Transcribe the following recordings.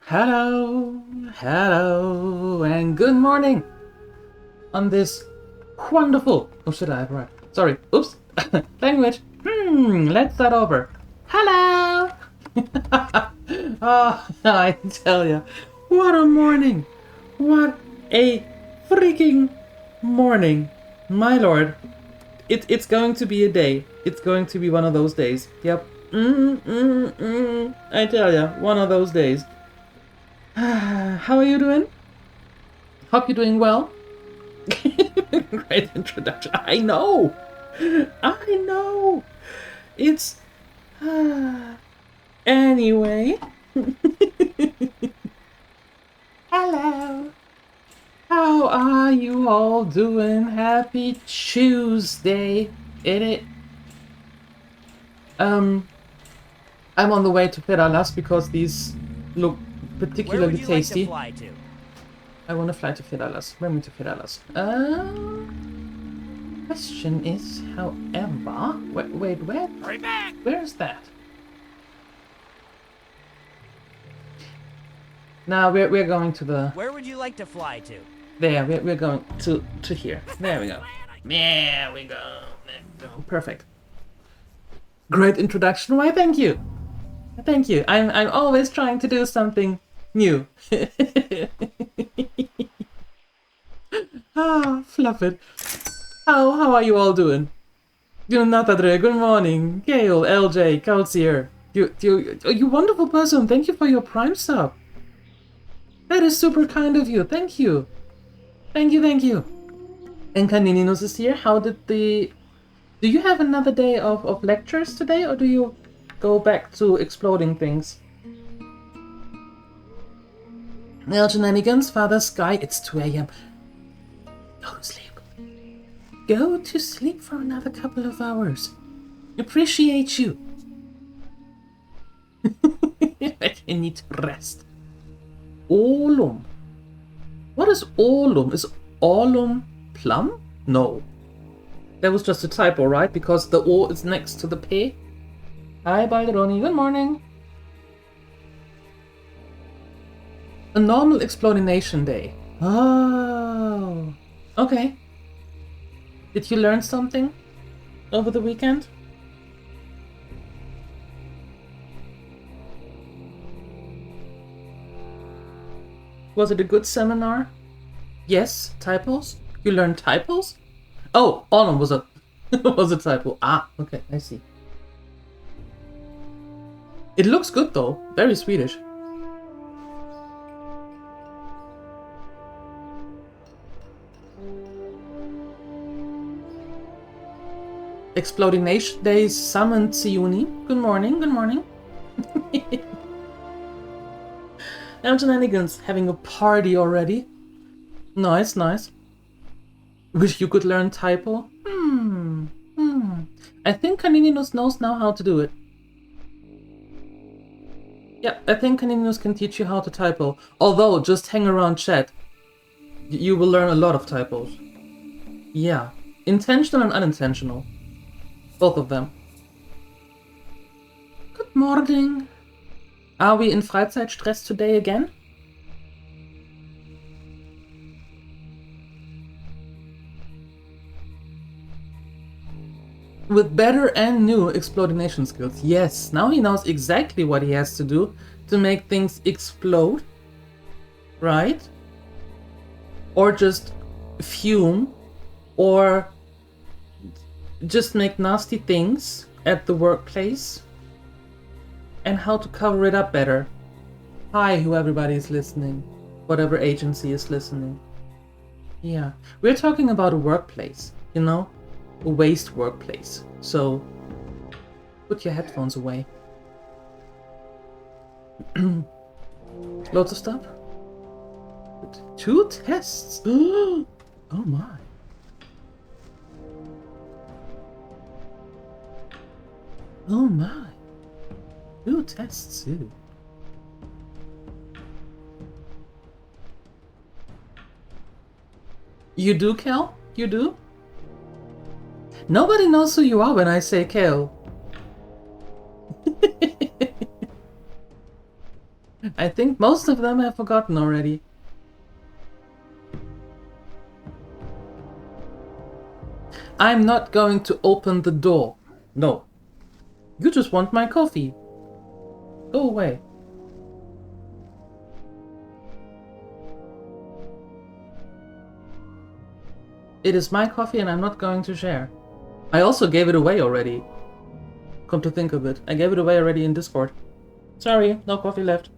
Hello, hello, and good morning on this wonderful. Oh shit, I have right. Sorry. Oops. Language. Let's start over. Hello. Oh, I tell ya, what a morning! What a freaking morning, my lord! It's going to be a day. It's going to be one of those days. Yep. I tell ya, one of those days. How are you doing? Hope you're doing well. Great introduction. I know. I know. It's anyway. Hello. How are you all doing? Happy Tuesday, ain't it? I'm on the way to Peralas because these look Where particularly would you like tasty. to fly to? I want to fly to Peralas. Bring me to Peralas. Question is, however, wait, where? Hurry back! Where's that? Now we're going to the. Where would you like to fly to? There, we're going to here. There we go. There we go. There we go. Perfect. Great introduction. Why, thank you. Thank you. I'm always trying to do something new. Ah, fluff it. How are you all doing? Natadre, good morning. Gail, LJ, Kautsier. You wonderful person. Thank you for your Prime sub. That is super kind of you. Thank you. Thank you. And Kanininus is here. How did the... Do you have another day of lectures today, or do you go back to exploding things? Well, shenanigans, Father Sky, it's 2 a.m. Go to sleep. Go to sleep for another couple of hours. Appreciate you. I need to rest. Olum. What is Olum? Is Olum plum? No. That was just a typo, right? Because the O is next to the P. Hi, Balderoni. Good morning. A normal explanation day. Oh. Okay. Did you learn something over the weekend? Was it a good seminar? Yes, typos? You learned typos? Oh, Autumn was a was a typo. Ah, okay, I see. It looks good though, very Swedish. Exploding Nation Days summoned Siuni. Good morning, good morning. Now shenanigans, having a party already. Nice, nice. Wish you could learn typo. I think Kanininus knows now how to do it. Yeah, I think Kanininus can teach you how to typo. Although, just hang around chat. You will learn a lot of typos. Yeah, intentional and unintentional. Both of them. Good morning. Are we in Freizeitstress today again? With better and new exploration skills. Yes, now he knows exactly what he has to do to make things explode. Right? Or just fume. Or just make nasty things at the workplace. And how to cover it up better. Hi, who everybody is listening. Whatever agency is listening. Yeah, we're talking about a workplace, you know? A waste workplace. So, put your headphones away. Loads of stuff. 2 tests. Oh my. Oh my. 2 tests too. You do, Kel? You do? Nobody knows who you are when I say Kel. I think most of them have forgotten already. I'm not going to open the door. No. You just want my coffee. Go away. It is my coffee and I'm not going to share. I also gave it away already. Come to think of it. I gave it away already in Discord. Sorry, no coffee left.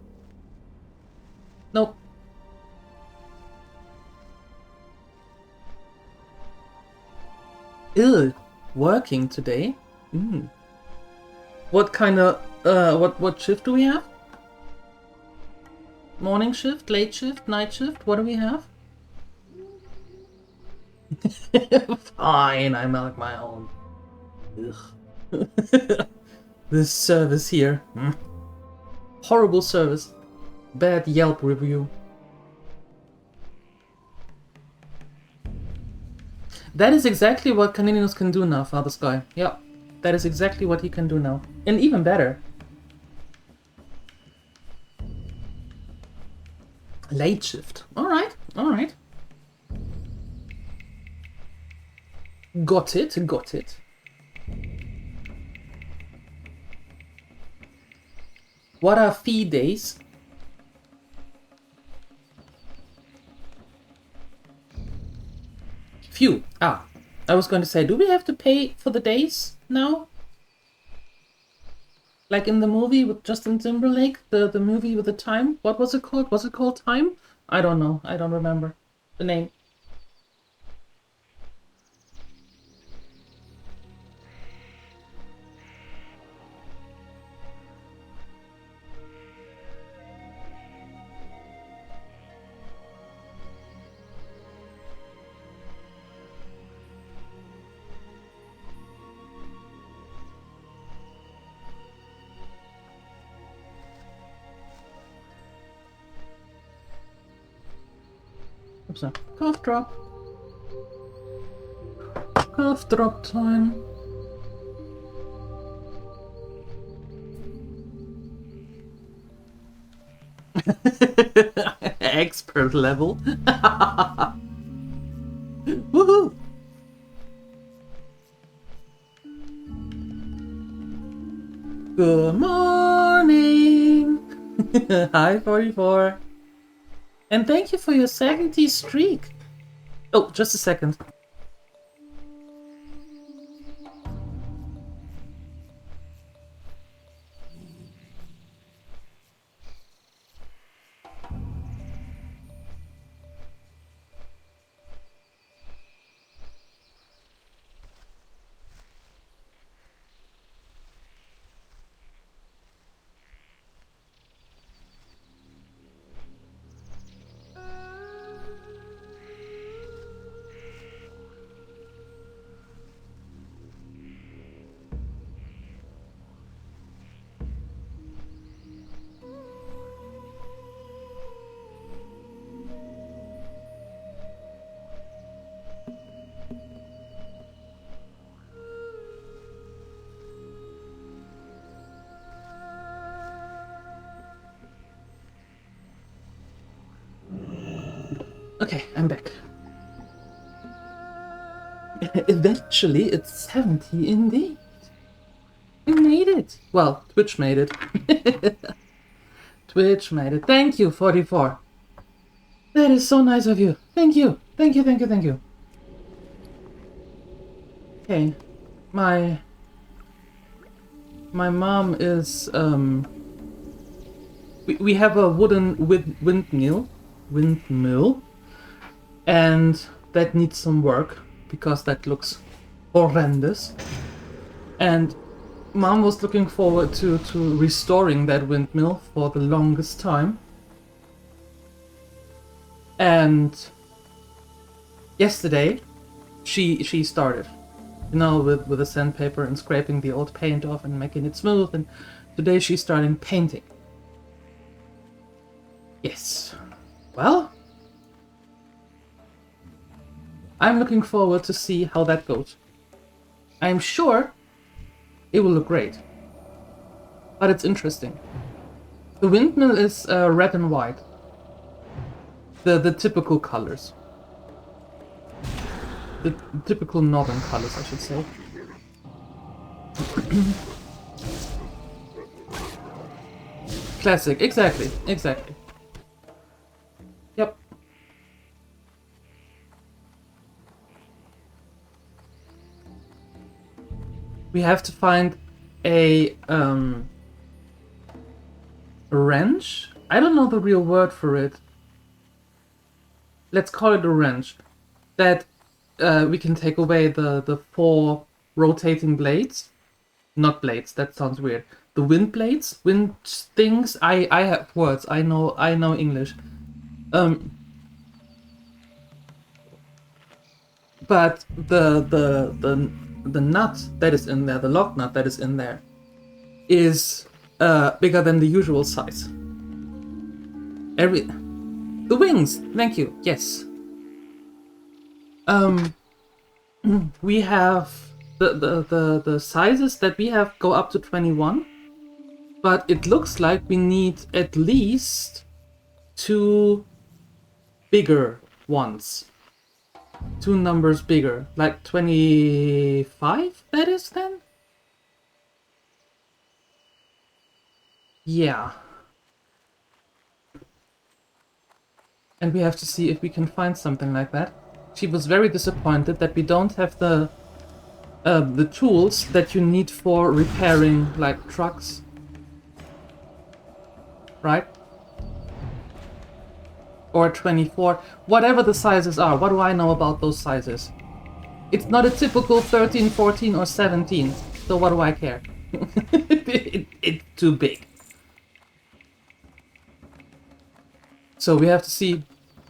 Nope. Ew, working today? What kind of, what shift do we have? Morning shift, late shift, night shift? What do we have? Fine, I milk my own. Ugh. This service here. Horrible service. Bad Yelp review. That is exactly what Caninius can do now, Father Sky. Yeah, that is exactly what he can do now. And even better. Late shift. Alright, alright. Got it, got it. What are fee days? Phew. Ah, I was going to say, do we have to pay for the days now? Like in the movie with Justin Timberlake, the movie with the time? What was it called? Was it called Time? I don't know. I don't remember the name. Oops, no. Cough drop. Cough drop time. Expert level. Woohoo! Good morning! Hi, 44. And thank you for your 70 streak. Oh, just a second. Okay, I'm back. Eventually, it's 70 indeed. We made it. Well, Twitch made it. Twitch made it. Thank you, 44. That is so nice of you. Thank you. Thank you, thank you, thank you. Okay. My mom is, we have a wooden windmill, and that needs some work because that looks horrendous. And Mom was looking forward to restoring that windmill for the longest time. And yesterday she started, you know, with a sandpaper and scraping the old paint off and making it smooth, and today she's starting painting. Yes. Well, I'm looking forward to see how that goes. I'm sure it will look great. But it's interesting. The windmill is red and white. The typical colors. The typical northern colors, I should say. Classic, exactly, exactly. Yep. We have to find a wrench? I don't know the real word for it. Let's call it a wrench. That we can take away the 4 rotating blades. Not blades, that sounds weird. The wind blades? Wind things? I have words. I know English. But the nut that is in there, the lock nut that is in there, is bigger than the usual size. The wings, thank you. Yes. We have the sizes that we have go up to 21, but it looks like we need at least 2 bigger ones. 2 numbers bigger, like 25, that is then? Yeah. And we have to see if we can find something like that. She was very disappointed that we don't have the tools that you need for repairing, like, trucks. Right? Or 24. Whatever the sizes are. What do I know about those sizes? It's not a typical 13, 14, or 17. So what do I care? It's too big. So we have to see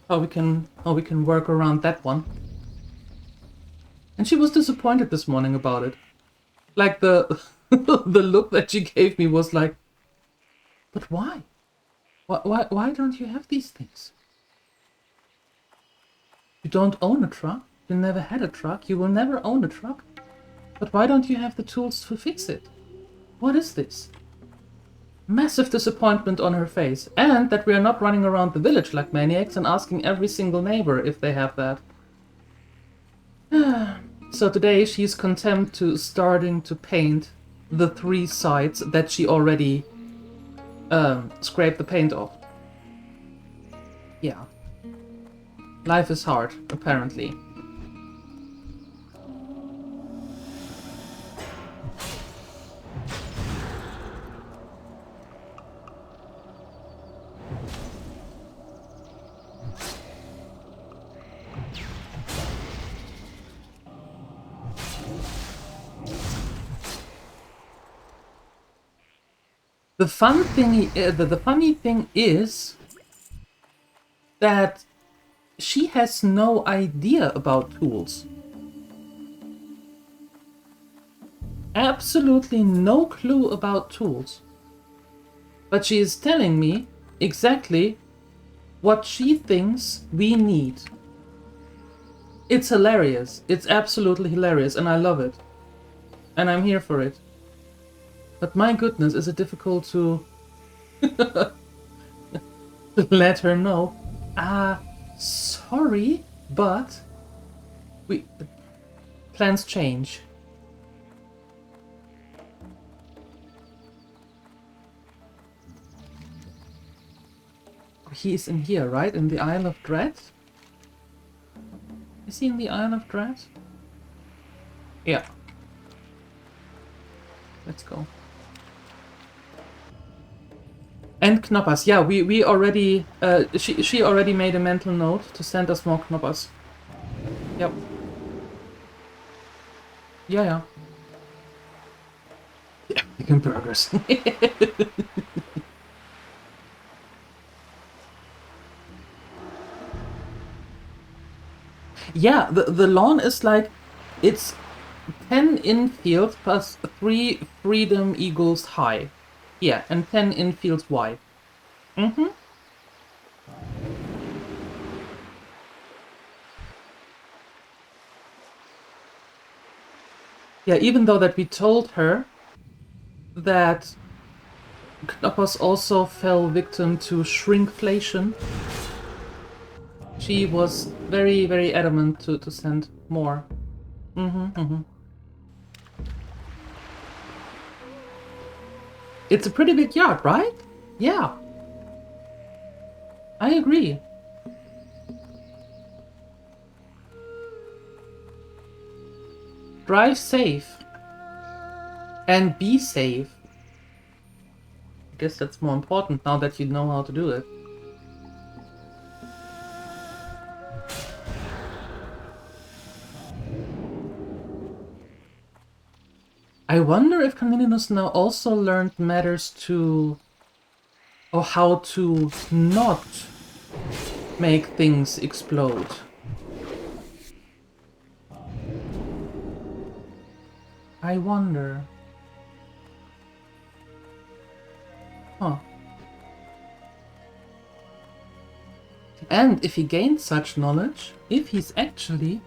how we can work around that one. And she was disappointed this morning about it. Like the the look that she gave me was like, but why? Why don't you have these things? You don't own a truck. You never had a truck. You will never own a truck. But why don't you have the tools to fix it? What is this? Massive disappointment on her face. And that we are not running around the village like maniacs and asking every single neighbor if they have that. So today she's content to starting to paint the 3 sides that she already scraped the paint off. Yeah. Life is hard, apparently. The funny thing is that she has no idea about tools. Absolutely no clue about tools. But she is telling me exactly what she thinks we need. It's hilarious. It's absolutely hilarious, and I love it. And I'm here for it. But my goodness, is it difficult to let her know? Sorry, but plans change. He is in here, right? In the Isle of Dread? Is he in the Isle of Dread? Yeah. Let's go. And knoppers. Yeah, we already... she already made a mental note to send us more knoppers. Yep. Yeah. Yeah, vegan burgers. Yeah, the lawn is like... It's 10 infield plus 3 Freedom Eagles high. Yeah, and 10 infields wide. Mm-hmm. Yeah, even though that we told her that Knoppers also fell victim to shrinkflation. She was very, very adamant to send more. It's a pretty big yard, right? Yeah. I agree. Drive safe. And be safe. I guess that's more important now that you know how to do it. I wonder if Caninius now also learned matters to... or how to not make things explode. I wonder. Huh. And if he gains such knowledge, if he's actually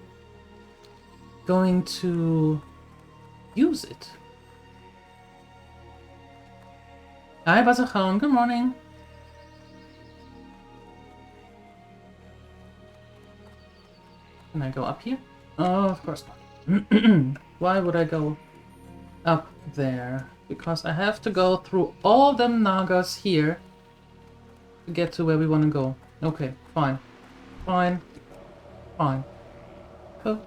going to use it. Hi, Basachan, good morning. Can I go up here? Oh, of course not. Why would I go up there? Because I have to go through all them Nagas here to get to where we want to go. Okay, fine. Fine. Fine. Cool.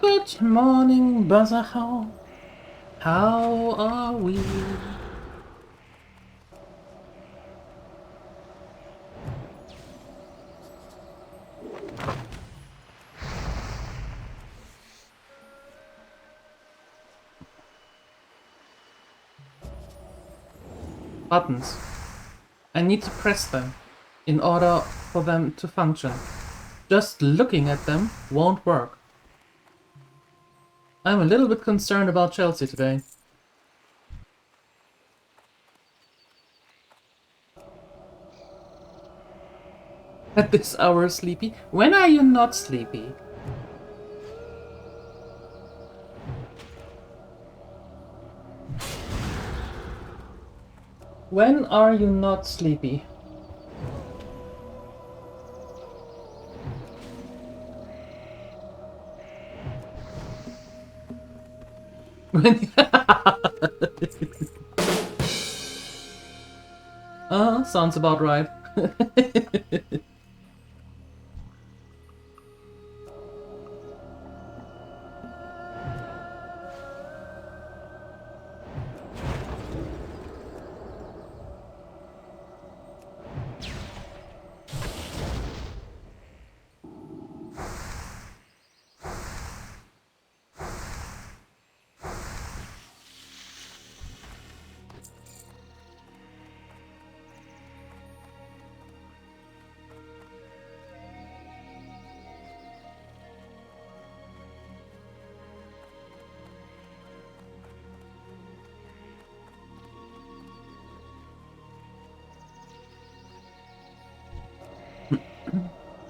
Good morning, Basachan. How are we? Buttons. I need to press them in order for them to function. Just looking at them won't work. I'm a little bit concerned about Chelsea today. At this hour sleepy? When are you not sleepy? When are you not sleepy? When sounds about right.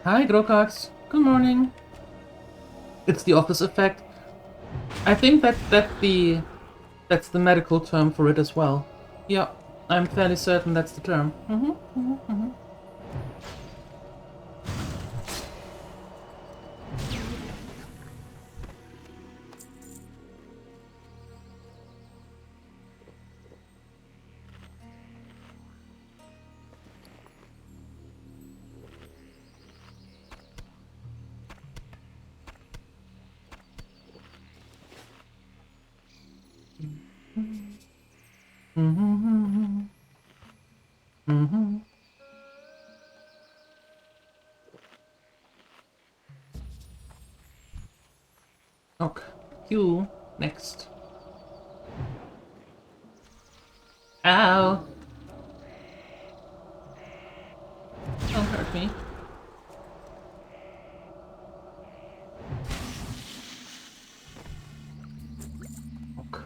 Hi, Grokax. Good morning. It's the office effect. I think that's the medical term for it as well. Yeah, I'm fairly certain that's the term. Okay, you next. Ow! Don't hurt me. Okay.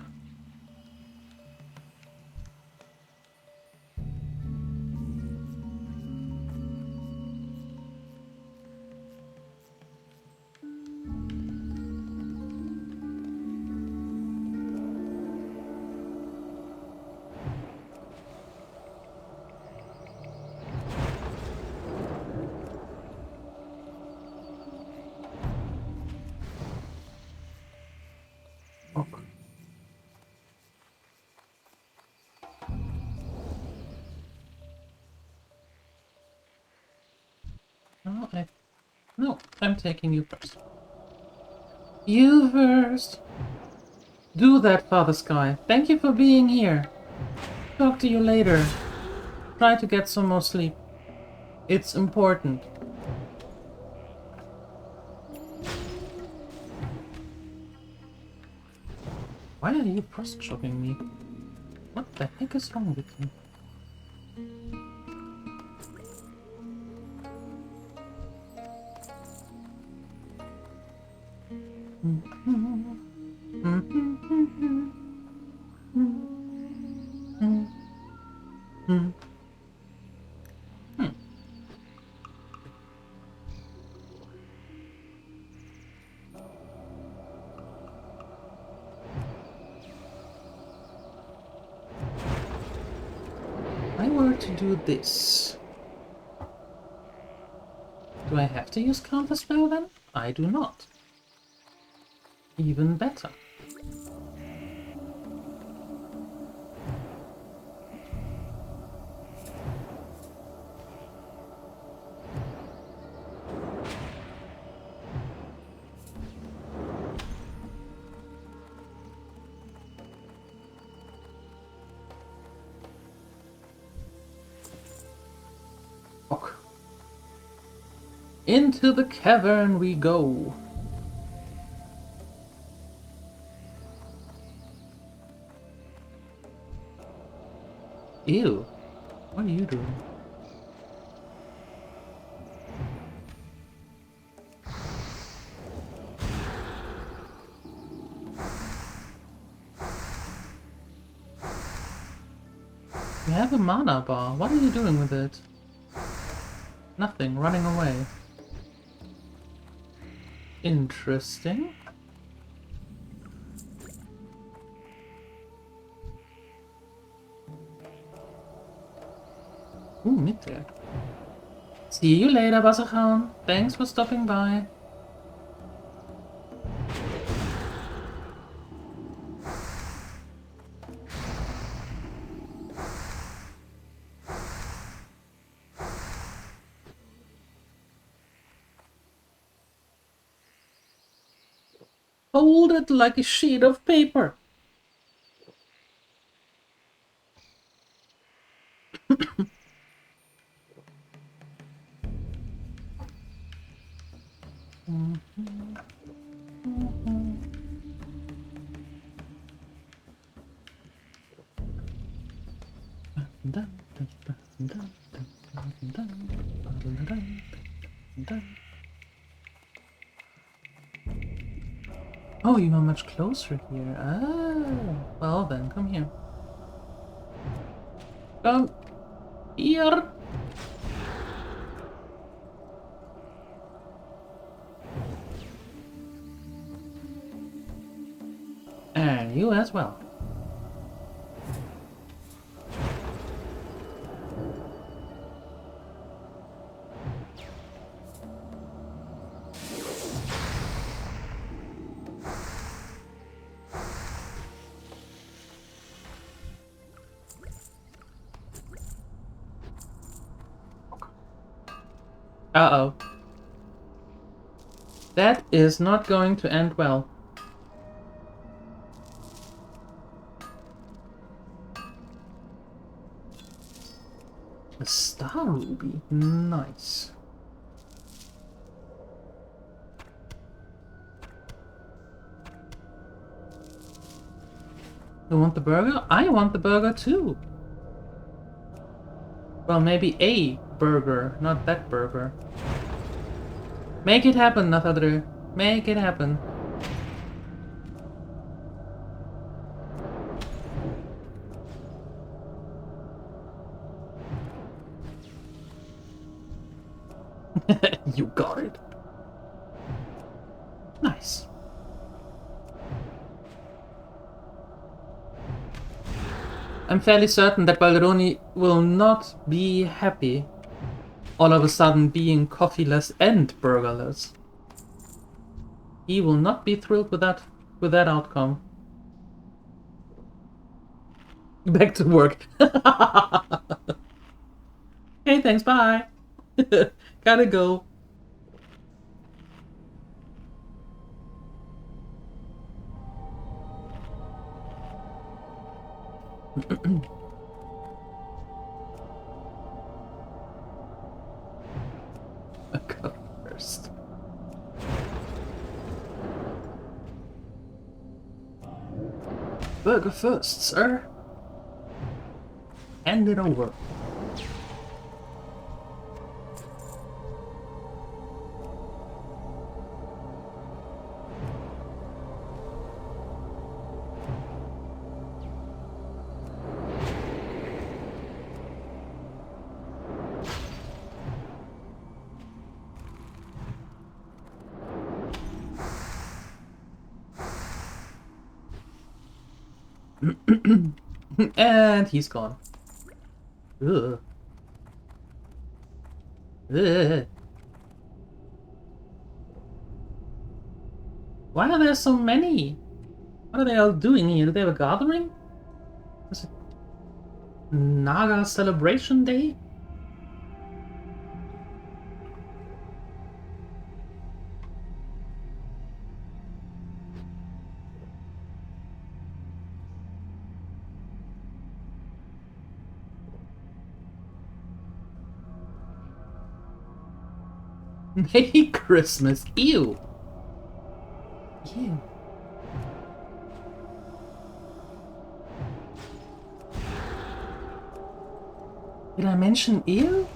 No, I'm taking you first. You first! Do that, Father Sky. Thank you for being here. Talk to you later. Try to get some more sleep. It's important. Why are you cross-chopping me? What the heck is wrong with you? I were to do this. Do I have to use counterspell then? I do not. Even better. Into the cavern we go. Ew. What are you doing? You have a mana bar. What are you doing with it? Nothing. Running away. Interesting. Ooh, mid there. See you later, Wasserkhan. Thanks for stopping by. Hold it like a sheet of paper. Oh, you are much closer here. Ah, well then, come here. Come here. And you as well. Uh-oh. That is not going to end well. A star ruby. Nice. You want the burger? I want the burger too. Well, maybe a burger, not that burger. Make it happen, Nathadru. Make it happen. You got it. Nice. I'm fairly certain that Balderoni will not be happy all of a sudden being coffeeless and burgerless. He will not be thrilled with that outcome. Back to work. Okay, thanks, bye. Gotta go. Go first. Burger first, sir. Hand it over. And he's gone. Ugh. Ugh. Why are there so many? What are they all doing here? Do they have a gathering? Is it Naga Celebration Day? Merry Christmas! Ew! Ew. Did I mention ew?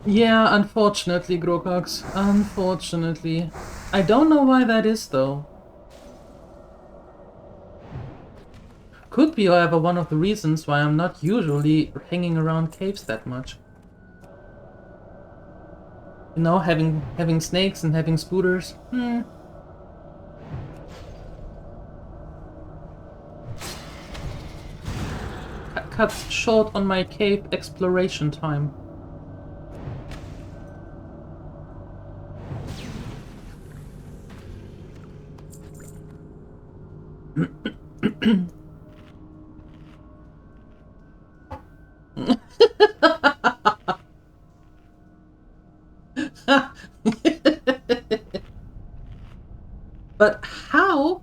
Yeah, unfortunately, Grokox. Unfortunately. I don't know why that is, though. Could be, however, one of the reasons why I'm not usually hanging around caves that much. You know, having snakes and having spooters. Cuts short on my cave exploration time. But how?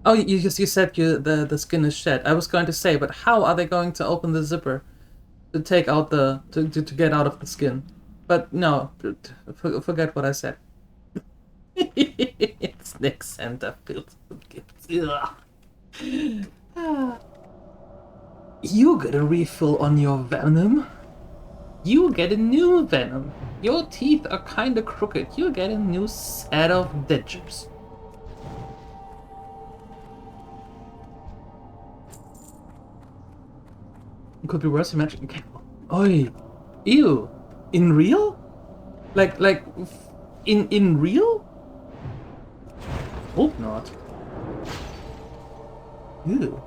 Oh, you said the skin is shed. I was going to say, but how are they going to open the zipper to take out the to get out of the skin? But no, forget what I said. Snake Santa filled with gifts. You get a refill on your venom. You get a new venom. Your teeth are kinda crooked. You get a new set of dentures. It could be worse. Imagine. Oi, ew. In real? Like in real? Hope not. Ew.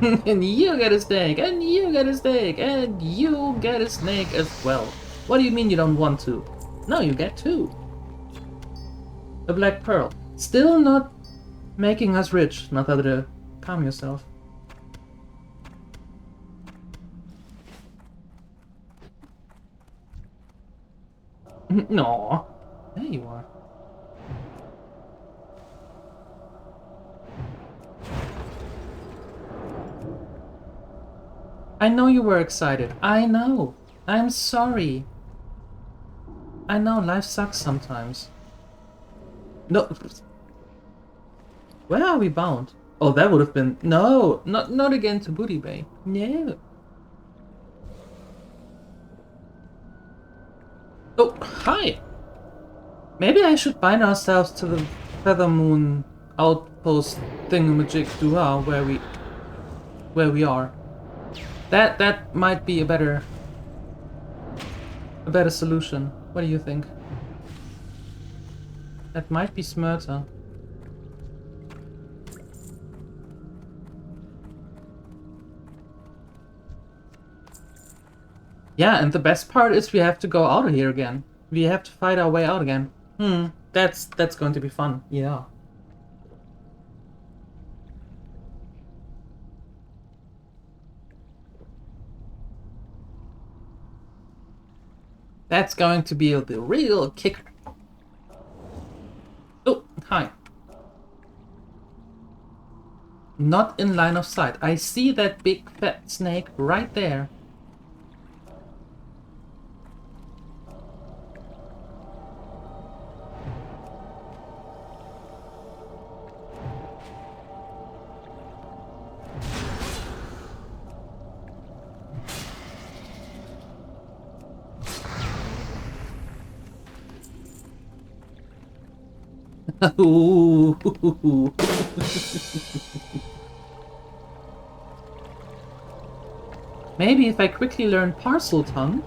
And you get a snake, and you get a snake, and you get a snake as well. What do you mean you don't want to? No, you get two. A black pearl. Still not making us rich. Natadra, calm yourself. No. There you are. I know you were excited. I know. I'm sorry. I know life sucks sometimes. No. Where are we bound? Oh, that would have been... No, not again to Booty Bay. No. Oh, hi. Maybe I should bind ourselves to the Feather Moon outpost thingamajig-dooha where we are. That might be a better solution. What do you think? That might be smarter. Yeah, and the best part is we have to go out of here again. We have to fight our way out again. That's going to be fun. Yeah. That's going to be the real kicker. Oh, hi. Not in line of sight. I see that big fat snake right there. Ooh. Maybe if I quickly learn Parcel Tongue.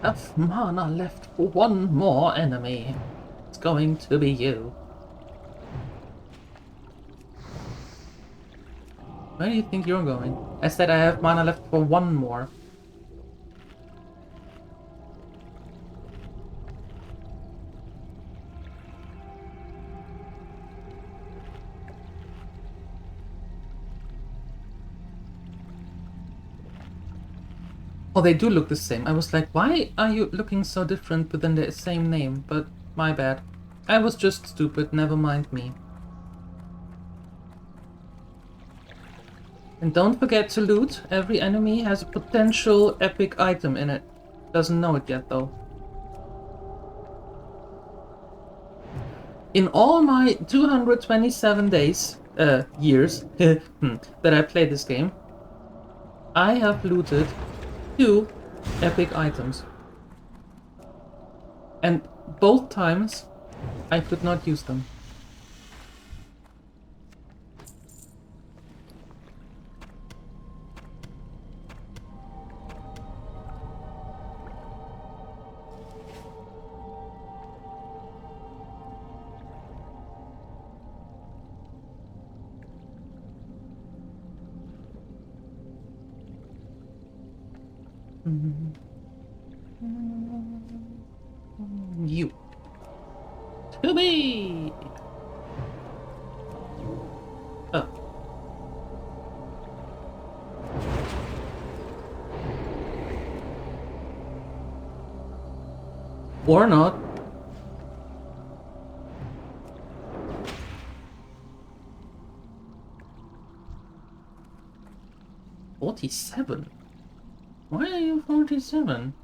Enough mana left for one more enemy. It's going to be you. Where do you think you're going? I said I have mana left for one more. Oh, they do look the same. I was like, why are you looking so different within the same name? But my bad. I was just stupid, never mind me. And don't forget to loot. Every enemy has a potential epic item in it. Doesn't know it yet though. In all my 227 days, years, that I played this game, I have looted 2 epic items. And both times, I could not use them. You. To me! Oh. Or not. $47? Why are you 47?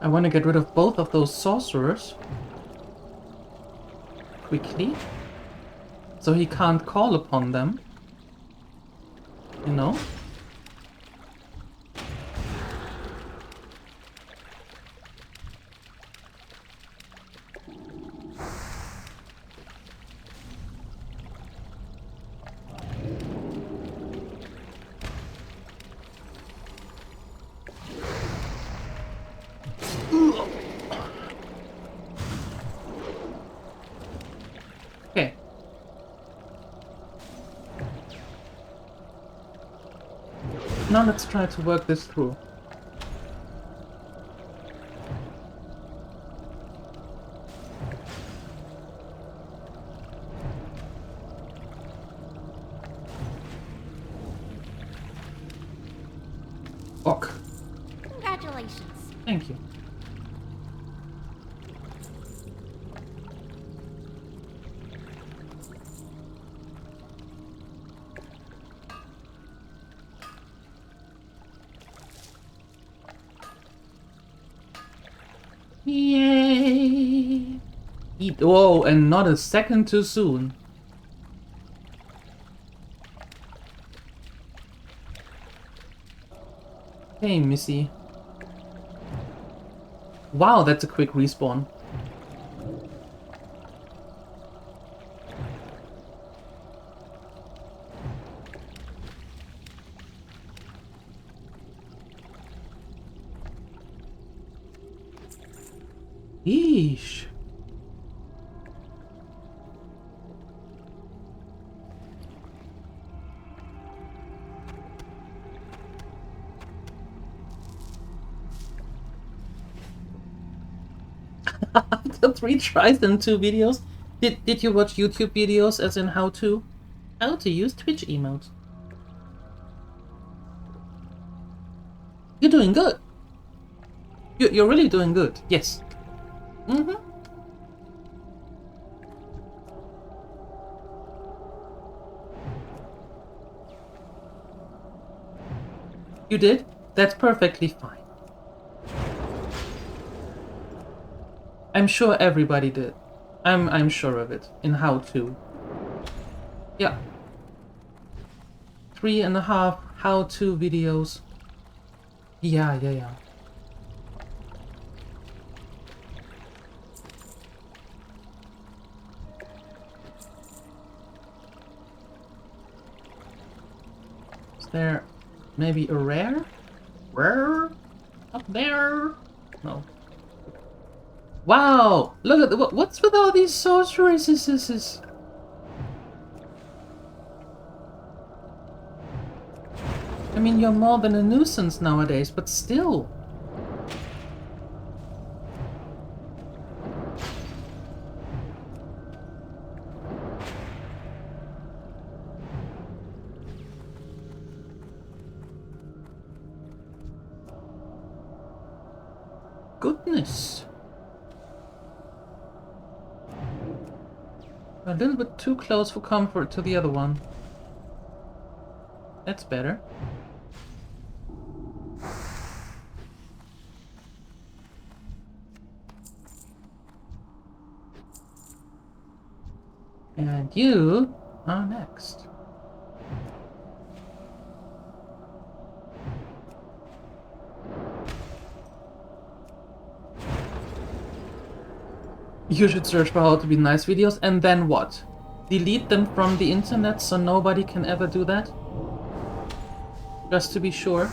I want to get rid of both of those sorcerers quickly, so he can't call upon them, you know? Okay. Now let's try to work this through. Ok. Congratulations. Thank you. Yay! Whoa, and not a second too soon. Hey, Missy. Wow, that's a quick respawn. Yeesh. After 3 tries and 2 videos? Did you watch YouTube videos as in how to? How to use Twitch emotes? You're doing good. You're really doing good. Yes. Mm-hmm. You did? That's perfectly fine. I'm sure everybody did. I'm sure of it. In how to. Yeah. 3.5 how-to videos. Yeah. Is there maybe a rare? Rare? Up there? No. Wow! Look at what's with all these sorceresses? I mean, you're more than a nuisance nowadays, but still. Goodness. A little bit too close for comfort to the other one. That's better. And you are next. You should search for how to be nice videos and then what? Delete them from the internet so nobody can ever do that? Just to be sure.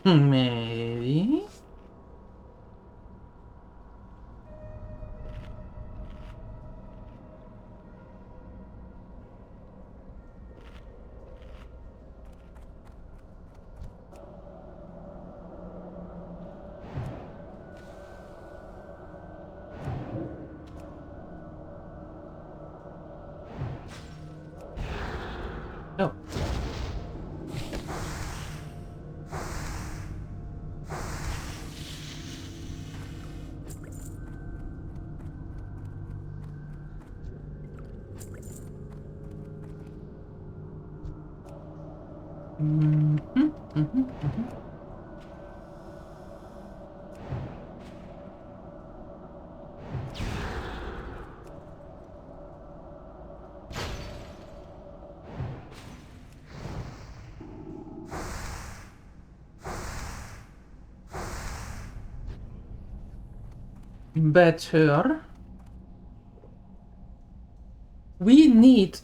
Maybe. Oh. better. We need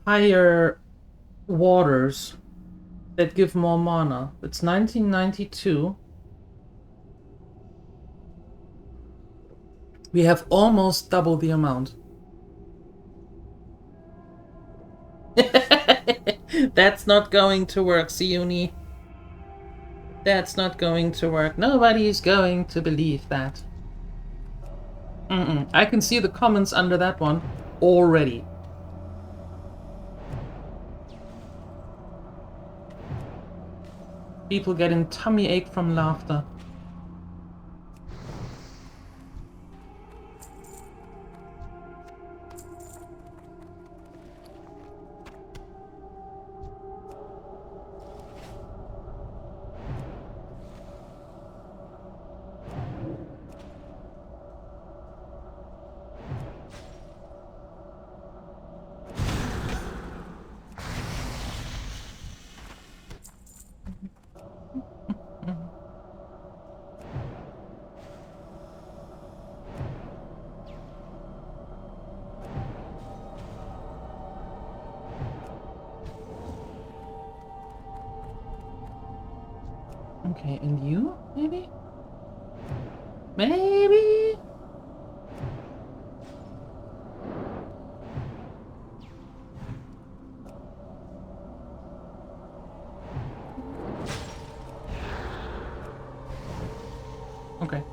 higher waters that give more mana. It's 1992. We have almost double the amount. That's not going to work, Siuni. That's not going to work. Nobody's going to believe that. I can see the comments under that one already. People getting tummy ache from laughter. Okay, and you, maybe? Maybe? Okay.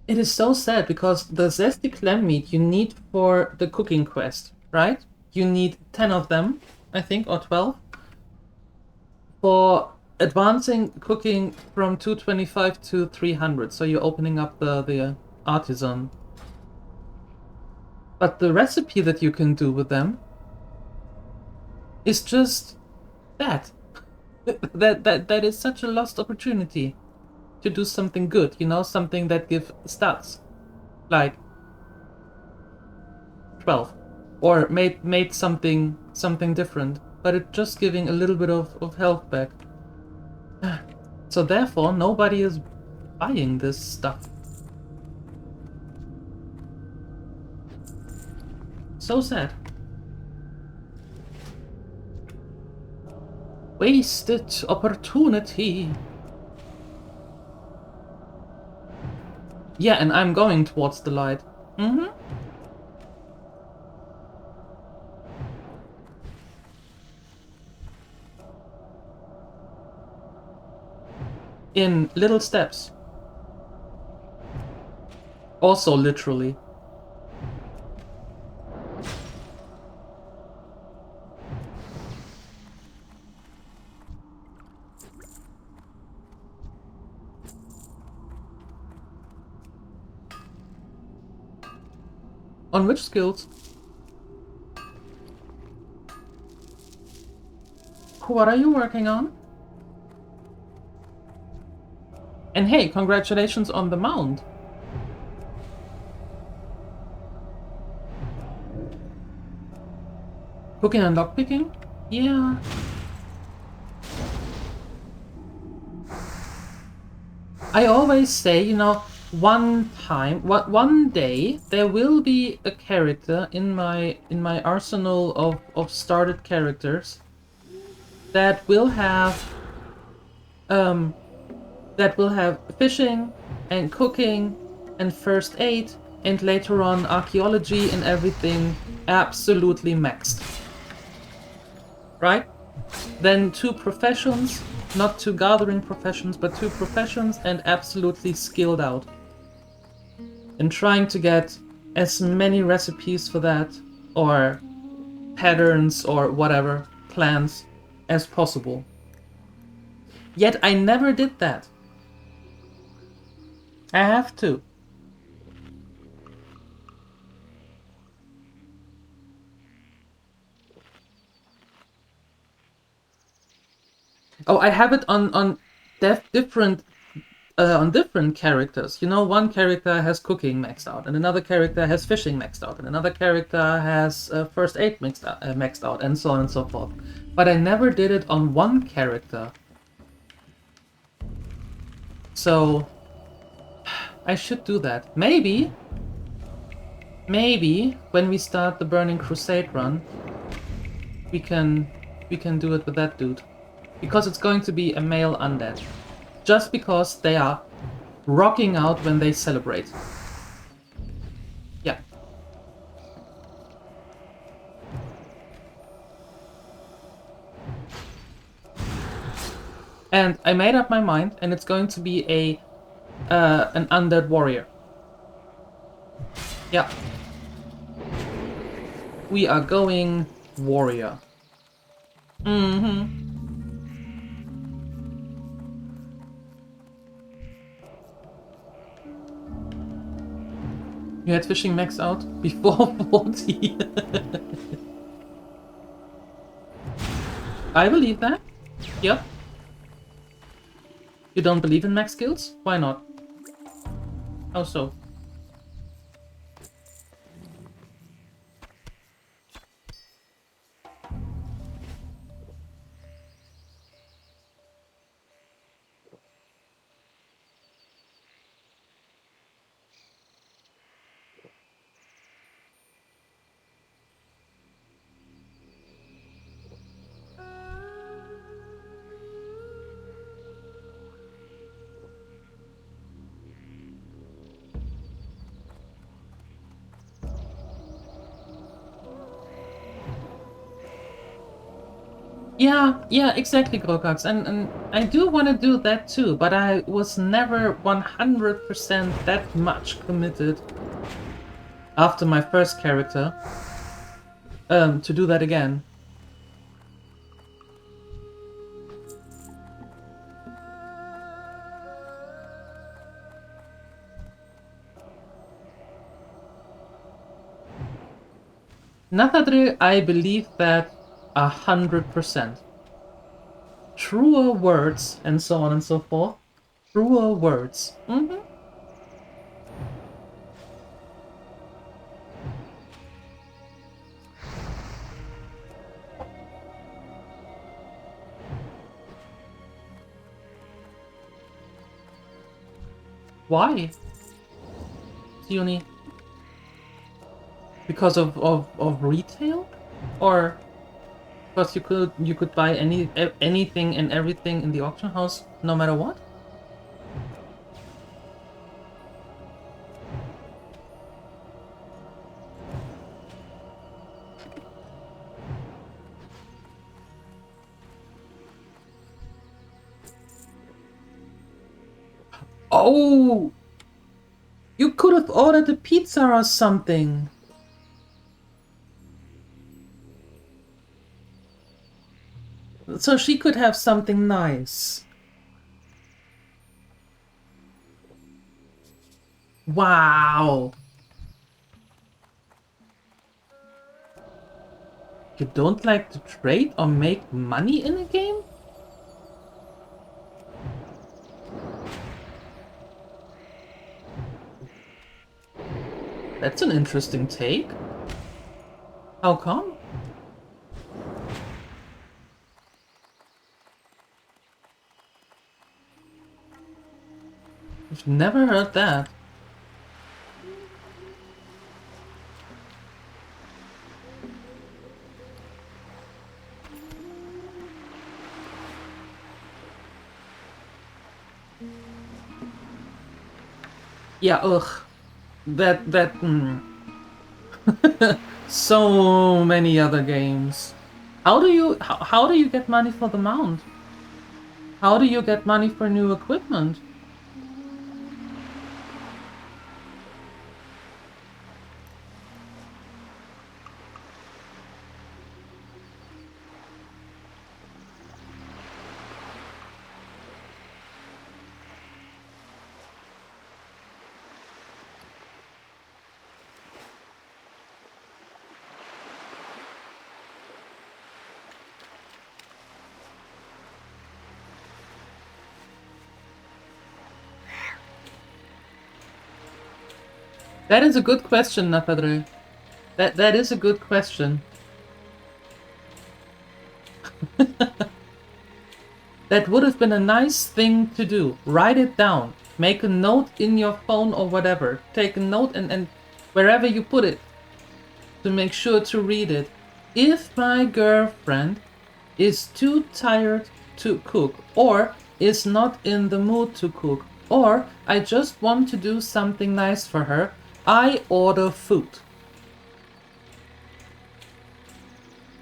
It is so sad because the zesty clam meat you need for the cooking quest, right? You need 10 of them, I think, or 12. For advancing cooking from 225 to 300, so you're opening up the artisan. But the recipe that you can do with them is just that. that is such a lost opportunity to do something good, you know, something that gives stats, like 12, or made something different, but it's just giving a little bit of health back. So therefore, nobody is buying this stuff. So sad. Wasted opportunity. Yeah, and I'm going towards the light. In little steps. Also literally. On which skills? What are you working on? And hey, congratulations on the mount. Cooking and lockpicking? Yeah. I always say, you know, one day there will be a character in my arsenal of started characters that will have fishing and cooking and first aid and later on archaeology and everything absolutely maxed. Right? Then 2 professions, not 2 gathering professions, but 2 professions and absolutely skilled out. And trying to get as many recipes for that, or patterns, or whatever, plans, as possible. Yet I never did that. I have to. Oh, I have it on different on different characters. You know, one character has cooking maxed out, and another character has fishing maxed out, and another character has first aid maxed out, and so on and so forth. But I never did it on one character. So I should do that. Maybe when we start the Burning Crusade run, we can do it with that dude. Because it's going to be a male undead. Just because they are rocking out when they celebrate. Yeah. And I made up my mind, and it's going to be an undead warrior. Yeah. We are going warrior. Mm-hmm. You had fishing maxed out before 40. I believe that. Yep. You don't believe in max skills? Why not? How so? Yeah, exactly, Grokax. And I do want to do that too, but I was never 100% that much committed after my first character to do that again. Nathadri, I believe that 100%. Truer words, and so on and so forth. Truer words. Mm-hmm. Why, Sioni? Because of retail? Or because you could buy anything and everything in the auction house no matter what? Oh! You could have ordered a pizza or something. So she could have something nice. Wow. You don't like to trade or make money in a game? That's an interesting take. How come? I've never heard that. Yeah, ugh. That. So many other games. How do you get money for the mount? How do you get money for new equipment? That is a good question, Napadre. That is a good question. That would have been a nice thing to do. Write it down. Make a note in your phone or whatever. Take a note and wherever you put it, to make sure to read it. If my girlfriend is too tired to cook, or is not in the mood to cook, or I just want to do something nice for her, I order food.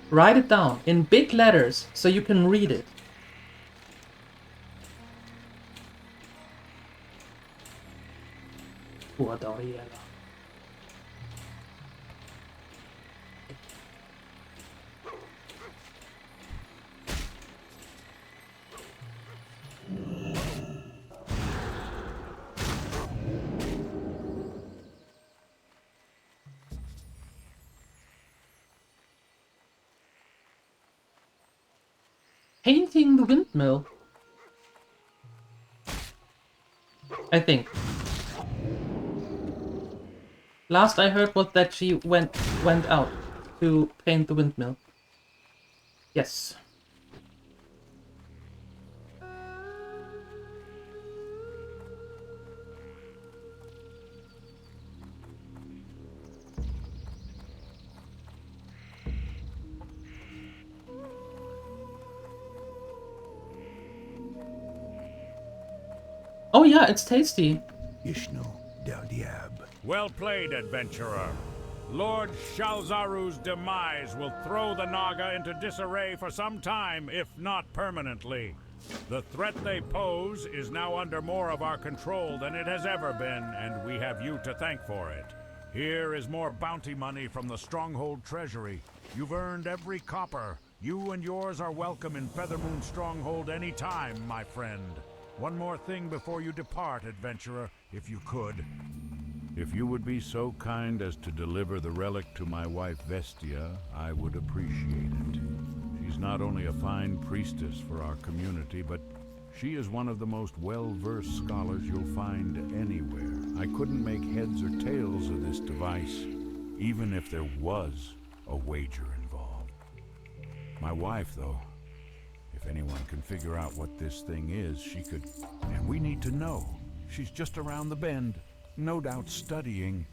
Write it down in big letters so you can read it. Painting the windmill. I think. Last I heard was that she went out to paint the windmill. Yes. Oh yeah, it's tasty. Ishnu Del Diab. Well played, adventurer. Lord Shalzaru's demise will throw the Naga into disarray for some time, if not permanently. The threat they pose is now under more of our control than it has ever been, and we have you to thank for it. Here is more bounty money from the Stronghold Treasury. You've earned every copper. You and yours are welcome in Feathermoon Stronghold any time, my friend. One more thing before you depart, adventurer, if you could. If you would be so kind as to deliver the relic to my wife Vestia, I would appreciate it. She's not only a fine priestess for our community, but she is one of the most well-versed scholars you'll find anywhere. I couldn't make heads or tails of this device, even if there was a wager involved. My wife, though, if anyone can figure out what this thing is, she could... And we need to know. She's just around the bend, no doubt studying.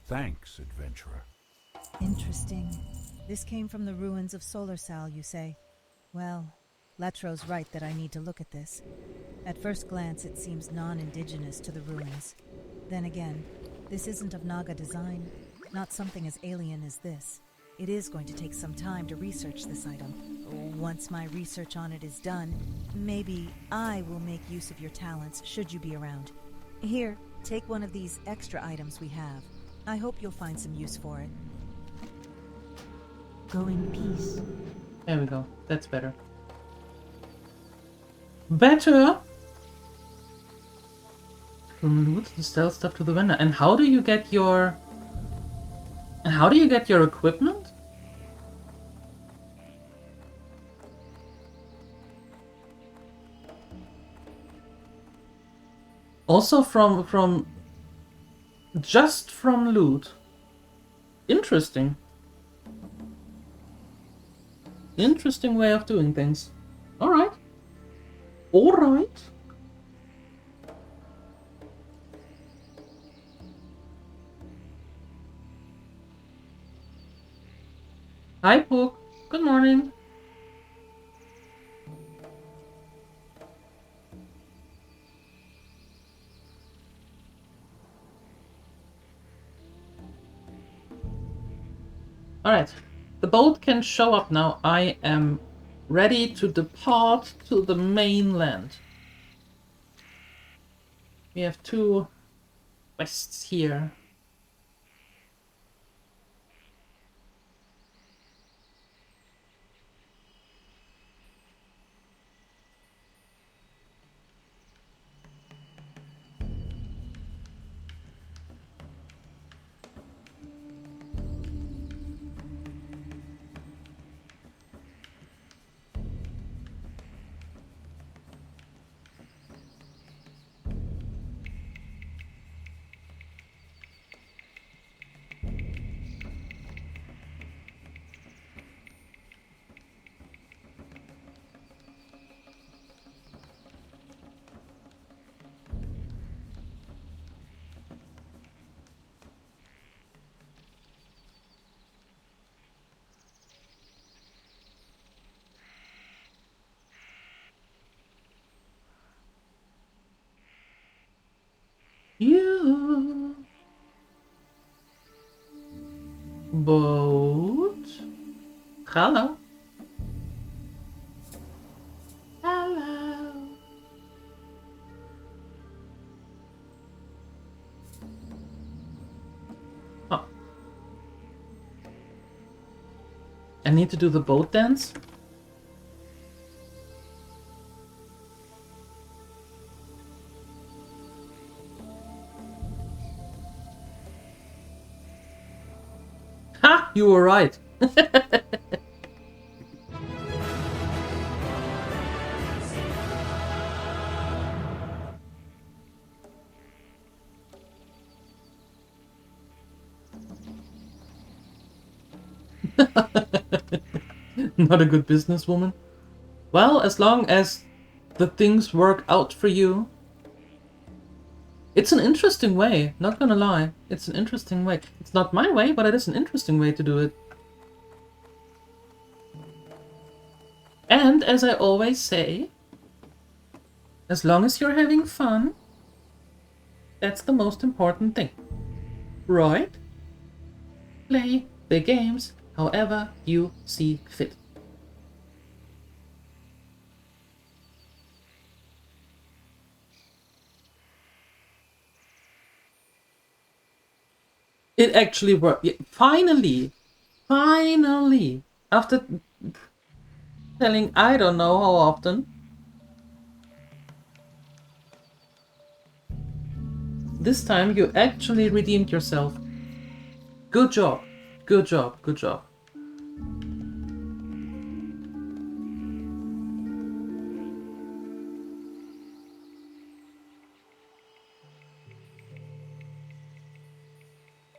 Thanks, adventurer. Interesting. This came from the ruins of Solar Sal, you say? Well, Letro's right that I need to look at this. At first glance, it seems non-indigenous to the ruins. Then again, this isn't of Naga design, not something as alien as this. It is going to take some time to research this item. Once my research on it is done, maybe I will make use of your talents should you be around. Here, take one of these extra items we have. I hope you'll find some use for it. Go in peace. There we go. That's better. Better! From loot to sell stuff to the vendor. And how do you get your... And how do you get your equipment? Also from just from loot. Interesting. Interesting way of doing things. Alright. Alright. Hi, Pook. Good morning. Alright. The boat can show up now. I am ready to depart to the mainland. We have 2 quests here. boat. Hello. Hello. Oh. I need to do the boat dance? Ha! You were right. Not a good businesswoman. Well, as long as the things work out for you. It's an interesting way, not gonna lie. It's an interesting way. It's not my way, but it is an interesting way to do it. And as I always say, as long as you're having fun, that's the most important thing. Right? Play the games however you see fit. It actually worked. Yeah, finally! Finally! After telling I don't know how often. This time you actually redeemed yourself. Good job. Good job. Good job.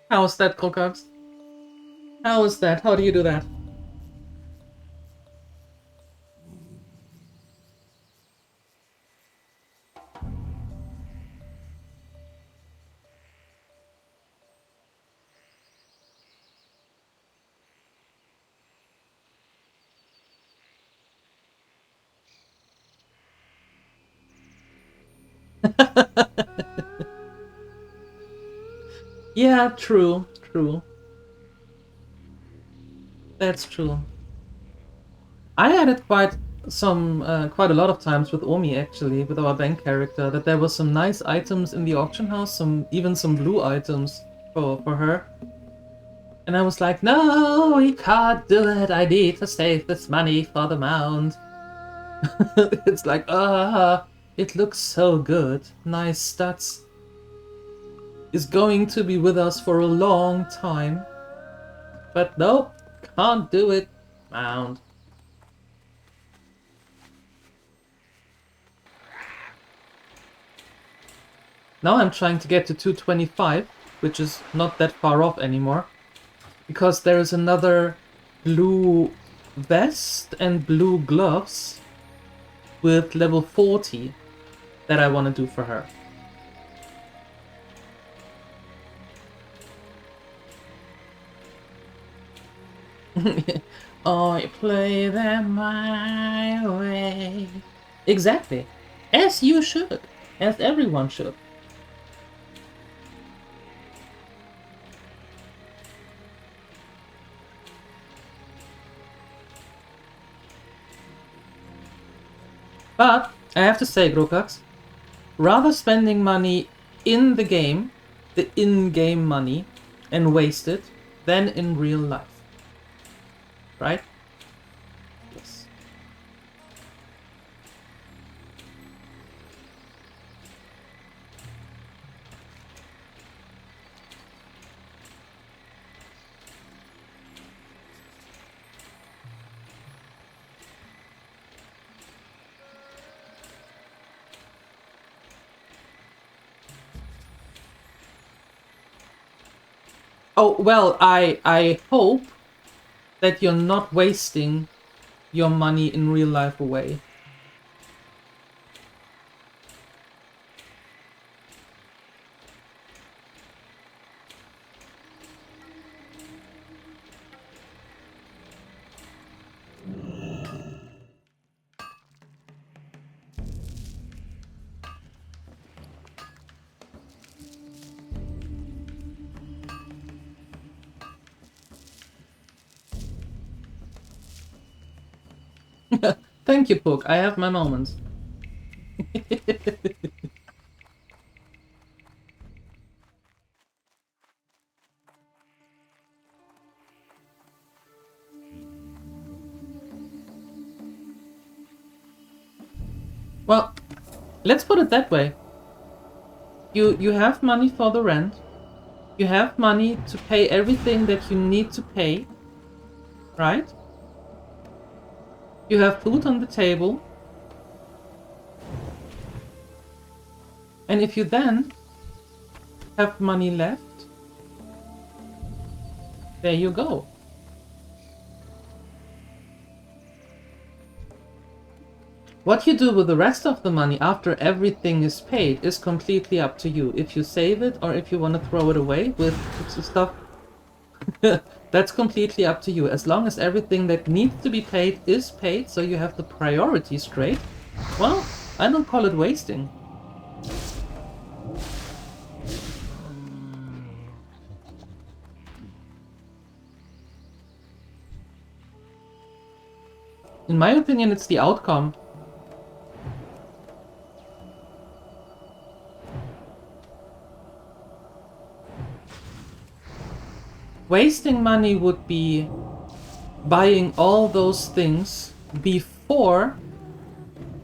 How is that, Krokax? How is that? How do you do that? Yeah, true, true. That's true. I had it quite a lot of times with Omi actually, with our bank character, that there was some nice items in the auction house, even some blue items for her. And I was like, no, we can't do it. I need to save this money for the mound. It's like, it looks so good. Nice stats. Is going to be with us for a long time. But nope, can't do it. Mound. Now I'm trying to get to 225, which is not that far off anymore. Because there is another blue vest and blue gloves with level 40 that I want to do for her. I play them my way. Exactly. As you should. As everyone should. But, I have to say, Grokax, rather spending money in the game, the in-game money, and waste it, than in real life. Right? Yes. Oh, well, I hope that you're not wasting your money in real life away. Thank you, Pook. I have my moments. Well, let's put it that way. You have money for the rent. You have money to pay everything that you need to pay, right? You have food on the table. And if you then have money left, there you go. What you do with the rest of the money after everything is paid is completely up to you. If you save it or if you want to throw it away with stuff, that's completely up to you. As long as everything that needs to be paid is paid, so you have the priority straight, well, I don't call it wasting. In my opinion, it's the outcome. Wasting money would be buying all those things before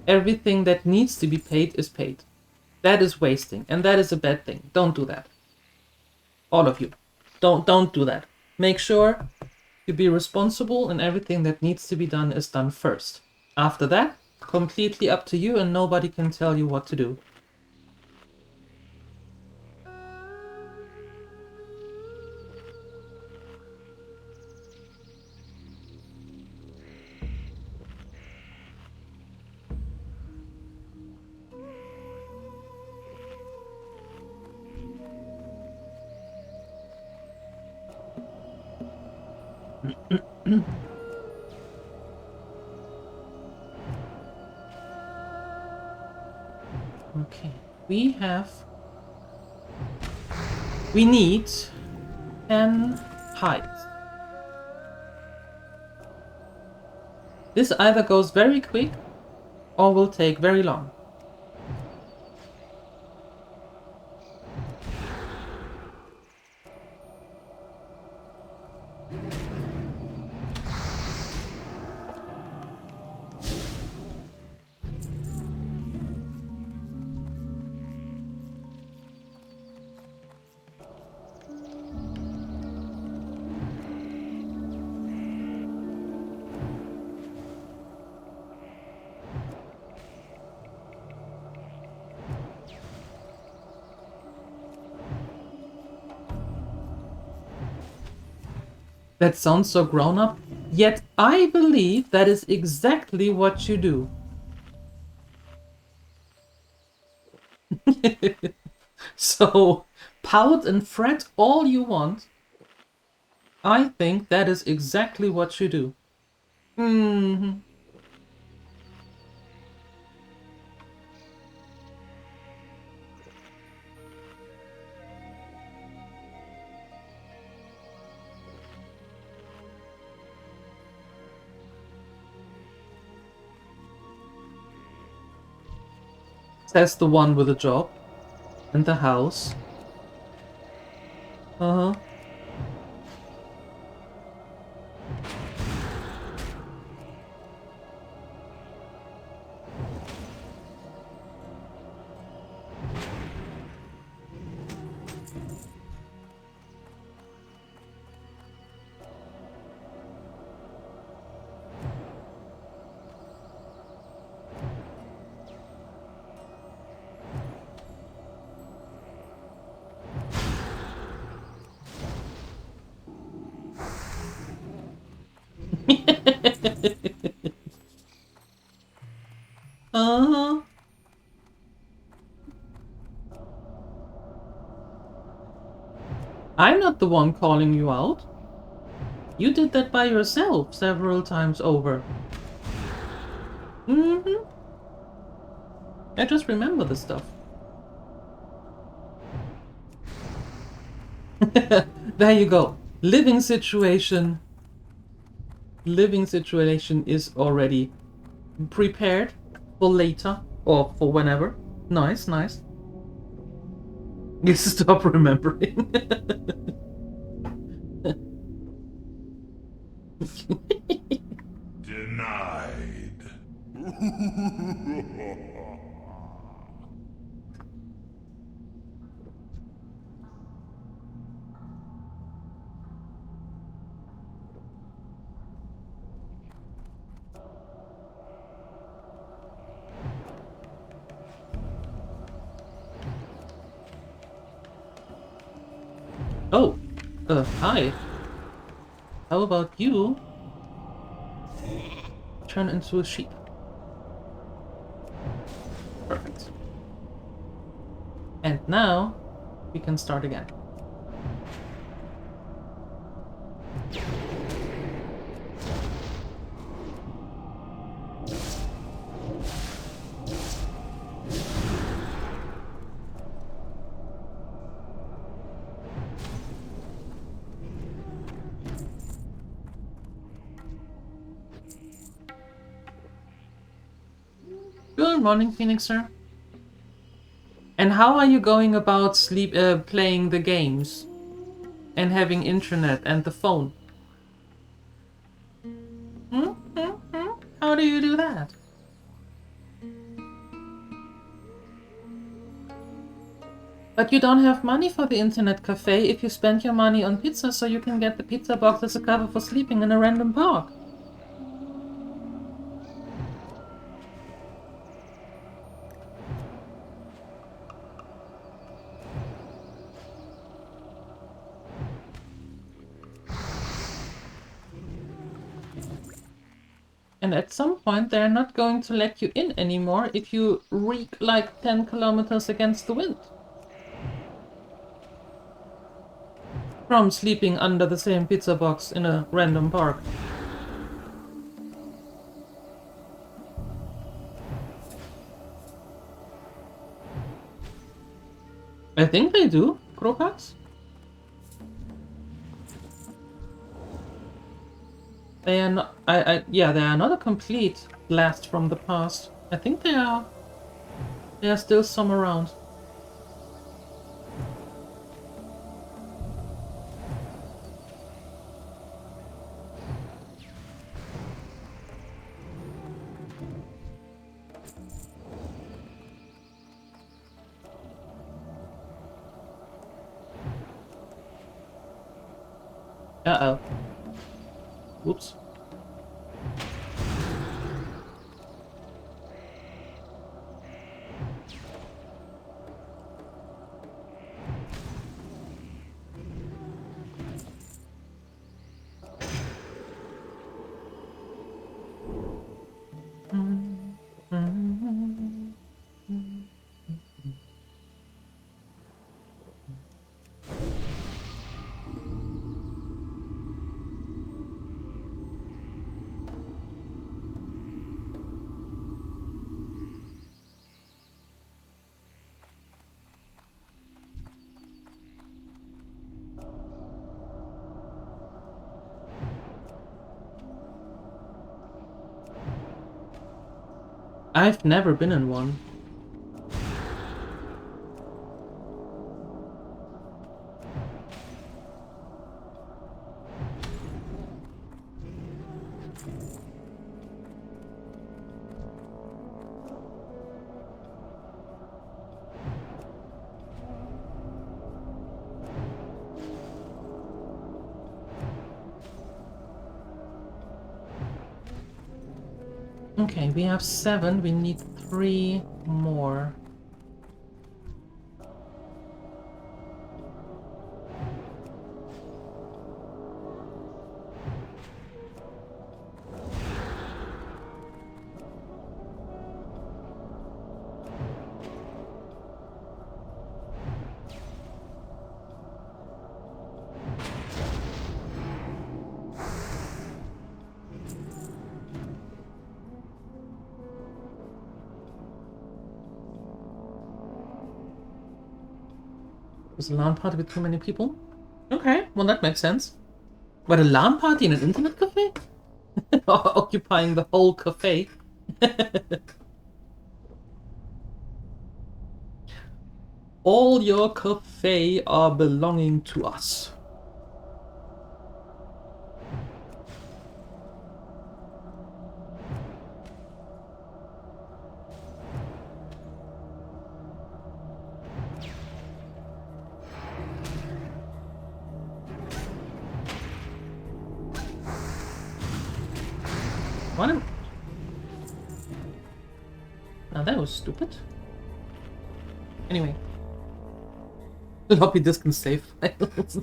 everything that needs to be paid is paid. That is wasting, and that is a bad thing. Don't do that. All of you. Don't do that. Make sure you be responsible and everything that needs to be done is done first. After that, completely up to you and nobody can tell you what to do. Okay, we need 10 hides. This either goes very quick or will take very long. That sounds so grown up, yet I believe that is exactly what you do. So, pout and fret all you want. I think that is exactly what you do. Says the one with a job and the house. Uh-huh. Uh-huh. I'm not the one calling you out. You did that by yourself several times over. I just remember the stuff. There you go. Living situation. Living situation is already prepared for later or for whenever. Nice, nice. You stop remembering. Denied. Oh, hi. How about you turn into a sheep? Perfect. And now we can start again. Good morning, Phoenixer. And how are you going about playing the games? And having internet and the phone? How do you do that? But you don't have money for the internet cafe if you spend your money on pizza so you can get the pizza box as a cover for sleeping in a random park. And at some point they're not going to let you in anymore if you reek like 10 kilometers against the wind. From sleeping under the same pizza box in a random park. I think they do, Crocax. They are not. Yeah, they are not a complete blast from the past. I think they are. There are still some around. Uh-oh. Whoops. I've never been in one. Okay, we have 7, we need 3 more. Was a LAN party with too many people? Okay, well that makes sense. But a LAN party in an internet cafe? Occupying the whole cafe? All your cafe are belonging to us. What? Now that was stupid. Anyway. Floppy disk and save files.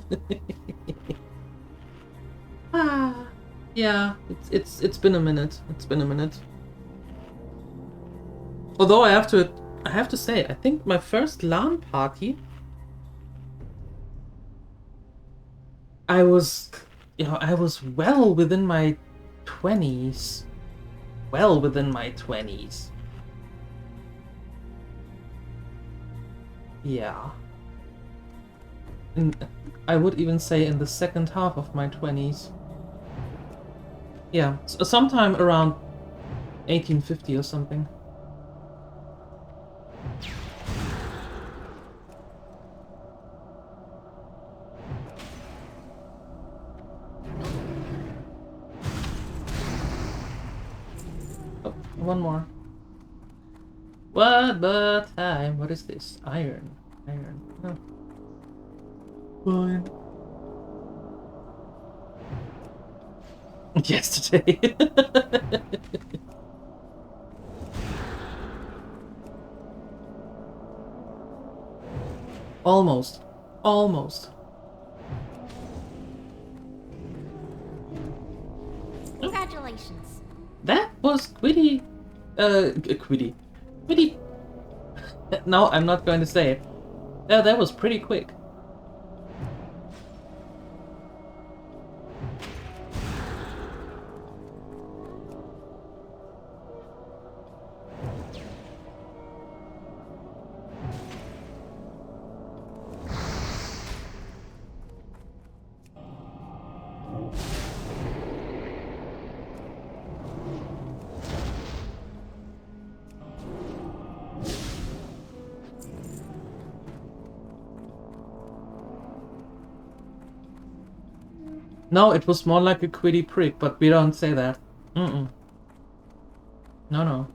Yeah, it's been a minute. It's been a minute. Although I have to say, I think my first LAN party, I was well within my 20s. Well within my 20s. Yeah. And I would even say in the second half of my 20s. Yeah, sometime around 1850 or something. Oh, one more. What but time? What is this? Iron. Iron. Oh. Fine. Yesterday. Almost. Almost. Congratulations. That was Quiddy. Quiddy. Quiddy. No, I'm not going to say it. Yeah, that was pretty quick. No, it was more like a quiddy prick, but we don't say that. Mm-mm. No, no.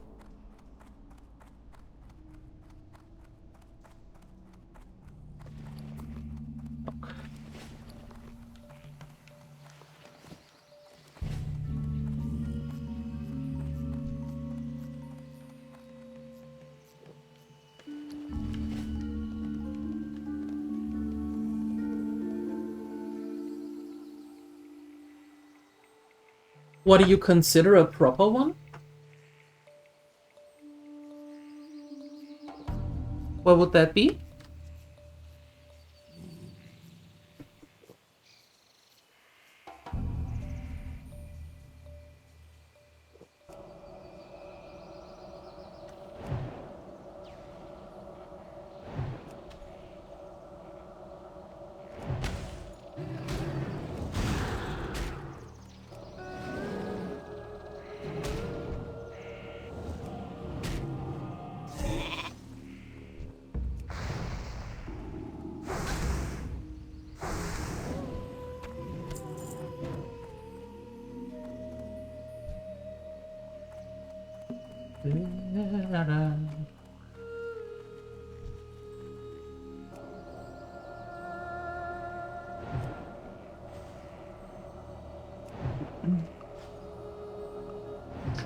What do you consider a proper one? What would that be?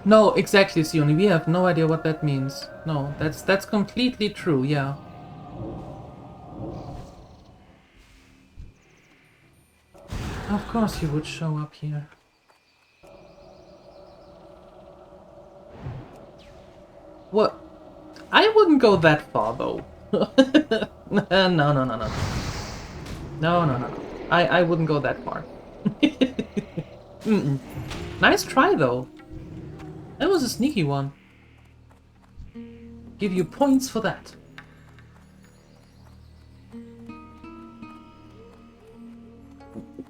No, exactly, Sioni. We have no idea what that means. No, that's completely true, yeah. Of course you would show up here. What? I wouldn't go that far, though. No, no, no, no. No, no, no, no. I wouldn't go that far. Mm-mm. Nice try, though. That was a sneaky one. Give you points for that.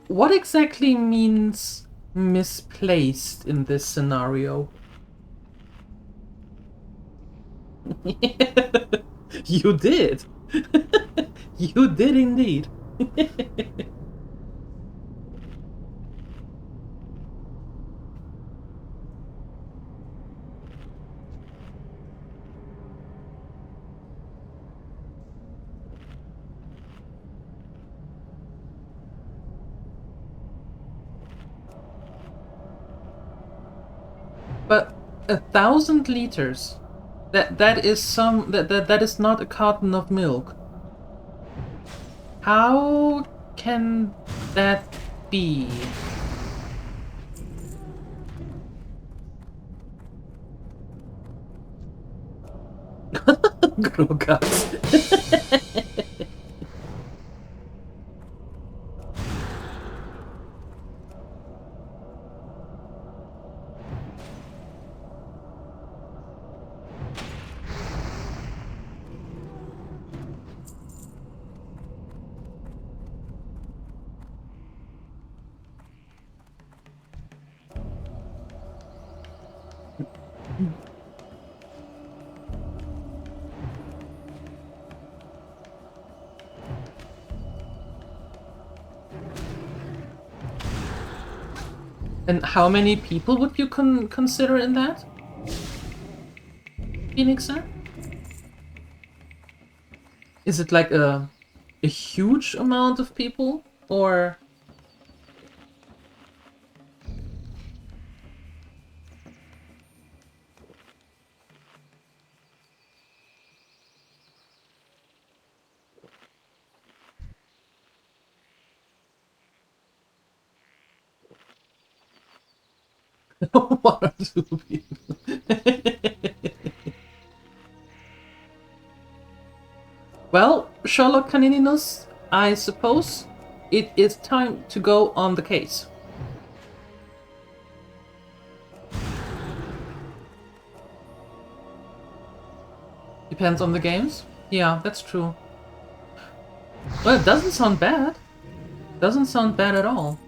What exactly means misplaced in this scenario? You did. You did indeed. But 1,000 liters. That is that is not a carton of milk. How can that be? Grogas. And how many people would you consider in that? Phoenixa? Is it like a huge amount of people? Or... One or two people. Well, Sherlock Canininus, I suppose it is time to go on the case. Depends on the games? Yeah, that's true. Well, it doesn't sound bad. Doesn't sound bad at all.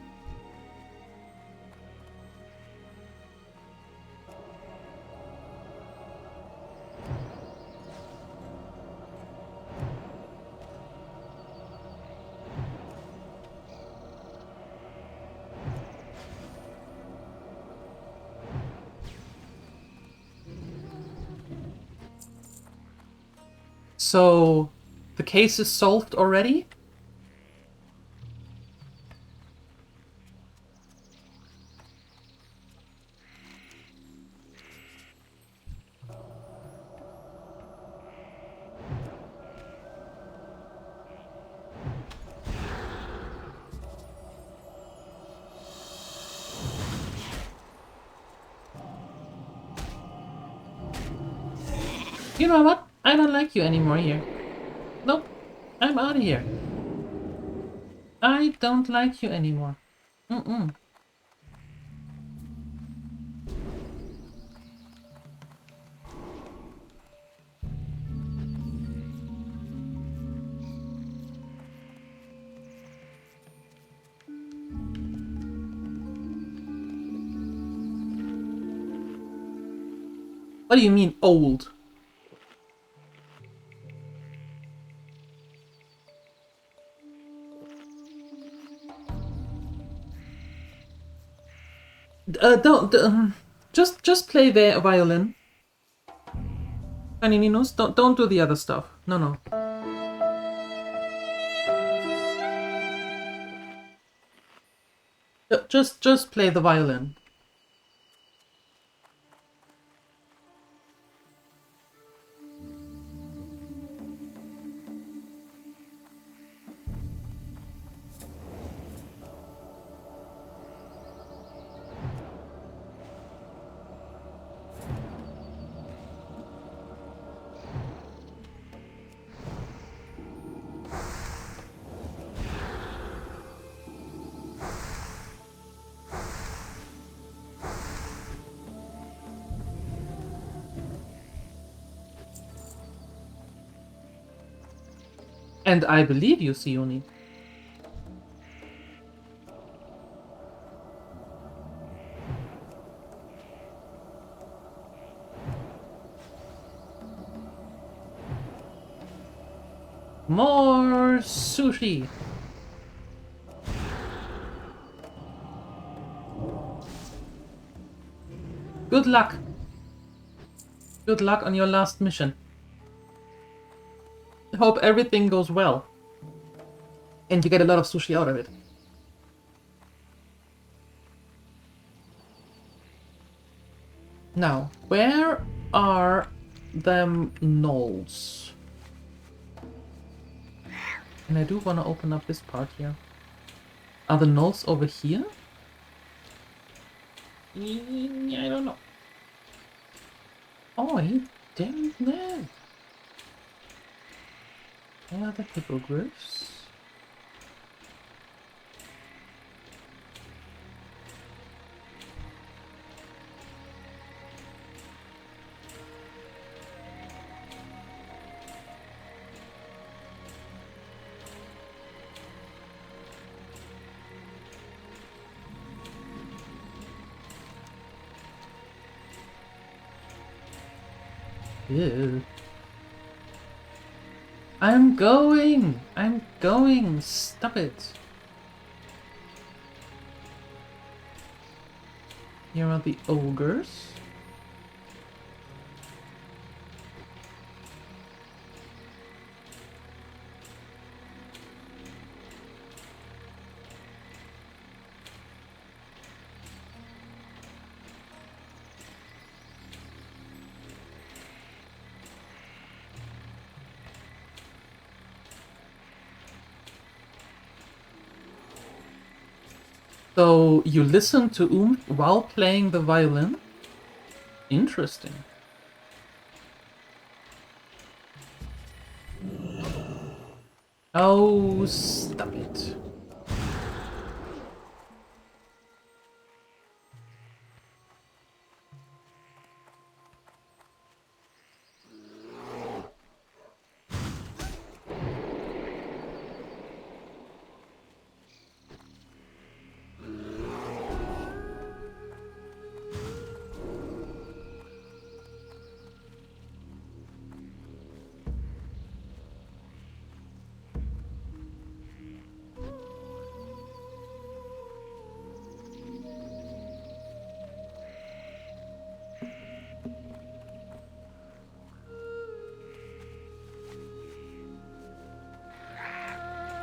So, the case is solved already? You know what? I don't like you anymore here. Nope. I'm out of here. I don't like you anymore. Mm-mm. What do you mean, old? Don't just play the violin. Canininos, don't do the other stuff. No, no. Just play the violin. And I believe you, Sioni. More sushi. Good luck. Good luck on your last mission. Hope everything goes well. And you get a lot of sushi out of it. Now, where are them gnolls? And I do want to open up this part here. Are the gnolls over here? I don't know. Oh, he didn't live. Where are the hippogriffs? Ew. I'm going! Stop it! Here are the ogres. So you listen to while playing the violin? Interesting. Oh, stop it.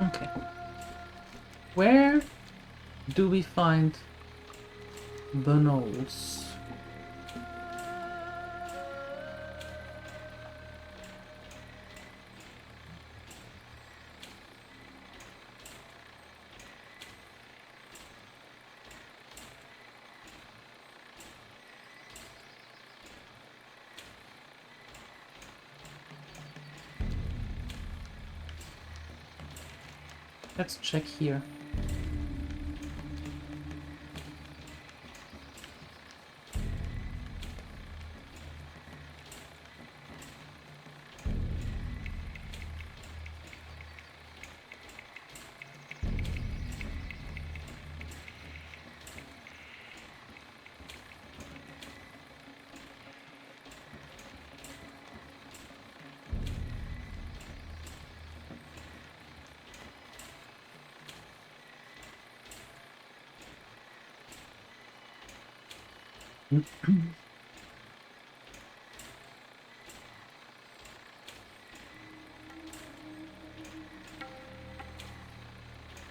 Okay. Where do we find the gnolls? Let's check here.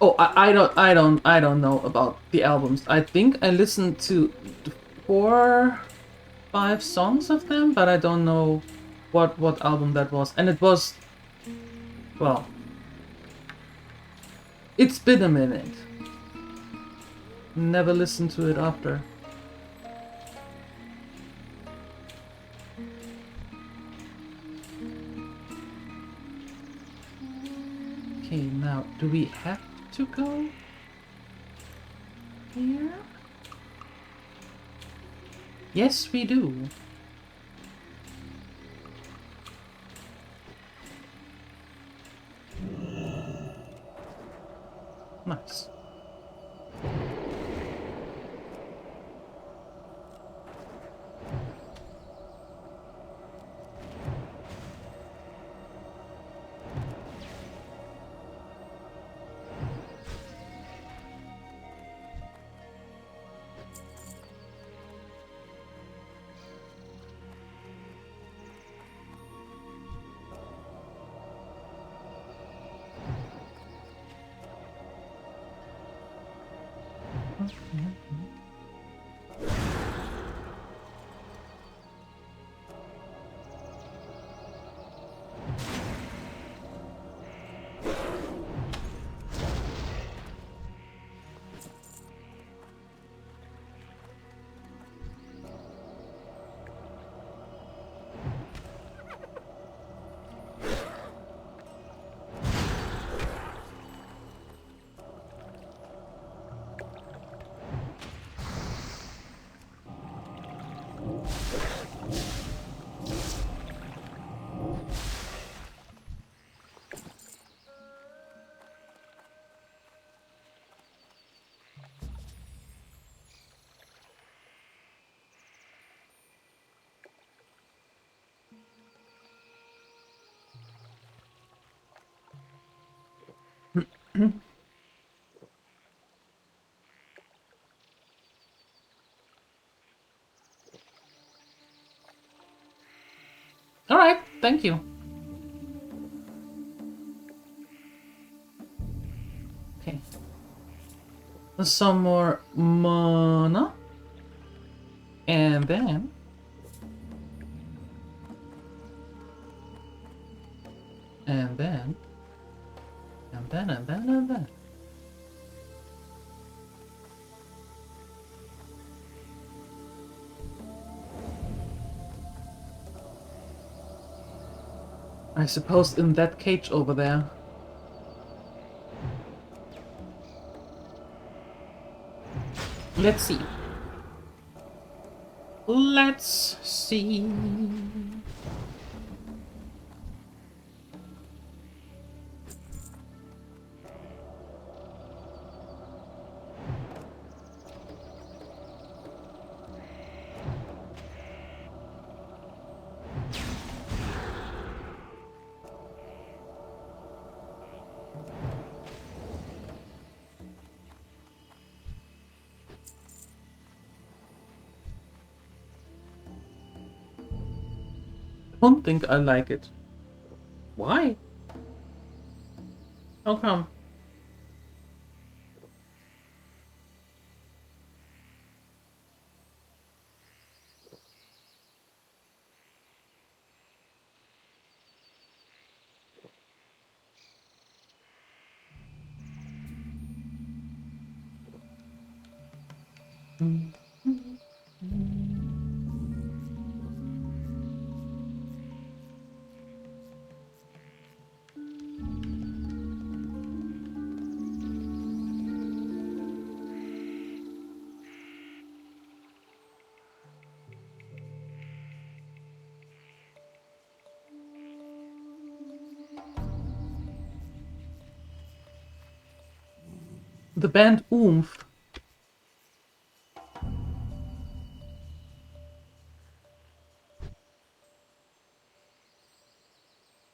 Oh, I don't know about the albums. I think I listened to 4, 5 songs of them, but I don't know what album that was. And it was, well, it's been a minute. Never listened to it after. Okay, now, do we have to go here? Yes, we do. Nice. Alright, thank you. Okay. Some more mana. And then... And then... And then, and then, and then... I suppose in that cage over there. Let's see. Let's see. I don't think I like it. Why? How come? The band Oomph.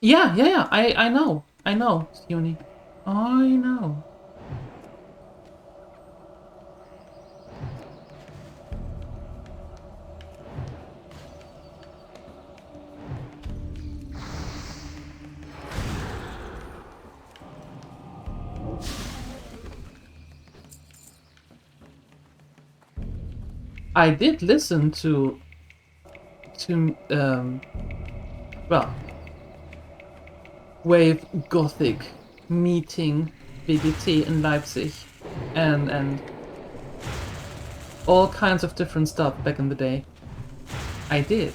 Yeah, I know, Uni. I know. I did listen to well, Wave Gothic meeting BGT in Leipzig and all kinds of different stuff back in the day. I did.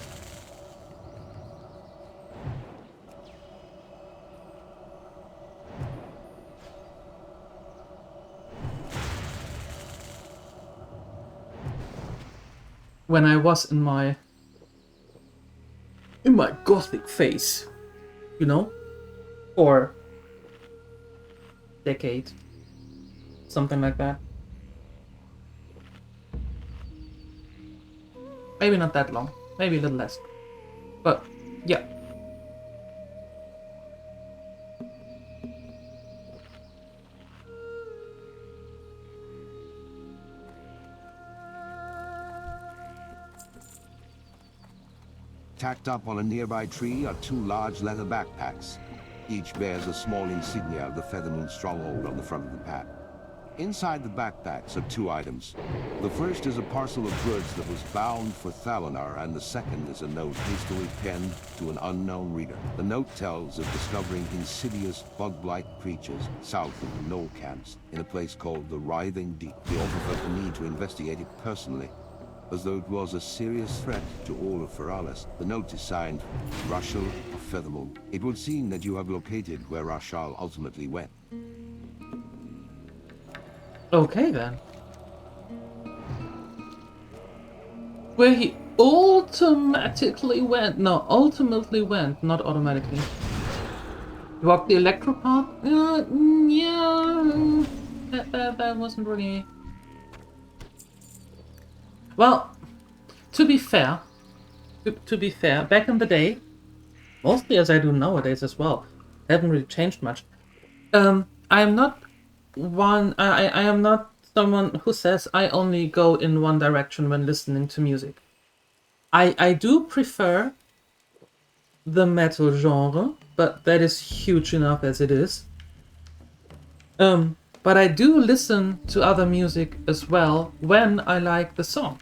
When I was in my Gothic phase, you know? Or decade. Something like that. Maybe not that long. Maybe a little less. But, yeah. Tacked up on a nearby tree are 2 large leather backpacks. Each bears a small insignia of the Feathermoon stronghold on the front of the pack. Inside the backpacks are 2 items. The first is a parcel of goods that was bound for Thalinar, and the second is a note hastily penned to an unknown reader. The note tells of discovering insidious bug-like creatures south of the Knoll camps in a place called the Writhing Deep. The author felt the need to investigate it personally, as though it was a serious threat to all of Feralis. The note is signed Rashal of Feathermoon. It would seem that you have located where Rashal ultimately went. Okay then. Where he... automatically went. No, ultimately went, not automatically. Rock the electro part? Yeah. That wasn't really. Well, to be fair, back in the day, mostly as I do nowadays as well, haven't really changed much. I am not I am not someone who says I only go in one direction when listening to music. I do prefer the metal genre, but that is huge enough as it is. But I do listen to other music as well when I like the song.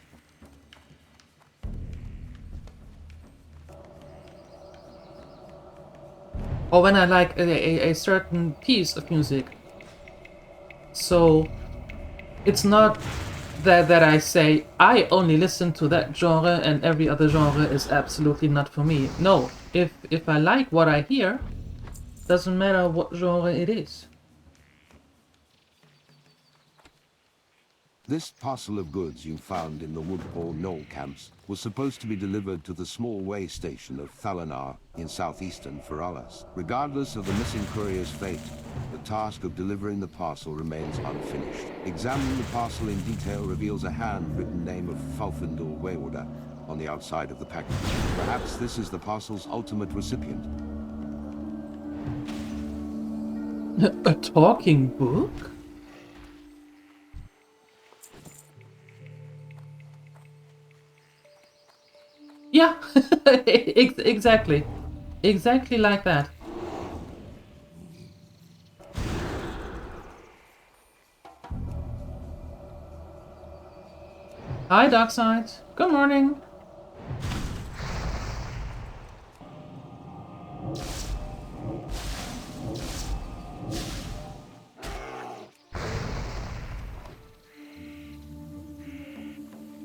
Or when I like a certain piece of music. So it's not that I say I only listen to that genre and every other genre is absolutely not for me. No, if I like what I hear, doesn't matter what genre it is. This parcel of goods you found in the Woodhall Knoll camps was supposed to be delivered to the small way station of Thalanar in southeastern Feralas. Regardless of the missing courier's fate, the task of delivering the parcel remains unfinished. Examining the parcel in detail reveals a handwritten name of Falfindul Waywarder on the outside of the package. Perhaps this is the parcel's ultimate recipient. A talking book? Yeah, exactly. Exactly like that. Hi, Darkside. Good morning.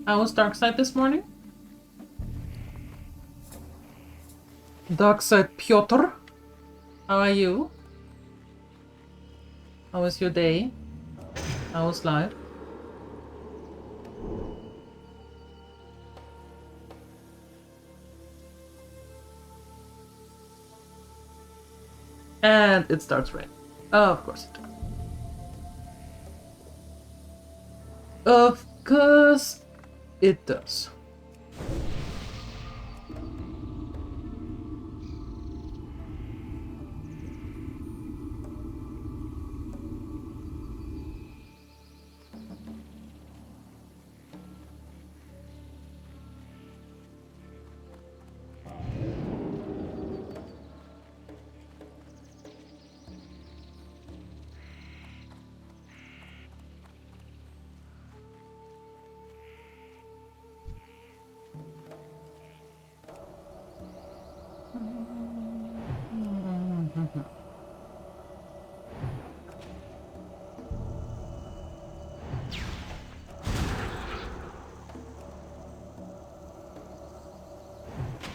How was Darkside this morning? Darkside Piotr, how are you? How was your day? How was life? And it starts raining. Of course it does. Of course it does.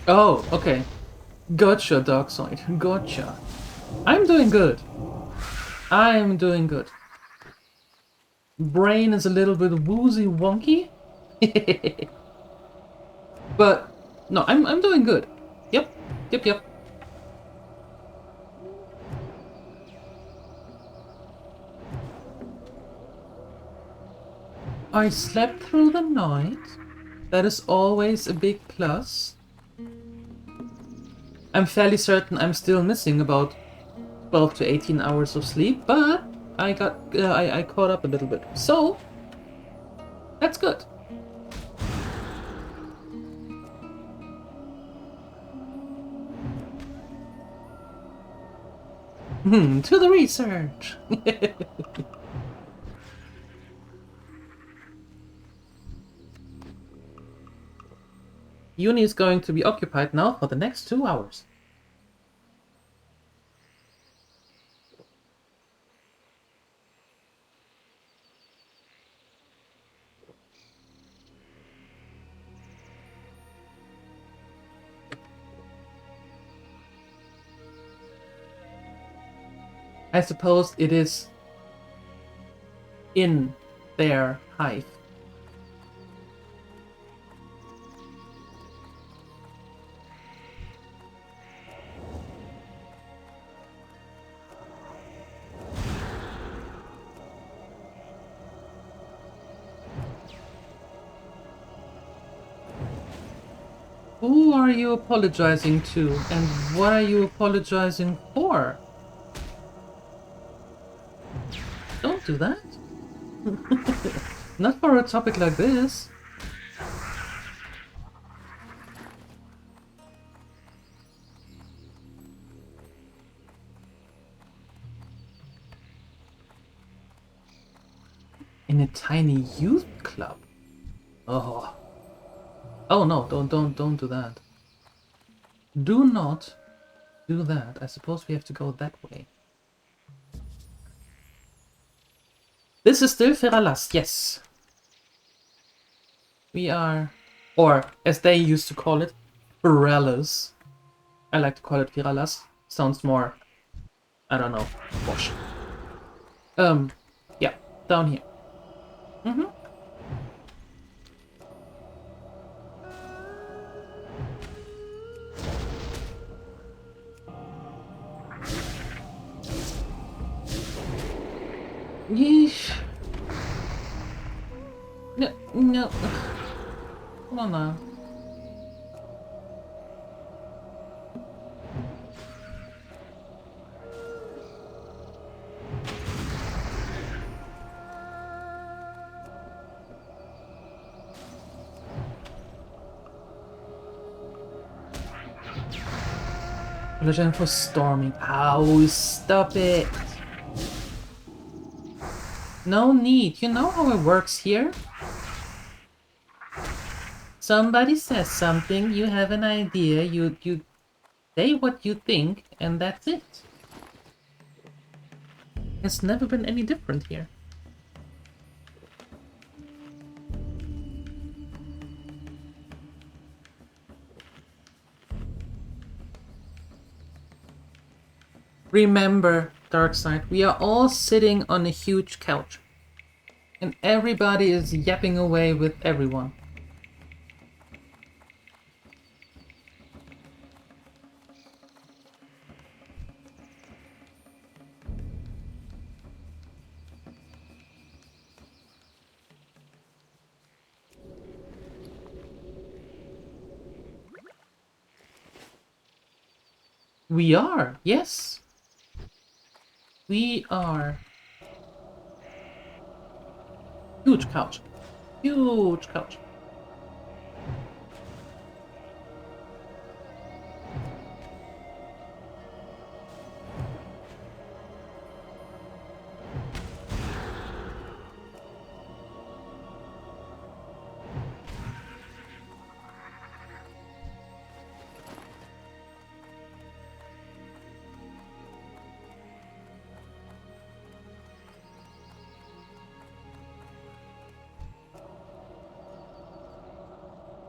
Oh, okay. Gotcha, Darkside. Gotcha. I'm doing good. I'm doing good. Brain is a little bit woozy wonky. But no, I'm doing good. Yep. Yep. I slept through the night. That is always a big plus. I'm fairly certain I'm still missing about 12 to 18 hours of sleep, but I caught up a little bit. So, that's good. To the research! Uni is going to be occupied now for the next 2 hours. I suppose it is in their hive. Who are you apologizing to, and what are you apologizing for? Don't do that. Not for a topic like this. In a tiny youth club. Oh. Oh no, don't do that. Do not do that. I suppose we have to go that way. This is still Feralas, yes. We are, or as they used to call it, Feralas. I like to call it Feralas. Sounds more, I don't know, posh. Yeah, down here. Mm-hmm. Yeesh. No, no. Come on now. Legend for storming. Ow, stop it. No need. You know how it works here? Somebody says something, you have an idea, you say what you think, and that's it. It's never been any different here. Remember, Darkside, we are all sitting on a huge couch. And everybody is yapping away with everyone. We are, yes. We are. Huge couch. Huge couch.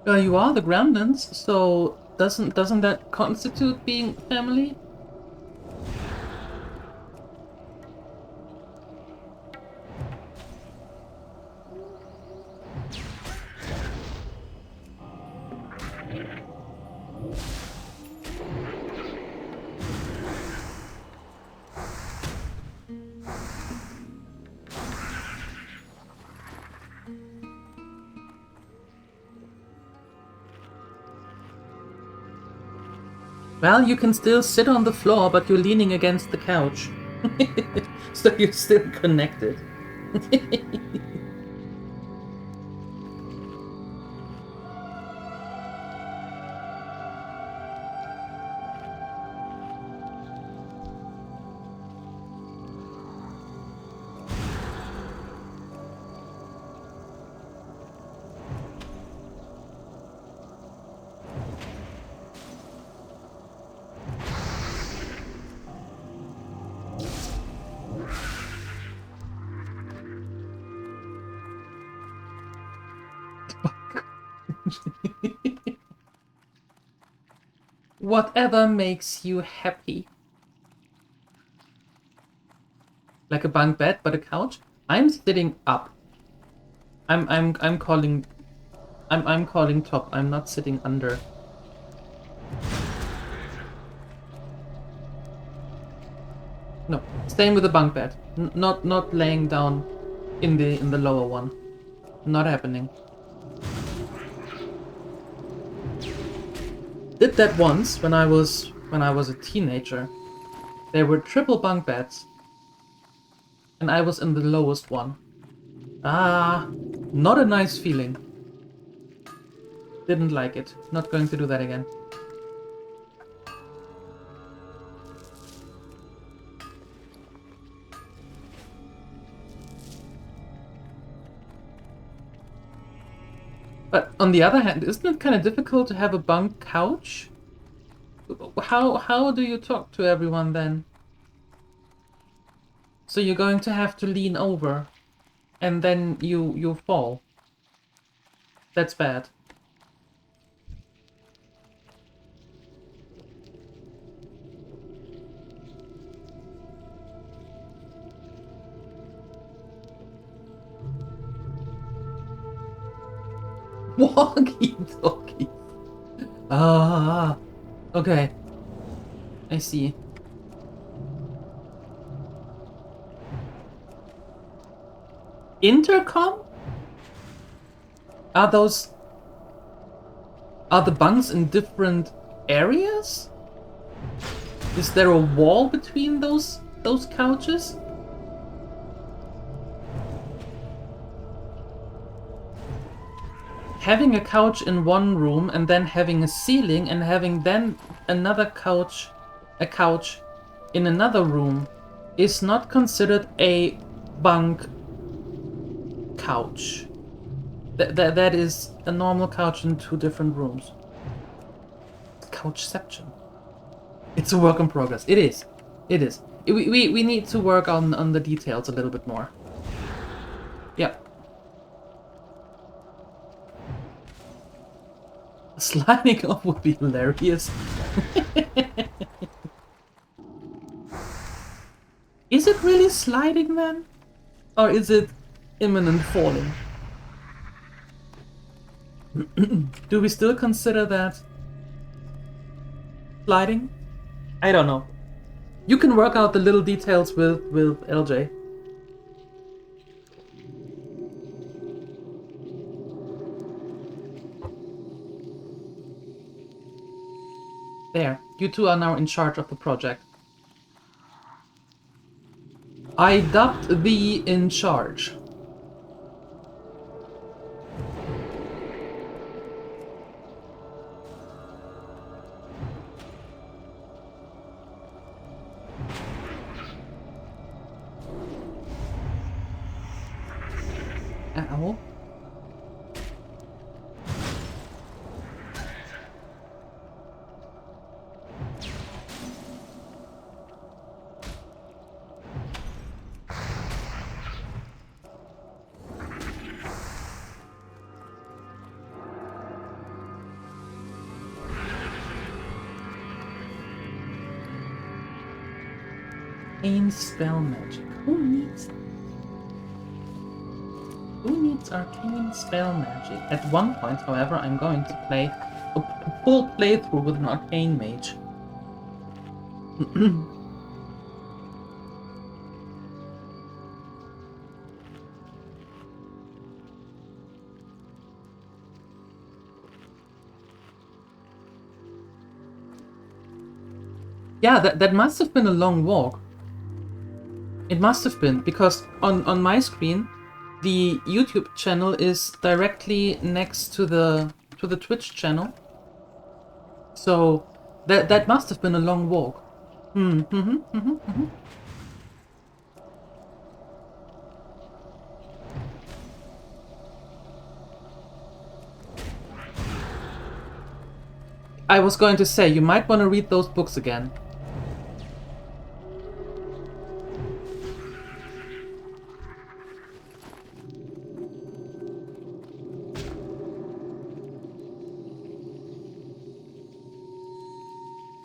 You are the Gremlins, so doesn't that constitute being family? Well, you can still sit on the floor, but you're leaning against the couch. So you're still connected. Whatever makes you happy. Like a bunk bed, but a couch? I'm sitting up. I'm calling top. I'm not sitting under. No, staying with the bunk bed. Not laying down in the lower one. Not happening. did that once when I was a teenager. There were triple bunk beds, and I was in the lowest one. Ah, not a nice feeling. Didn't like it. Not going to do that again. But on the other hand, isn't it kind of difficult to have a bunk couch? How do you talk to everyone then? So you're going to have to lean over, and then you fall. That's bad. Walkie-talkie. Ah, okay. I see. Intercom? Are the bunks in different areas? Is there a wall between those couches? Having a couch in one room and then having a ceiling and having then another couch, a couch in another room is not considered a bunk couch. That is a normal couch in two different rooms. Couchception. It's a work in progress. It is. It is. We need to work on the details a little bit more. Yep. Sliding off would be hilarious. Is it really sliding then? Or is it imminent falling? Do we still consider that sliding? I don't know. You can work out the little details with LJ. There, you two are now in charge of the project. I dubbed thee in charge. Ow. Arcane spell magic. Who needs arcane spell magic? At one point, however, I'm going to play a full playthrough with an arcane mage. Yeah, that must have been a long walk. It must have been, because on my screen, the YouTube channel is directly next to the Twitch channel. So that must have been a long walk. I was going to say, you might want to read those books again.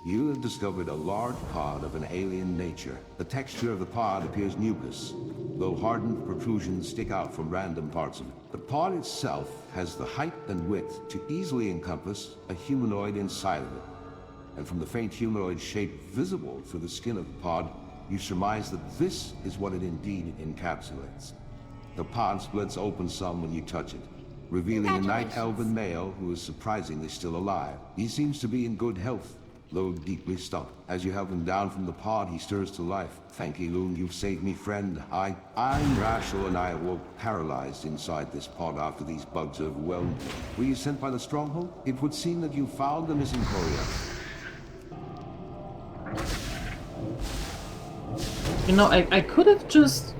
You have discovered a large pod of an alien nature. The texture of the pod appears mucus, though hardened protrusions stick out from random parts of it. The pod itself has the height and width to easily encompass a humanoid inside of it. And from the faint humanoid shape visible through the skin of the pod, you surmise that this is what it indeed encapsulates. The pod splits open some when you touch it, revealing a night elven male who is surprisingly still alive. He seems to be in good health, though deeply stunned. As you help him down from the pod, he stirs to life. Thank you, Loon, you've saved me, friend. I'm Rashel, and I awoke paralyzed inside this pod after these bugs overwhelmed me. Were you sent by the Stronghold? It would seem that you found the missing courier. You know, I could have just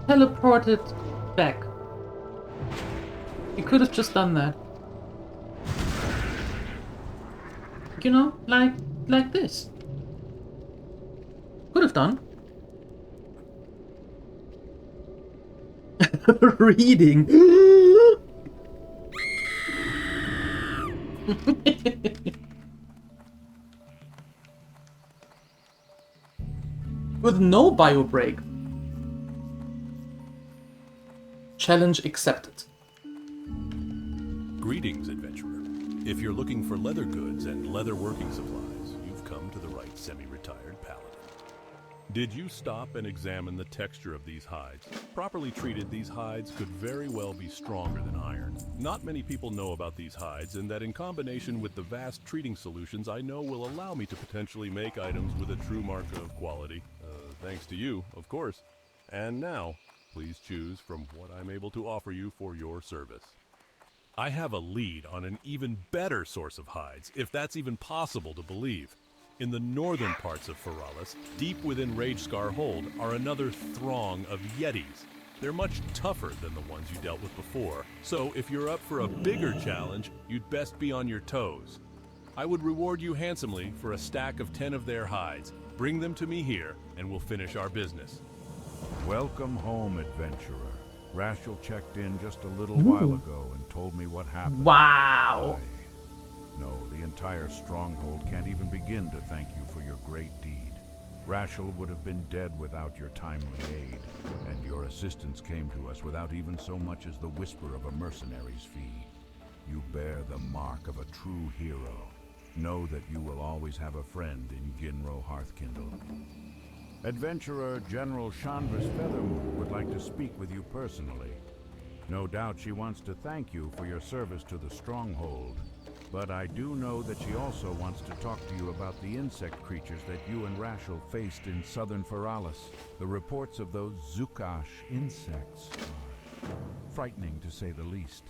teleported back. You could have just done that. You know, like this. Could have done. Reading. With no bio break. Challenge accepted. Greetings, adventurer. If you're looking for leather goods and leather working supplies, you've come to the right semi-retired paladin. Did you stop and examine the texture of these hides? Properly treated, these hides could very well be stronger than iron. Not many people know about these hides, and that in combination with the vast treating solutions I know will allow me to potentially make items with a true mark of quality. Thanks to you, of course. And now, please choose from what I'm able to offer you for your service. I have a lead on an even better source of hides, if that's even possible to believe. In the northern parts of Feralis, deep within Ragescar Hold, are another throng of Yetis. They're much tougher than the ones you dealt with before, so if you're up for a bigger challenge, you'd best be on your toes. I would reward you handsomely for a stack of 10 of their hides. Bring them to me here, and we'll finish our business. Welcome home, adventurer. Rashel checked in just a little while ago and told me what happened. Wow. No, the entire stronghold can't even begin to thank you for your great deed. Rashel would have been dead without your timely aid, and your assistance came to us without even so much as the whisper of a mercenary's fee. You bear the mark of a true hero. Know that you will always have a friend in Ginro Hearthkindle. Adventurer General Chandra's Feathermoon would like to speak with you personally. No doubt she wants to thank you for your service to the Stronghold, but I do know that she also wants to talk to you about the insect creatures that you and Rashel faced in southern Feralis. The reports of those Zukash insects are frightening, to say the least.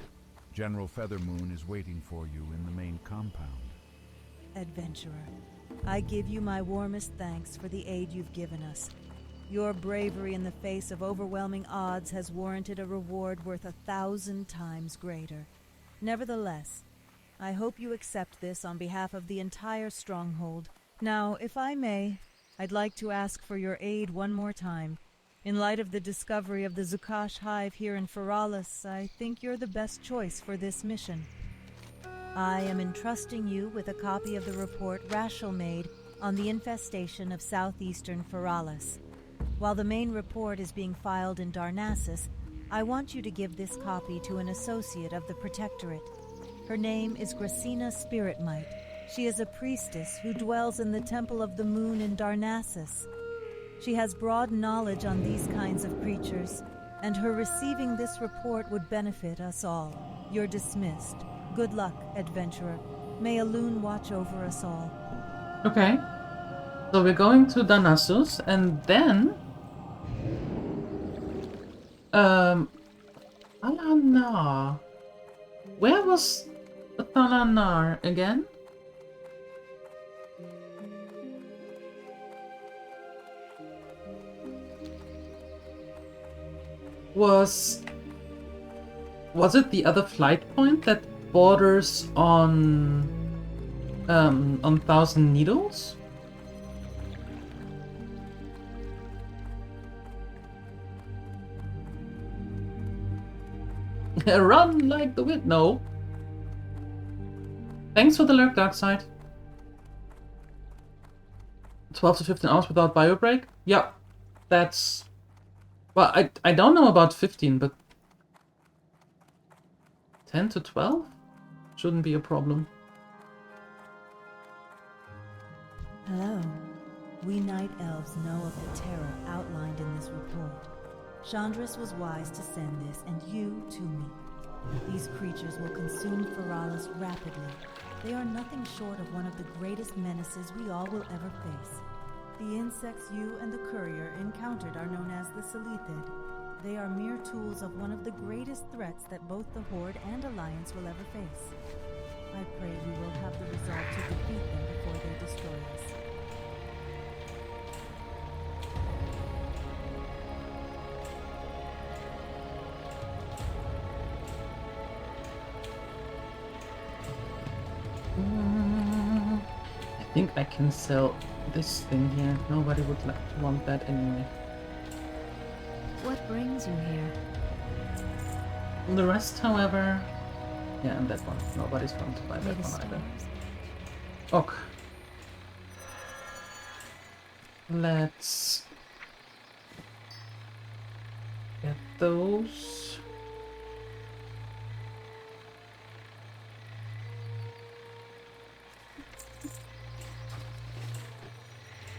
General Feathermoon is waiting for you in the main compound. Adventurer, I give you my warmest thanks for the aid you've given us. Your bravery in the face of overwhelming odds has warranted a reward worth 1,000 times greater. Nevertheless, I hope you accept this on behalf of the entire Stronghold. Now, if I may, I'd like to ask for your aid one more time. In light of the discovery of the Zukash hive here in Feralis, I think you're the best choice for this mission. I am entrusting you with a copy of the report Rashel made on the infestation of southeastern Feralis. While the main report is being filed in Darnassus, I want you to give this copy to an associate of the Protectorate. Her name is Gracina Spiritmight. She is a priestess who dwells in the Temple of the Moon in Darnassus. She has broad knowledge on these kinds of creatures, and her receiving this report would benefit us all. You're dismissed. Good luck, adventurer. May Elune watch over us all. Okay. So we're going to Darnassus, and then... Thalanar. Where was Thalanar again? Was it the other flight point that borders on Thousand Needles? Run like the wind. No. Thanks for the lurk, Darkside. 12 to 15 hours without bio break? Yeah, that's... Well, I don't know about 15, but 10 to 12? Shouldn't be a problem. Hello. We Night Elves know of the terror outlined in this report. Chandris was wise to send this, and you to me. These creatures will consume Feralis rapidly. They are nothing short of one of the greatest menaces we all will ever face. The insects you and the courier encountered are known as the Selethid. They are mere tools of one of the greatest threats that both the Horde and Alliance will ever face. I pray we will have the resolve to defeat them before they destroy us. I think I can sell this thing here. Nobody would want that anyway. What brings you here? The rest, however... Yeah, and that one. Nobody's going to buy that Maybe one either. stars? Ok. Let's... get those.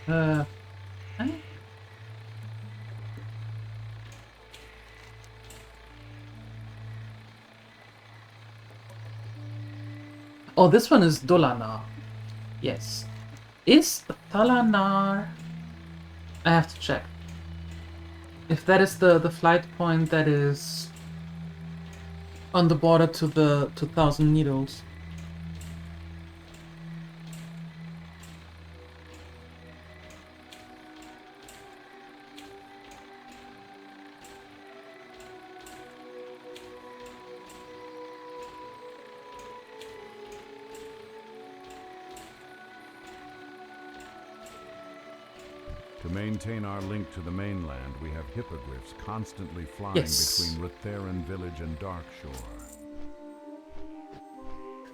I... Oh, this one is Dolanar. Yes. Is Dolanar... I have to check. If that is the flight point that is on the border to the 2,000 Needles. To maintain our link to the mainland, we have hippogriffs constantly flying Yes. between Retheran Village and Darkshore.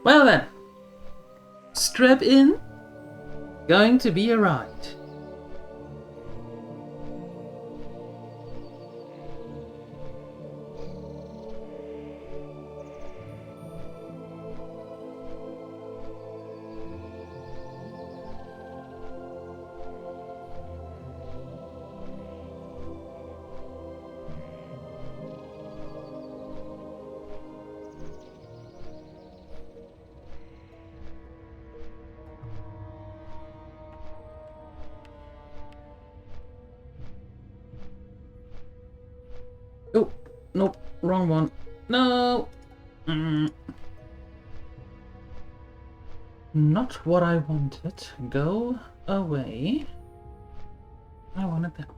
Well then. Strap in. Going to be a ride. Oh, nope, wrong one. No! Not what I wanted. Go away. I wanted that one.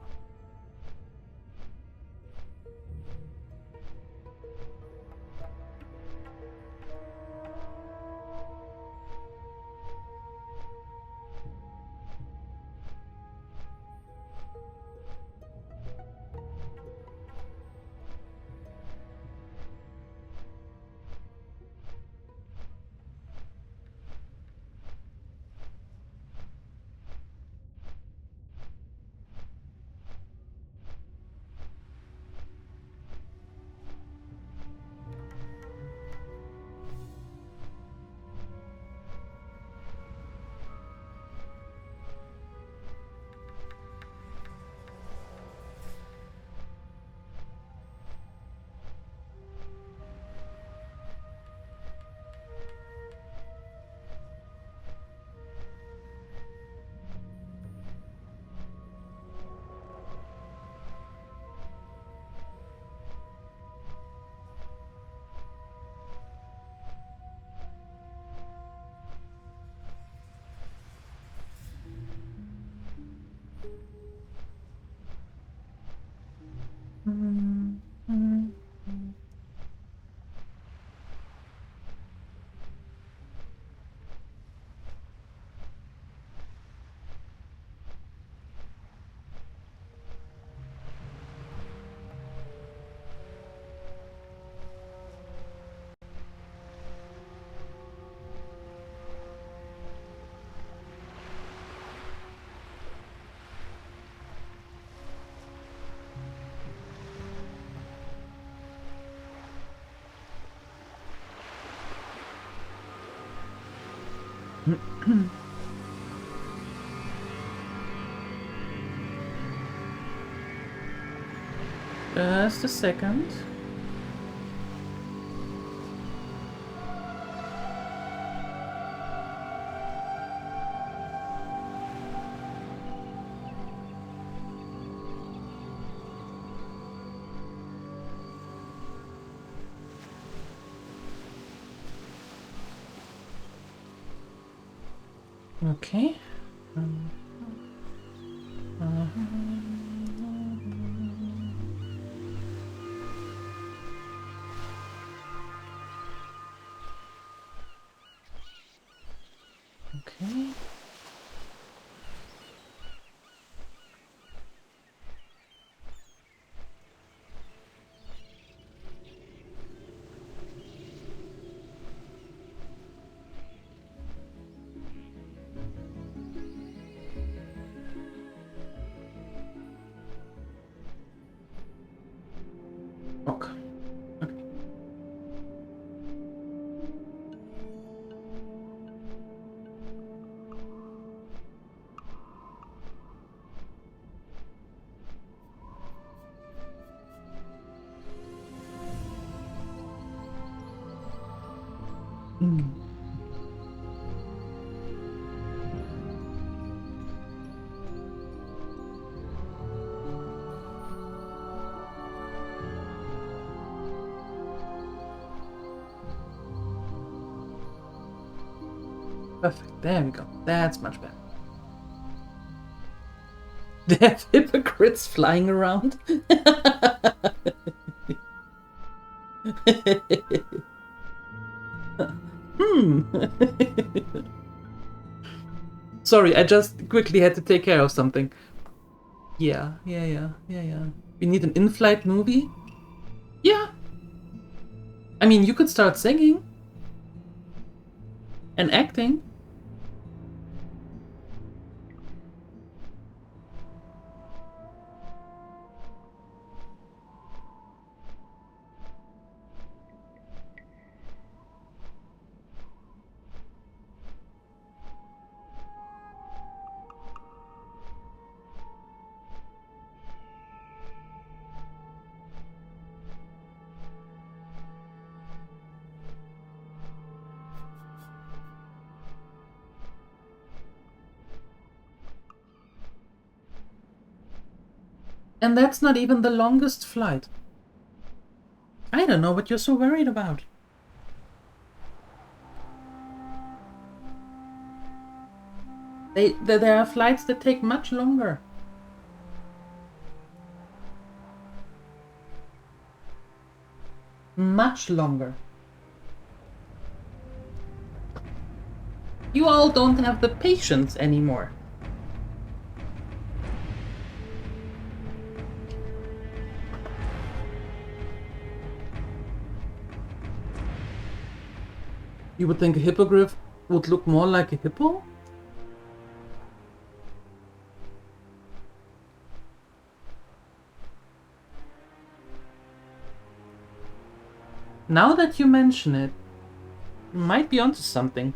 Just a second. Okay. Okay. Okay. Okay. Mm. Perfect. There we go. That's much better. They have hypocrites flying around. Sorry, I just quickly had to take care of something. Yeah. We need an in-flight movie? Yeah. I mean, you could start singing. And acting. And that's not even the longest flight. I don't know what you're so worried about. There are flights that take much longer. Much longer. You all don't have the patience anymore. You would think a hippogriff would look more like a hippo? Now that you mention it, you might be onto something.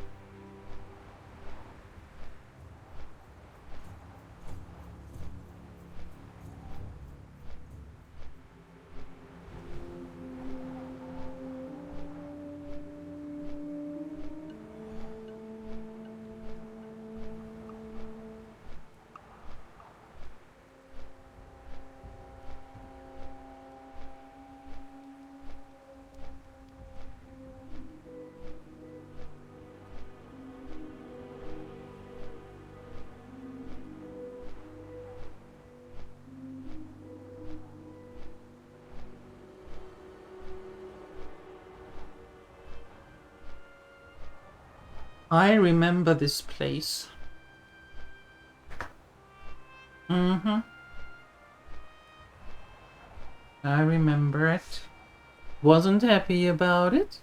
I remember this place. I remember it. Wasn't happy about it.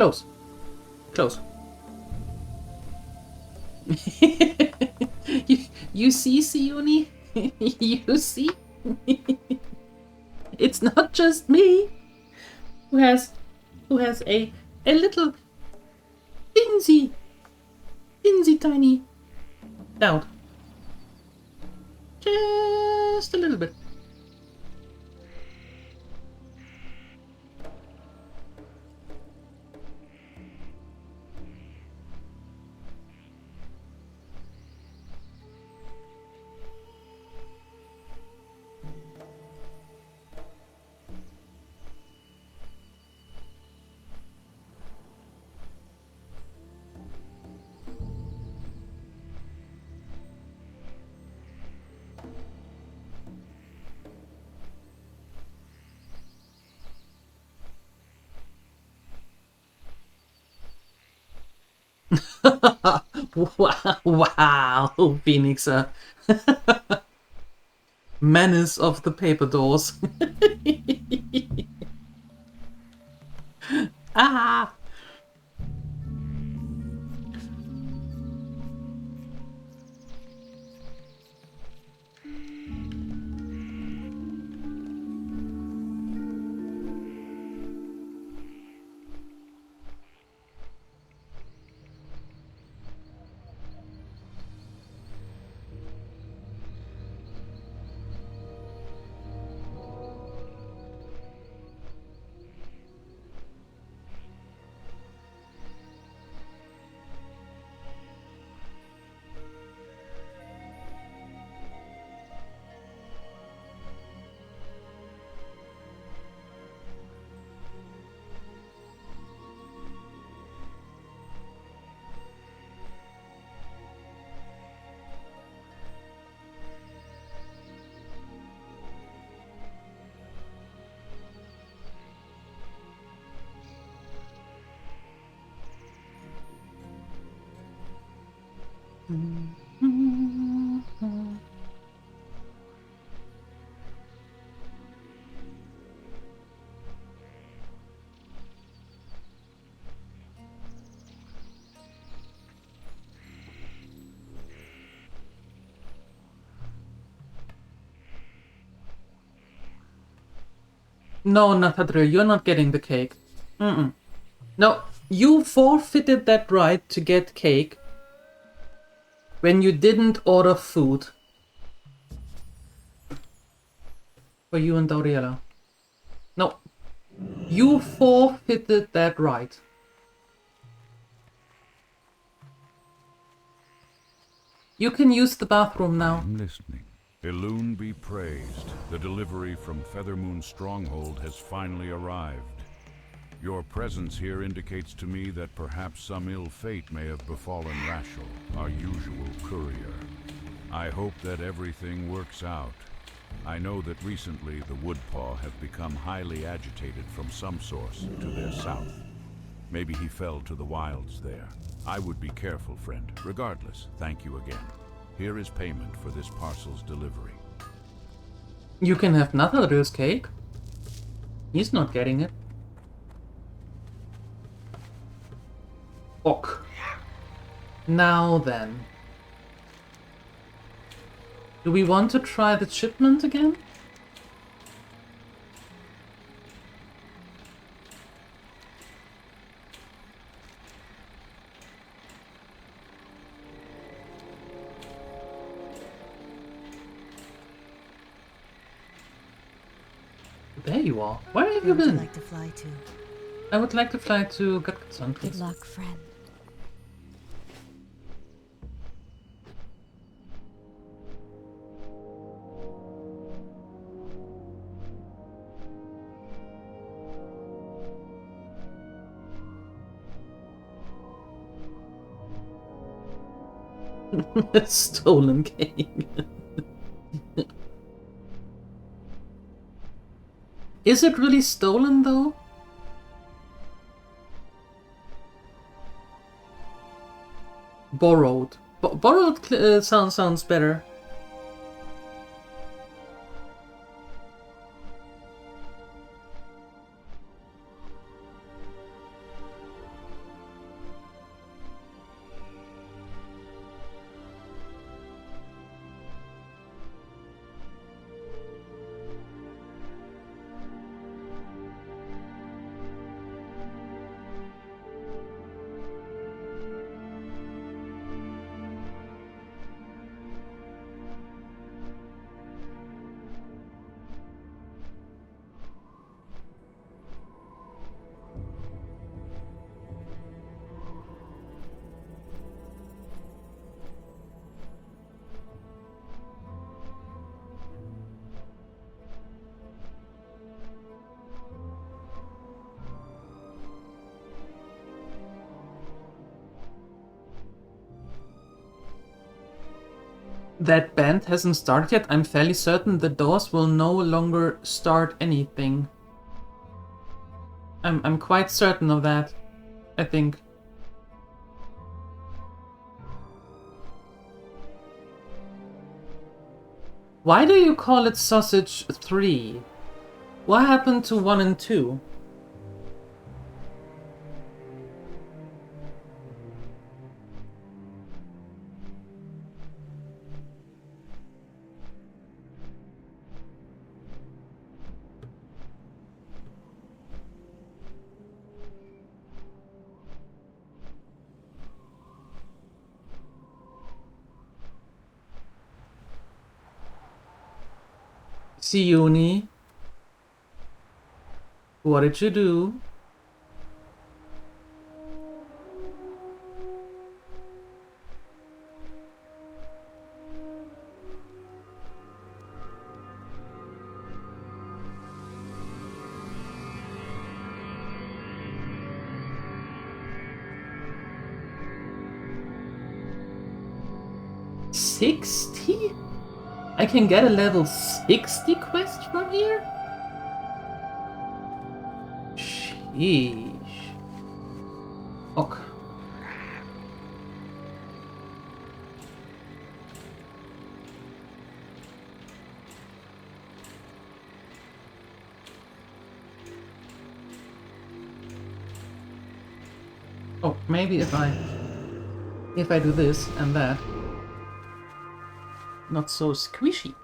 Close. Close. you see, Sioni? You see? It's not just me who has a little insy tiny doubt. Just a little bit. Wow, Phoenix. Menace of the paper doors. Ah! No, Nathadriel, you're not getting the cake. No, you forfeited that right to get cake when you didn't order food for you and Dauriella. No, you forfeited that right. You can use the bathroom now. I'm listening. Elune be praised. The delivery from Feathermoon's stronghold has finally arrived. Your presence here indicates to me that perhaps some ill fate may have befallen Rashel, our usual courier. I hope that everything works out. I know that recently the Woodpaw have become highly agitated from some source to their south. Maybe he fell to the wilds there. I would be careful, friend. Regardless, thank you again. Here is payment for this parcel's delivery. You can have Nathadriel's cake. He's not getting it. Ok. Now then. Do we want to try the shipment again? There you are. Where have you Where would you been? like to fly to? I would like to fly to Gatkasan, Good please. luck, friend. Stolen cake. Is it really stolen though? Borrowed. Borrowed sounds better. That band hasn't started yet. I'm fairly certain the doors will no longer start anything. I'm quite certain of that, I think. Why do you call it Sausage 3? What happened to 1 and 2? Siuni, what did you do? $60? I can get a level 60 quest from here? Sheesh. Okay. Oh, maybe if I do this and that. Not so squishy.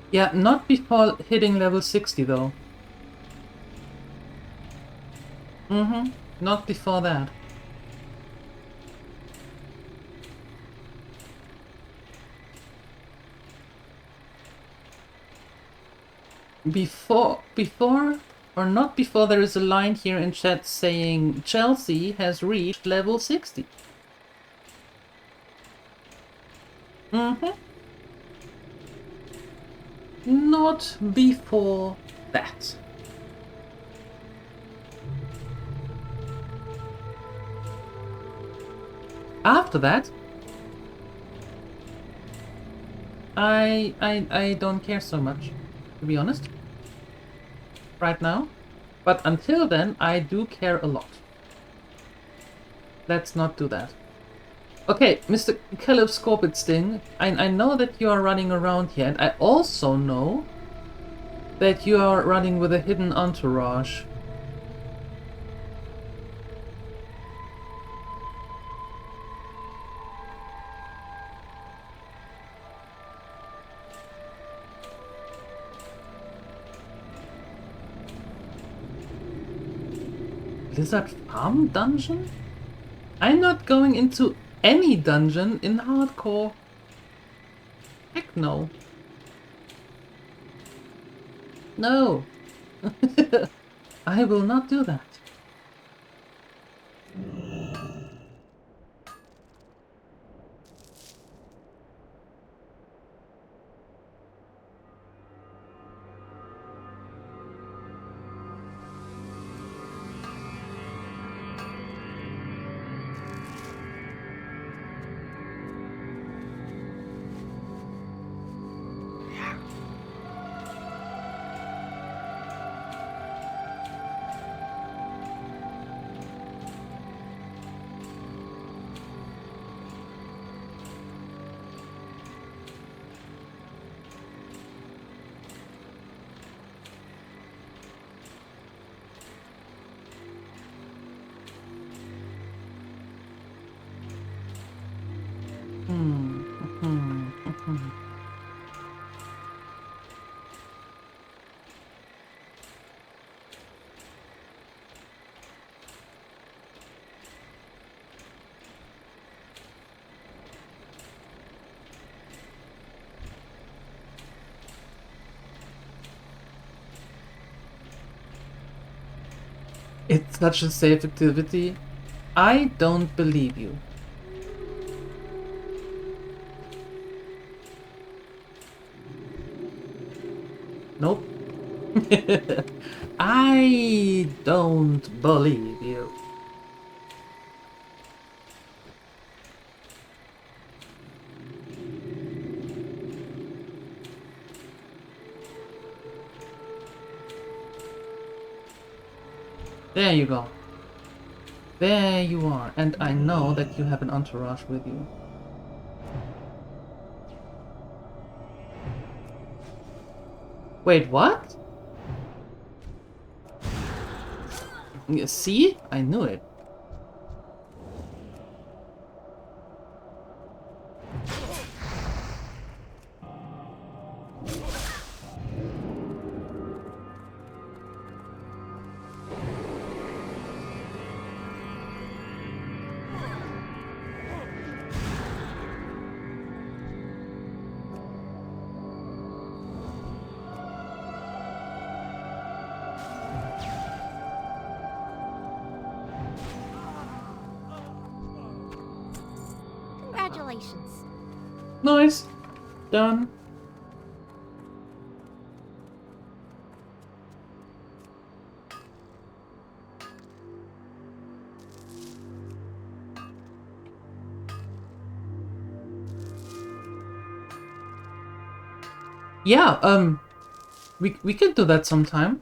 Yeah, not before hitting level 60 though. Not before that. Before or not before there is a line here in chat saying Chelsea has reached level 60. Not before that. After that, I don't care so much, to be honest, right now. But until then, I do care a lot. Let's not do that. Okay, Mr. Caleb Scorpitsting, I know that you are running around here, and I also know that you are running with a hidden entourage. Blizzard Farm dungeon? I'm not going into any dungeon in hardcore. Heck no. No. I will not do that. It's such a safe activity. I don't believe you. Nope. I don't believe you. There you go. There you are, and I know that you have an entourage with you. Wait, what? See? I knew it. Congratulations. Nice. Done. Yeah, we can do that sometime.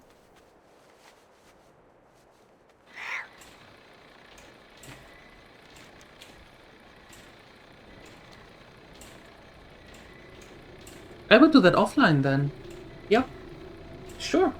I would do that offline then. Yep. Sure.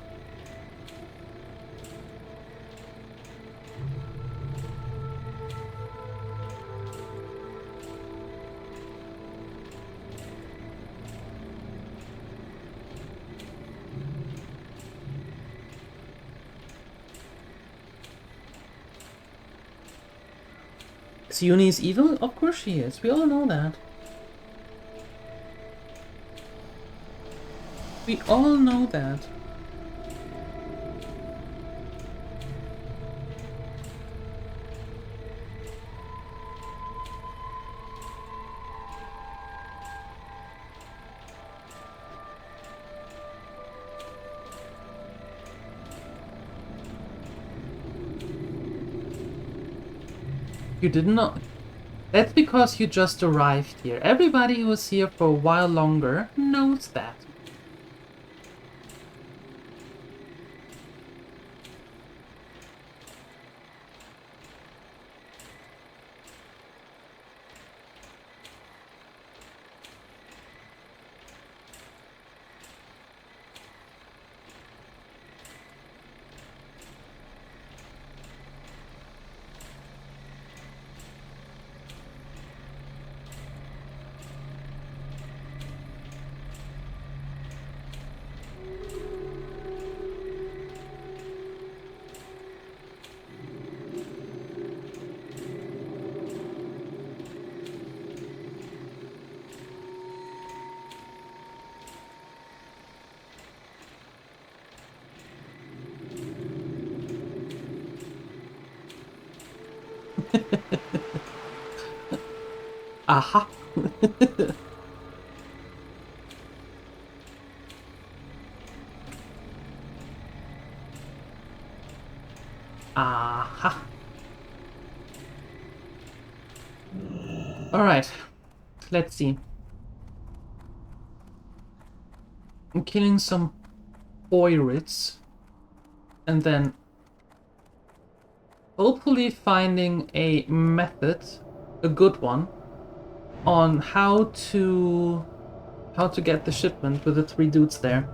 Is Uni's evil? Of course she is. We all know that. We all know that. You didn't know? That's because you just arrived here. Everybody who was here for a while longer knows that. Aha. Aha. All right. Let's see. I'm killing some pirates and then hopefully finding a method, a good one, on how to get the shipment with the 3 dudes there.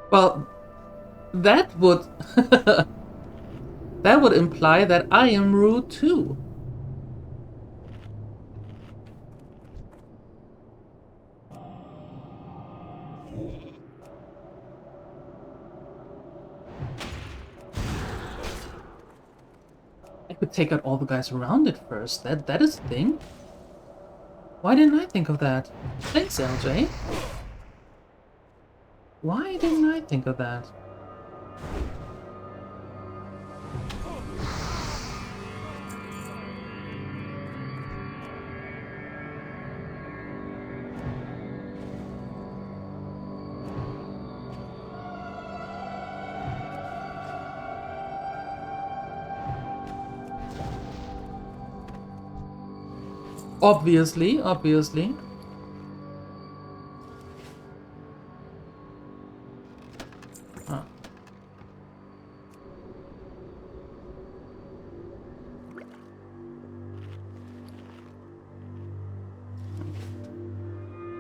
Well, that would that would imply that I am rude too. I could take out all the guys around it first. That is a thing. Why didn't I think of that? Thanks, LJ. Why didn't I think of that? Obviously. Huh.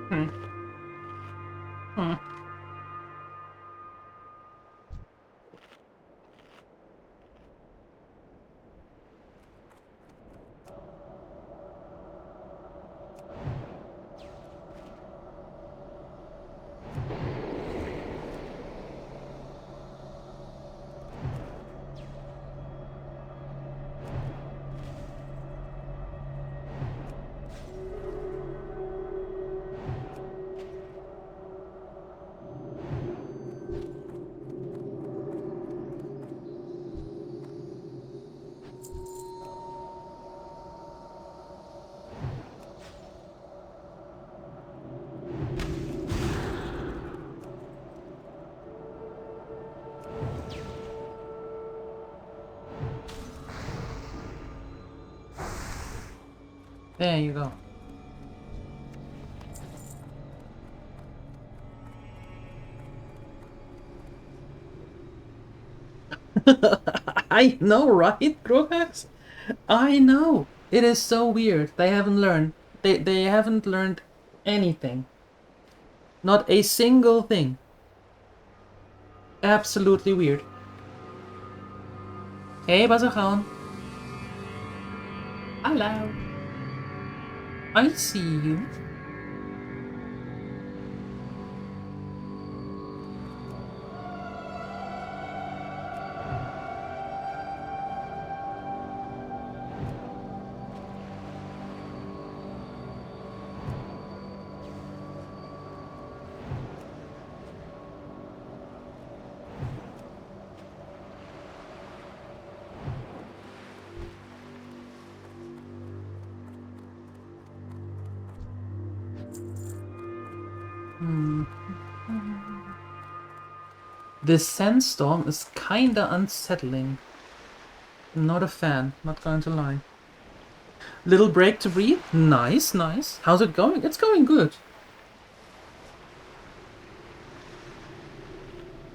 Hmm. There you go. I know, right, Grohax? I know. It is so weird. They haven't learned. They haven't learned anything. Not a single thing. Absolutely weird. Hey, Bazahan. Hello. I see you. This sandstorm is kinda unsettling. Not a fan, not going to lie. Little break to breathe? Nice, nice. How's it going? It's going good.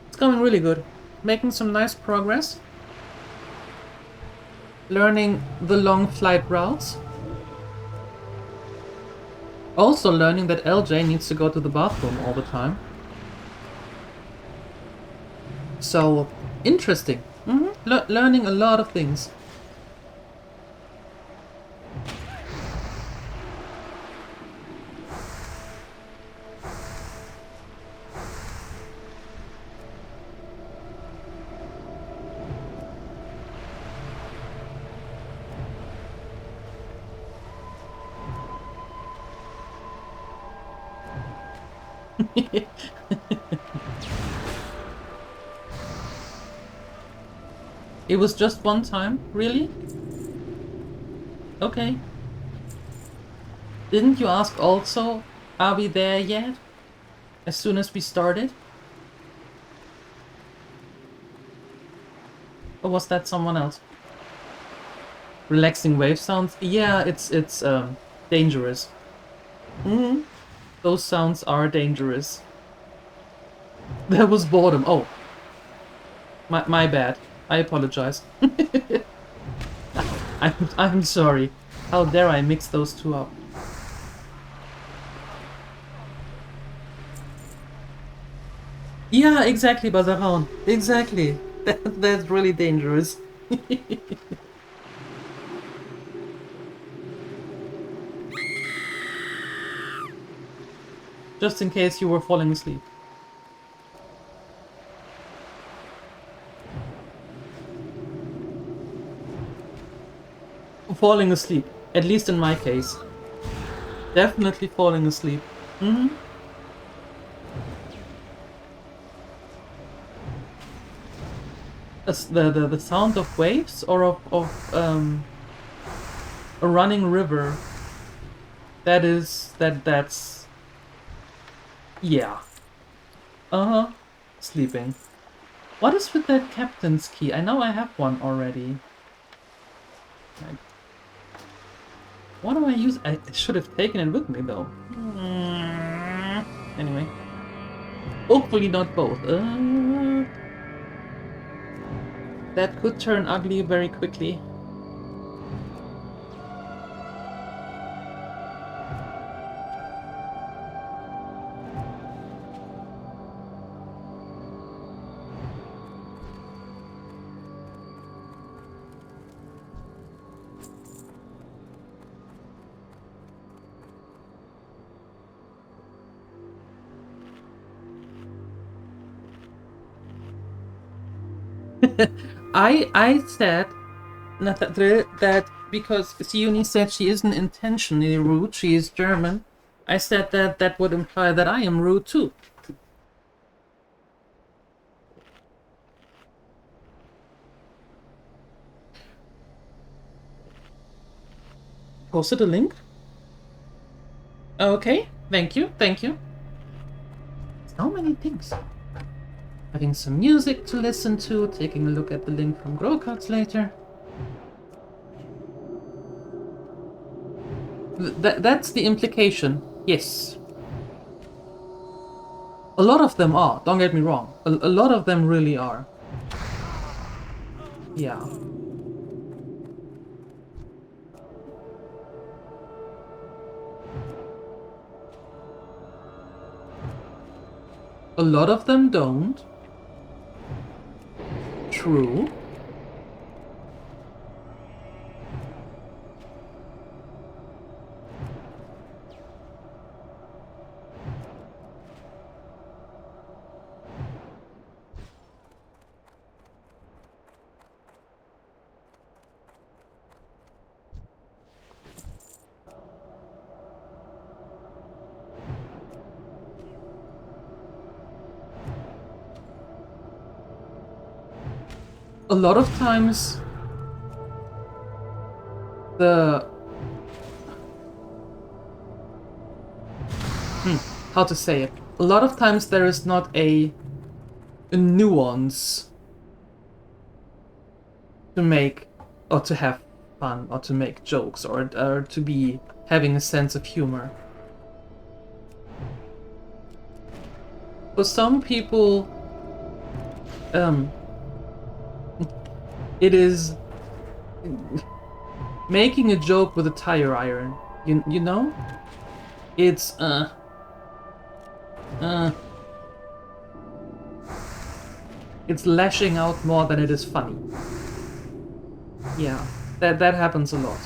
It's going really good. Making some nice progress. Learning the long flight routes. Also learning that LJ needs to go to the bathroom all the time. So, interesting. Learning a lot of things. It was just one time? Really? Okay. Didn't you ask also, are we there yet? As soon as we started? Or was that someone else? Relaxing wave sounds? Yeah, it's dangerous. Those sounds are dangerous. There was boredom. Oh. My bad. I apologize. I'm sorry. How dare I mix those two up? Yeah, exactly, Bazaran. Exactly. That's really dangerous. Just in case you were falling asleep. Falling asleep. At least in my case. Definitely falling asleep. Mm-hmm. The sound of waves or of a running river. That's yeah. Uh-huh. Sleeping. What is with that captain's key? I know I have one already. Like, what do I use? I should have taken it with me though. Anyway. Hopefully not both. That could turn ugly very quickly. I said that because Siuni said she isn't intentionally rude, she is German. I said that that would imply that I am rude too. Posted a link? Okay, thank you, thank you. So many things. Having some music to listen to, taking a look at the link from Growcards later. That's the implication, yes. A lot of them are, don't get me wrong. A lot of them really are. Yeah. A lot of them don't. True. A lot of times the how to say it? A lot of times there is not a nuance to make or to have fun or to make jokes or to be having a sense of humor. For some people, it is making a joke with a tire iron. You know? It's it's lashing out more than it is funny. Yeah, that happens a lot.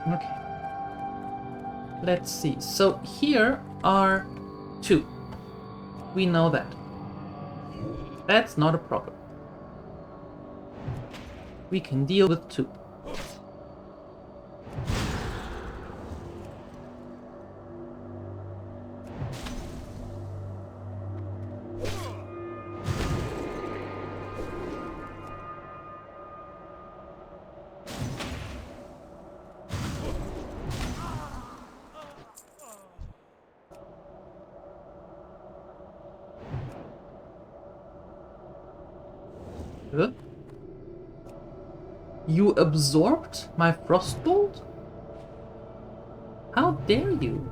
Okay. Let's see. So here are 2. We know that. That's not a problem. We can deal with 2. Huh? You absorbed my frostbolt? How dare you?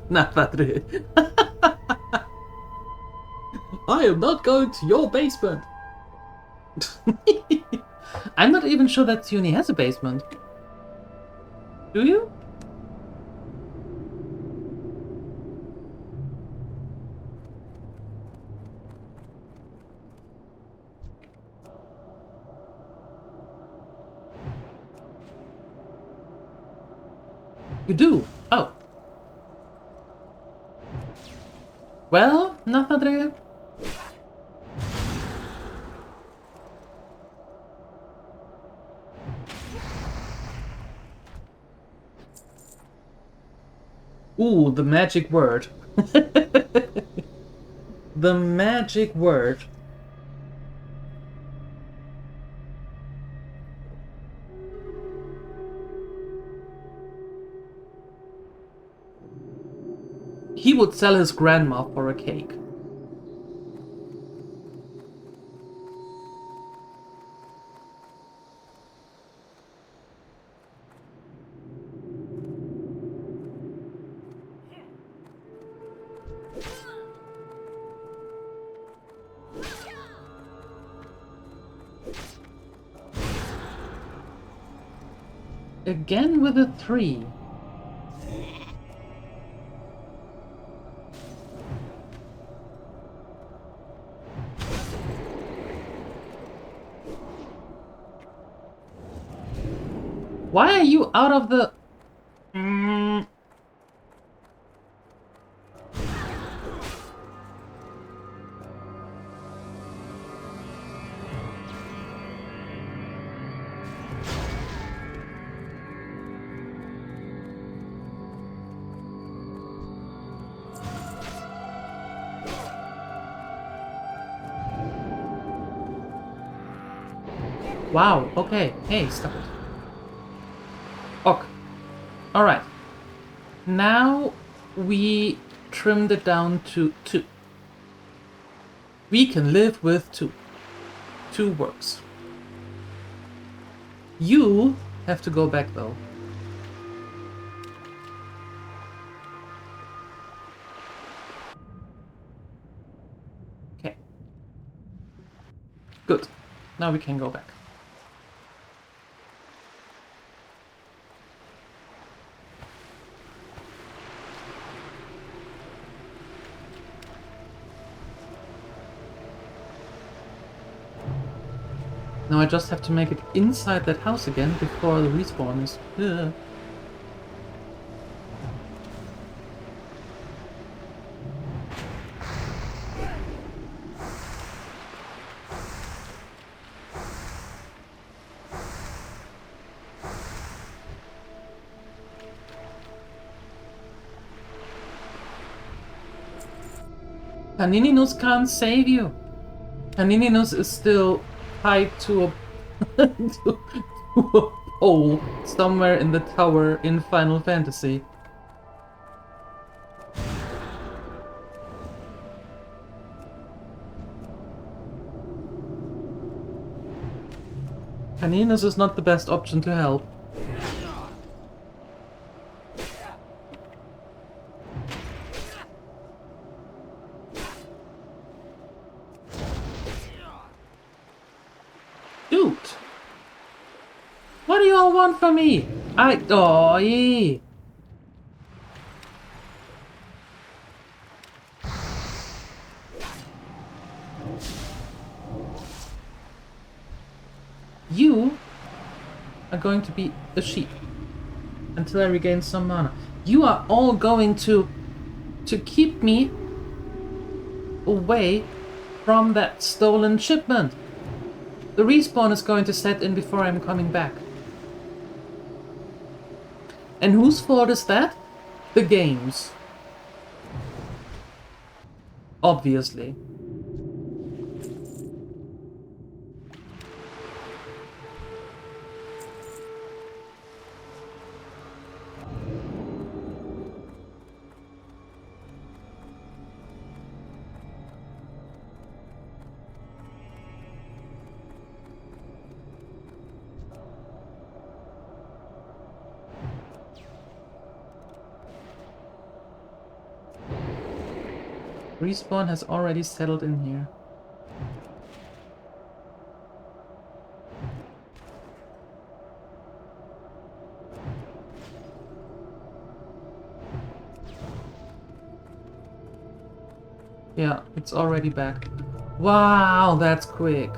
Nah, Padre. I am not going to your basement. I'm not even sure that Uni has a basement. Do you? You do? Oh. Well, no, Padre. Ooh, the magic word. The magic word. He would sell his grandma for a cake. Again with a 3. Why are you out of the... Wow, okay. Hey, stop it. Ok. Alright. Now we trimmed it down to 2. We can live with 2. 2 works. You have to go back though. Okay. Good. Now we can go back. Now I just have to make it inside that house again before the respawn is... Ugh. Panininus can't save you. Panininus is still tied to a to a pole somewhere in the tower in Final Fantasy. Panininus is not the best option to help. Dude! What do you all want from me? Oh, yeah. You are going to be a sheep until I regain some mana. You are all going to keep me away from that stolen shipment. The respawn is going to set in before I'm coming back. And whose fault is that? The game's. Obviously. Respawn has already settled in here. Yeah, it's already back. Wow, that's quick.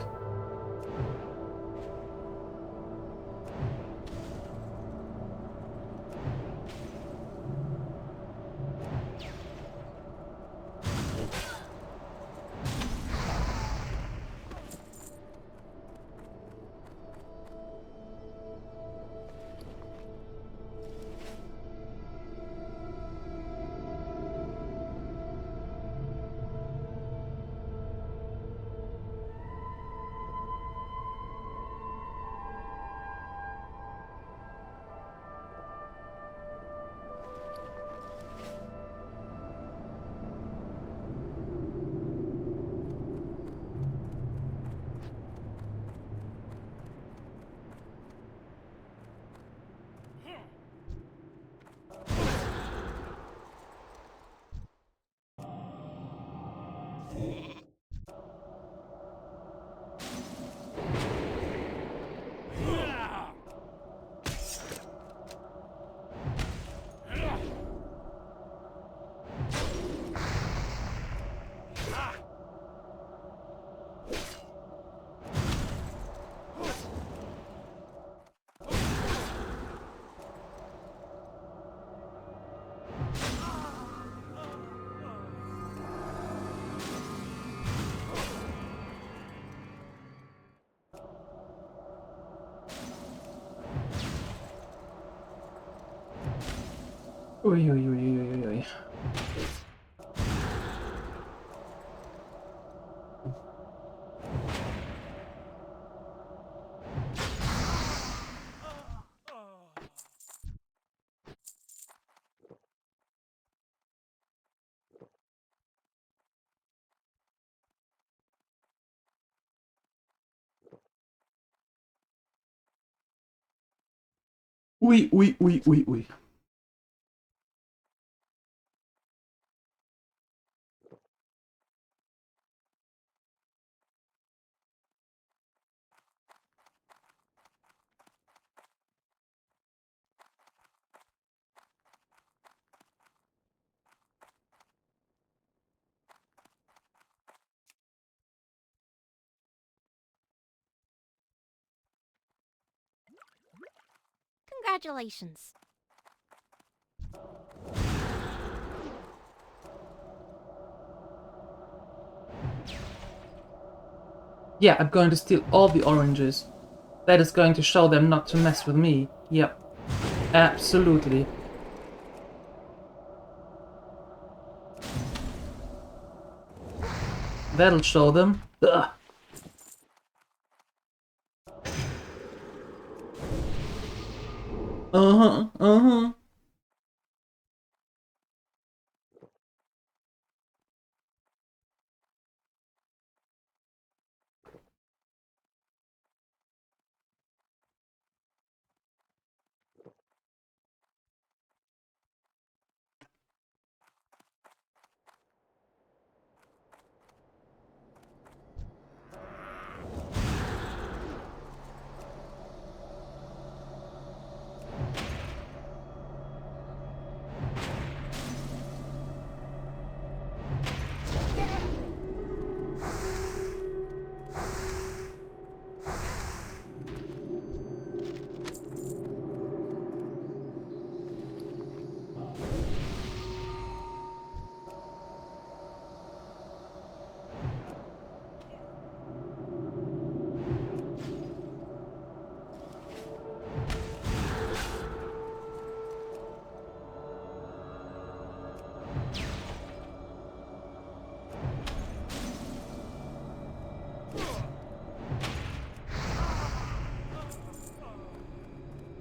Oi, oi, oi, oi, oi, oi. Oui, oui, oui, oui, oui. Congratulations. Yeah, I'm going to steal all the oranges. That is going to show them not to mess with me. Yep. Absolutely. That'll show them. Ugh. Uh-huh, uh-huh.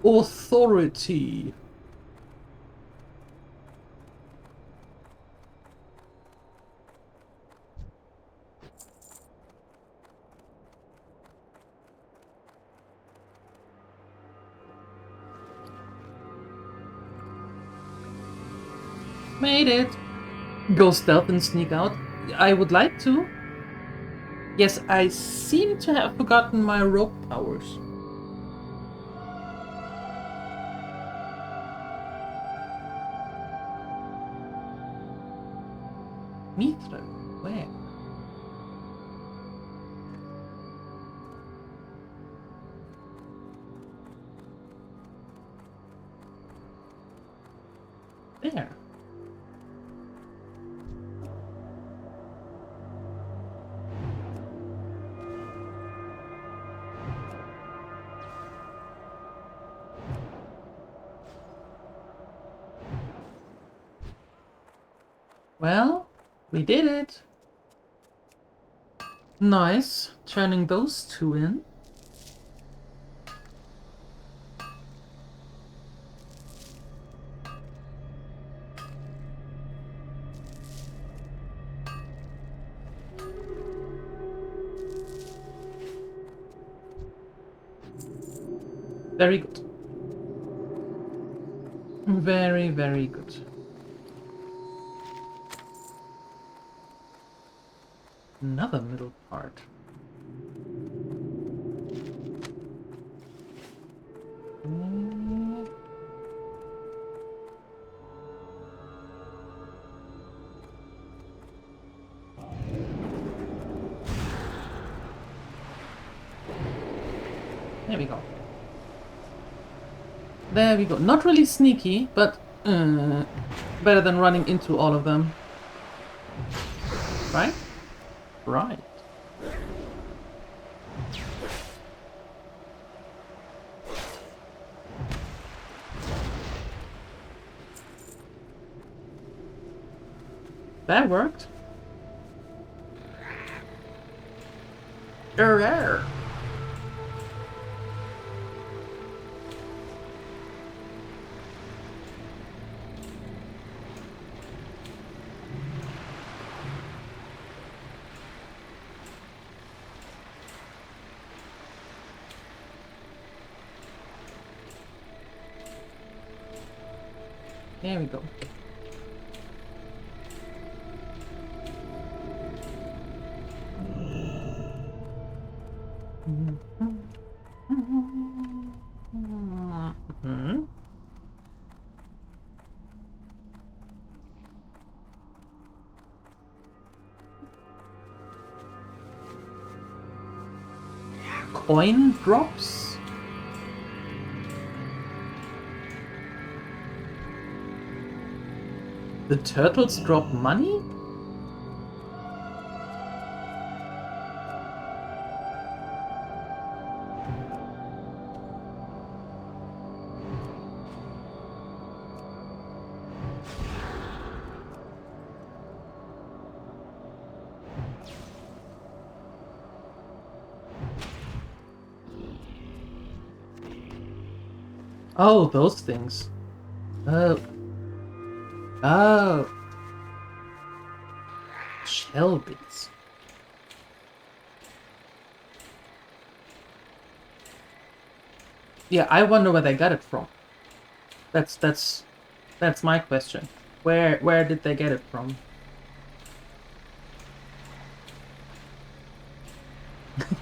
Authority. Made it. Go stealth and sneak out. I would like to. Yes, I seem to have forgotten my rope powers. Mithra, where? There. Well, we did it. Nice. Turning those two in. Very good. Very, very good. Another middle part. There we go. There we go. Not really sneaky, but better than running into all of them. Right? Right. That worked. There. There we go. Coin drops? The turtles drop money? Oh, those things. Oh. Oh. Shell bits. Yeah, I wonder where they got it from. That's my question. Where did they get it from?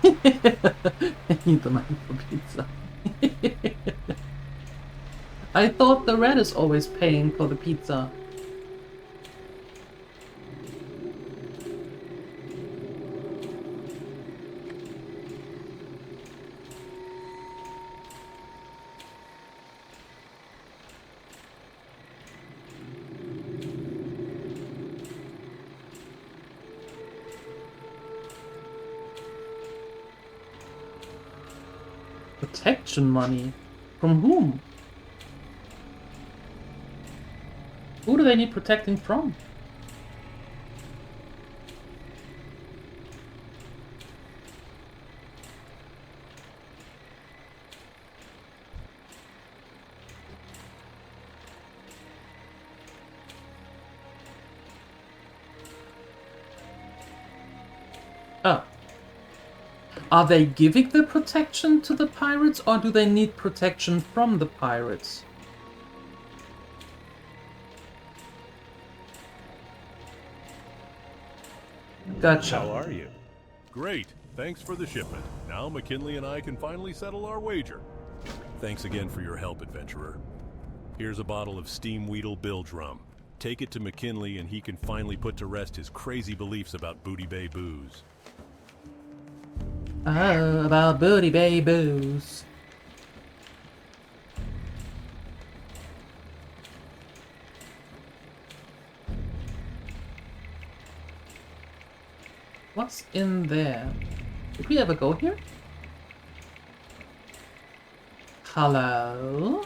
I need the money for pizza. I thought the red is always paying for the pizza. Protection money? From whom? Who do they need protecting from? Oh. Are they giving the protection to the pirates, or do they need protection from the pirates? Gotcha. How are you? Great. Thanks for the shipment. Now McKinley and I can finally settle our wager. Thanks again for your help, adventurer. Here's a bottle of Steam Weedle bilge rum. Take it to McKinley and he can finally put to rest his crazy beliefs about Booty Bay booze. Oh, about Booty Bay booze. What's in there? Did we ever go here? Hello?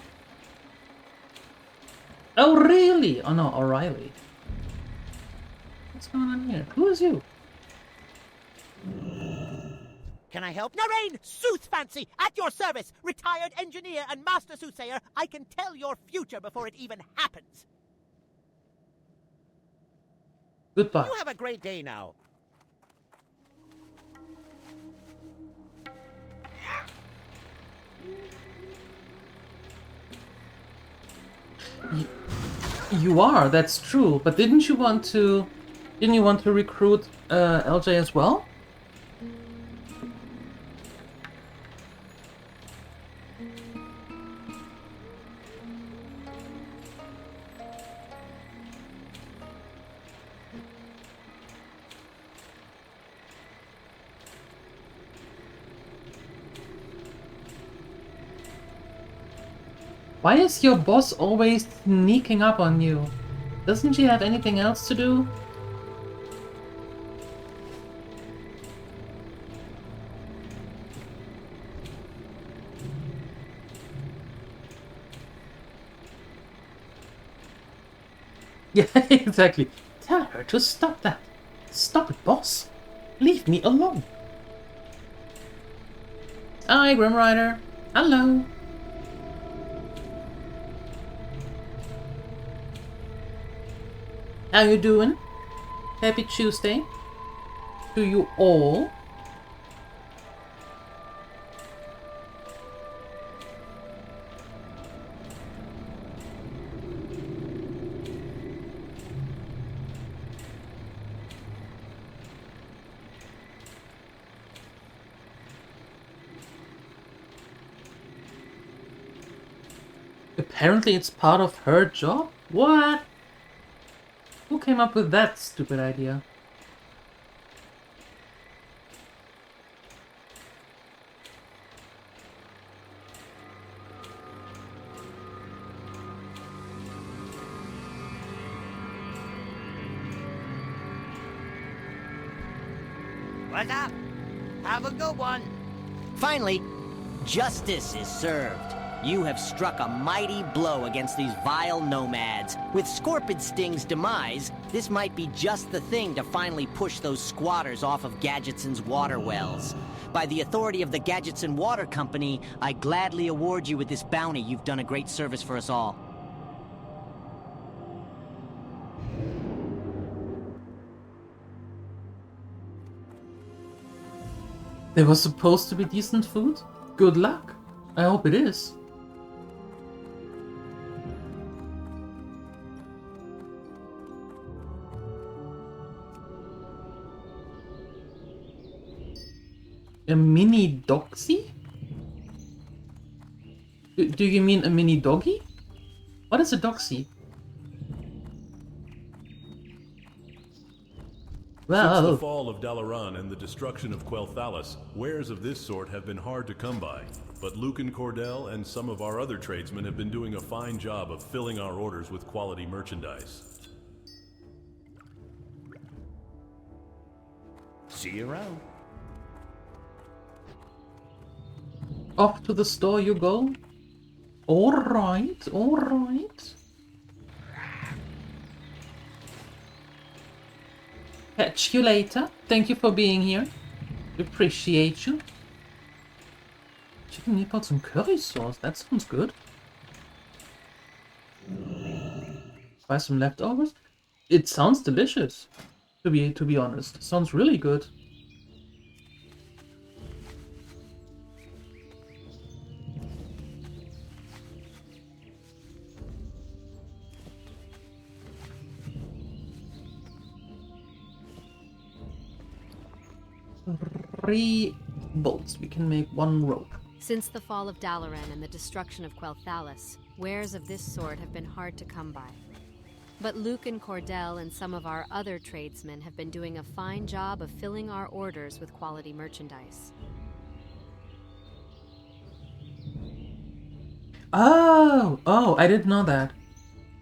Oh, really? Oh no, O'Reilly. What's going on here? Who is you? Can I help? Narain, Sooth Fancy, at your service! Retired engineer and master soothsayer, I can tell your future before it even happens. Goodbye. You have a great day now. You are, that's true. But didn't you want to recruit LJ as well? Why is your boss always sneaking up on you? Doesn't she have anything else to do? Yeah, exactly. Tell her to stop that. Stop it, boss. Leave me alone. Hi, Grim Rider. Hello. How you doing? Happy Tuesday to you all. Apparently it's part of her job? What? Who came up with that stupid idea? What's up? Have a good one. Finally, justice is served. You have struck a mighty blow against these vile nomads. With Scorpid Sting's demise, this might be just the thing to finally push those squatters off of Gadgetson's water wells. By the authority of the Gadgetson Water Company, I gladly award you with this bounty. You've done a great service for us all. There was supposed to be decent food? Good luck. I hope it is. A mini doxy? Do you mean a mini doggy? What is a doxy? Since the Well, fall of Dalaran and the destruction of Quel'Thalas, wares of this sort have been hard to come by. But Luke and Cordell and some of our other tradesmen have been doing a fine job of filling our orders with quality merchandise. See you around. off to the store you go. Alright, alright. Catch you later. Thank you for being here. Appreciate you. Chicken meatballs and curry sauce. That sounds good. Buy some leftovers. It sounds delicious. To be honest, sounds really good. Three bolts. We can make one rope. Since the fall of Dalaran and the destruction of Quel'Thalas, wares of this sort have been hard to come by. But Luke and Cordell and some of our other tradesmen have been doing a fine job of filling our orders with quality merchandise. Oh, I didn't know that.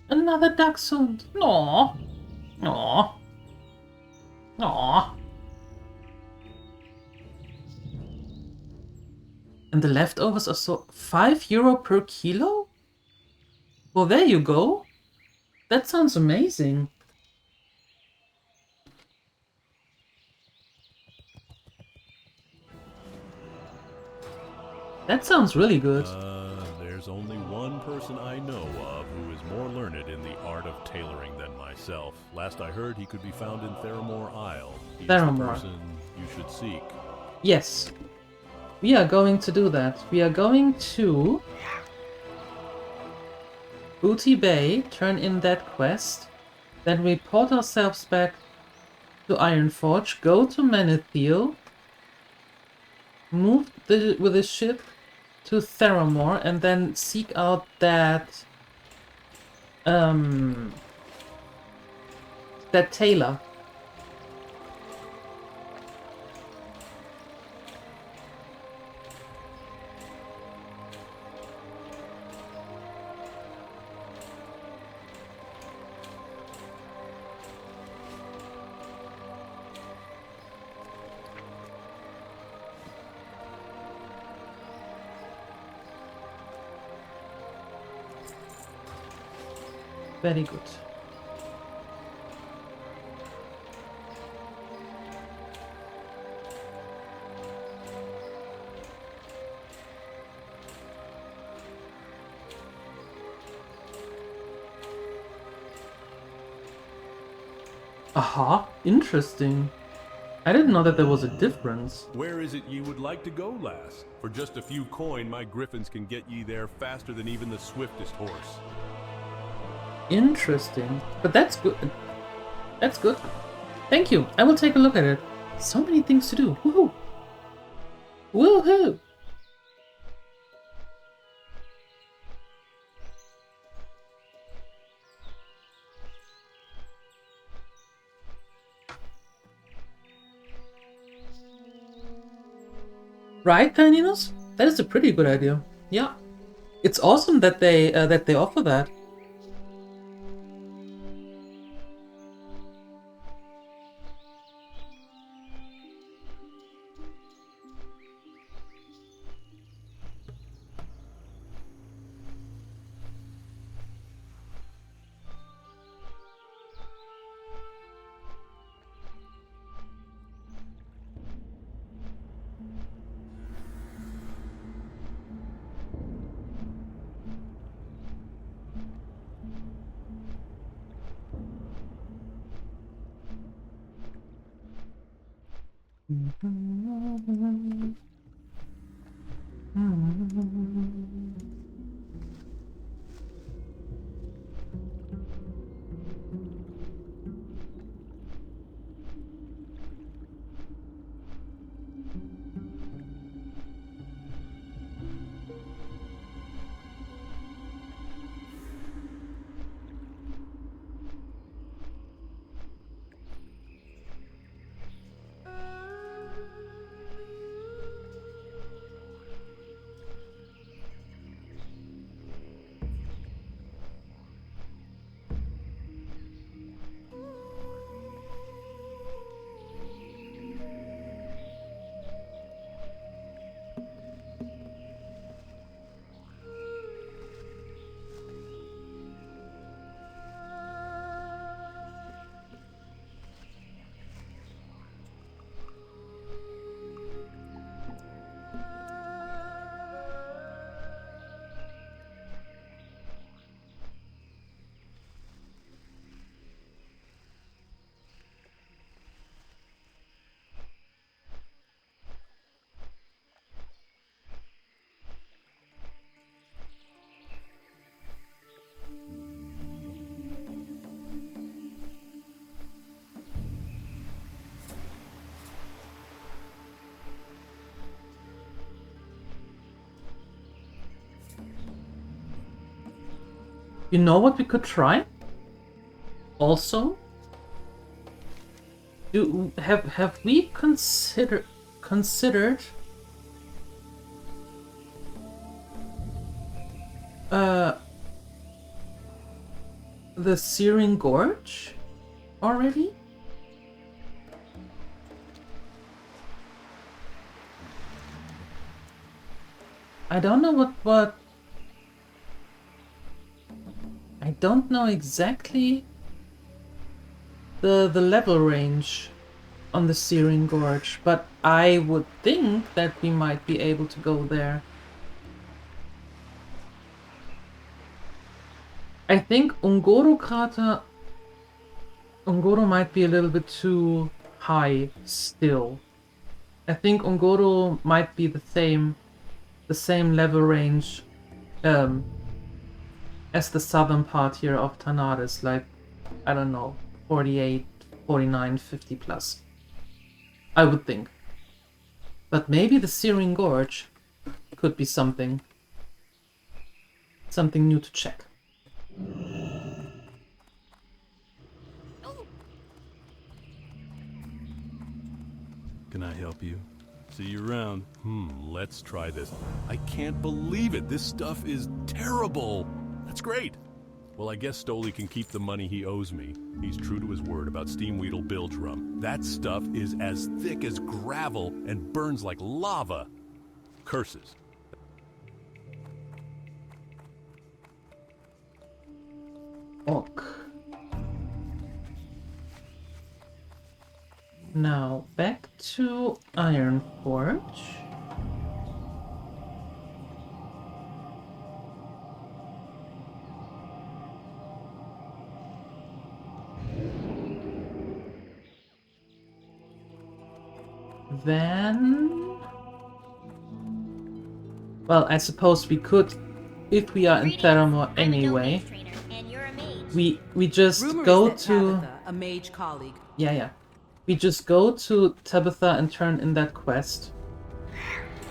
Another dachshund. Aww. Aww. Aww. And the leftovers are so... €5 per kilo? Well, there you go. That sounds amazing. That sounds really good. There's only one person I know of who is more learned in the art of tailoring than myself. Last I heard, he could be found in Theramore Isle. He's the person you should seek. Yes. We are going to do that. We are going to... Booty Bay, turn in that quest. Then report ourselves back to Ironforge, go to Menethil, move with the ship to Theramore, and then seek out that tailor. Very good. Aha, interesting. I didn't know that there was a difference. Where is it ye would like to go, lass? For just a few coin, my griffins can get ye there faster than even the swiftest horse. Interesting. But that's good. That's good. Thank you. I will take a look at it. So many things to do. Woohoo! Woohoo! Right, Tininos? That is a pretty good idea. Yeah. It's awesome that they offer that. You know what we could try? Also, have we considered the Searing Gorge already? I don't know what I don't know exactly the level range on the Searing Gorge, but I would think that we might be able to go there. I think Ungoro might be a little bit too high still. I think Ungoro might be the same level range as the southern part here of Tanadis, like, I don't know, 48, 49, 50 plus. I would think. But maybe the Searing Gorge could be something new to check. Can I help you? See you around. Let's try this. I can't believe it. This stuff is terrible. That's great. Well, I guess Stoli can keep the money he owes me. He's true to his word about Steamweedle bilge rum. That stuff is as thick as gravel and burns like lava. Curses. Ok. Now, back to Ironforge. Then... well, I suppose we could, if we are in Theramore anyway, we just go to... Tabitha, a mage colleague. Yeah. We just go to Tabitha and turn in that quest.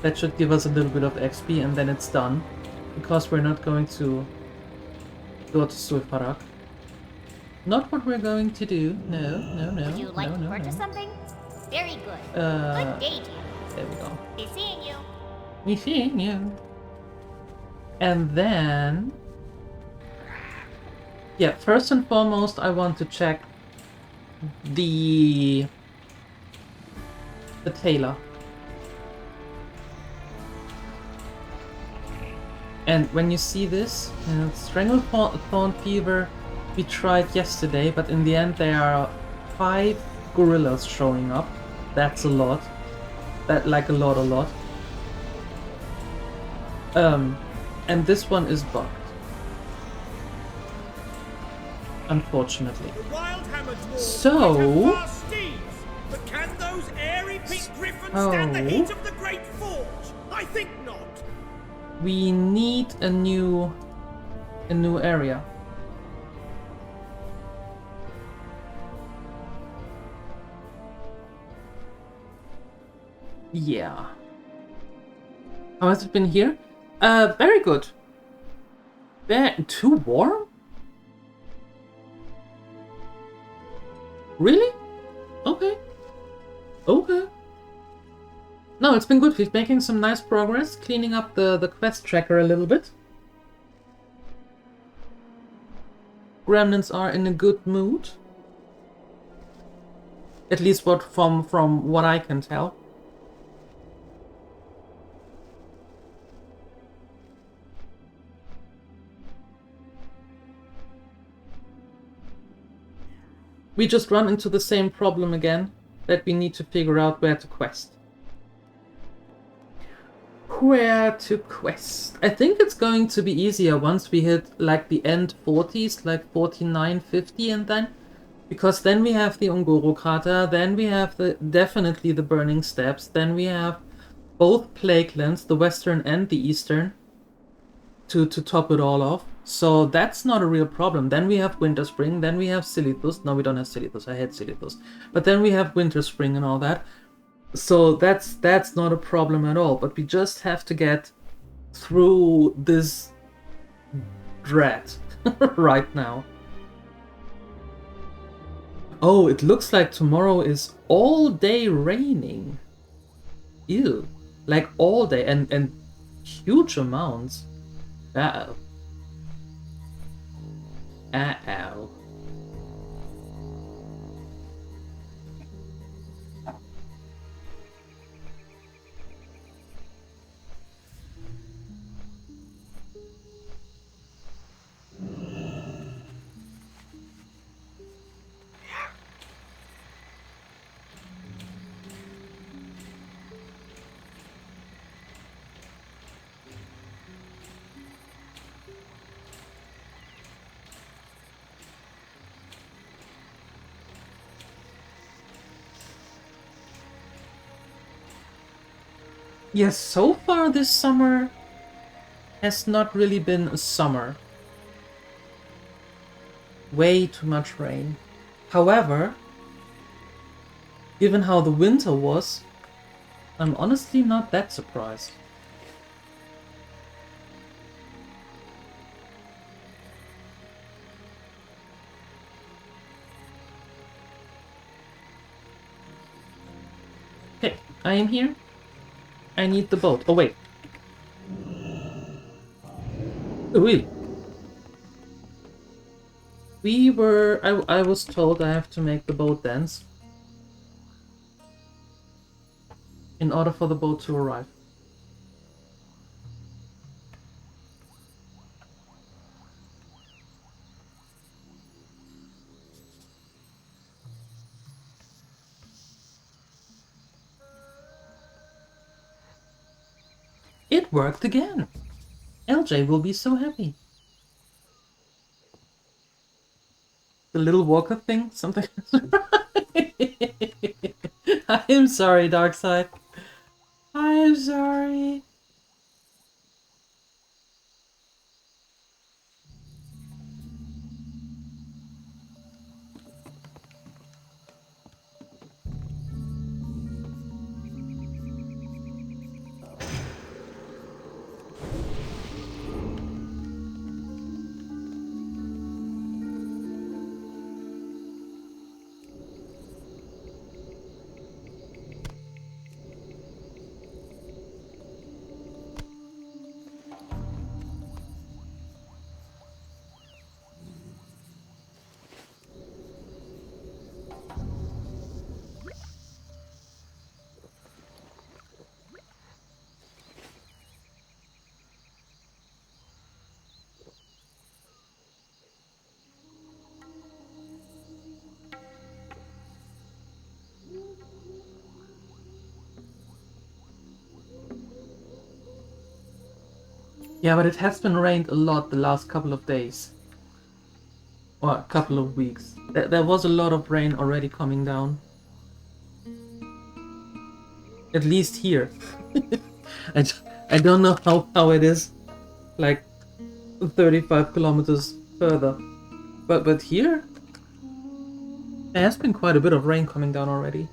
That should give us a little bit of XP and then it's done. Because we're not going to go to Suifarak. Not what we're going to do. No. Would you like to purchase something? Very good. Good day to you. There we go. Be seeing you. We seeing you. And then... yeah, first and foremost, I want to check the tailor. And when you see this, Stranglethorn Fever, we tried yesterday, but in the end there are 5 gorillas showing up. That's a lot. That, like, a lot. And this one is bugged. Unfortunately. So... but can those airy pink griffins stand the heat of the Great Forge? I think not. We need a new area. Yeah. How has it been here? Very good. Too warm? Really? Okay. No, it's been good. We're making some nice progress, cleaning up the quest tracker a little bit. Gremlins are in a good mood. At least from what I can tell. We just run into the same problem again, that we need to figure out where to quest. Where to quest? I think it's going to be easier once we hit like the end 40s, like 49, 50 and then. Because then we have the Ungoro Krater, then we have definitely the Burning Steppes, then we have both Plaguelands, the western and the eastern, to top it all off. So that's not a real problem. Then we have Winter Spring, then we have Silithus. No, we don't have Silithus, I hate Silithus. But then we have Winter Spring and all that. So that's not a problem at all. But we just have to get through this dread right now. Oh, it looks like tomorrow is all day raining. Ew. Like all day and huge amounts. Uh-oh. Uh-oh. Yes, so far this summer has not really been a summer. Way too much rain. However, given how the winter was, I'm honestly not that surprised. Okay, I am here. I need the boat. Oh, wait. Ooh. I was told I have to make the boat dance in order for the boat to arrive. It worked again! LJ will be so happy. The little walker thing? Something. I'm sorry, Darkside. I'm sorry. Yeah, but it has been rained a lot the last couple of days. Or a couple of weeks. There was a lot of rain already coming down. At least here. I don't know how it is. Like 35 kilometers further. But here? There has been quite a bit of rain coming down already.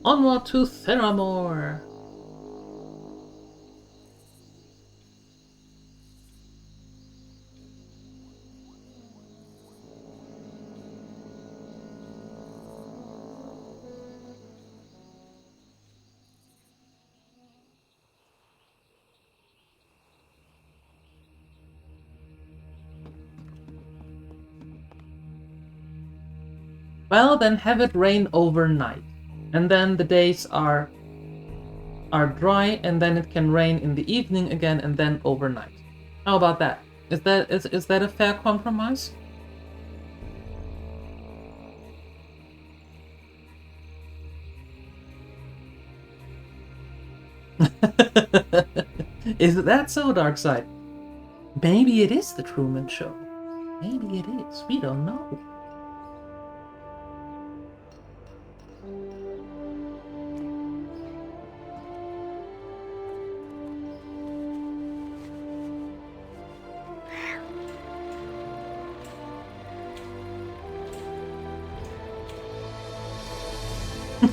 Onward to Theramore! Well, then have it rain overnight. And then the days are dry, and then it can rain in the evening again, and then overnight. How about that? Is that a fair compromise? Is that so, Darkside? Maybe it is the Truman Show. Maybe it is. We don't know.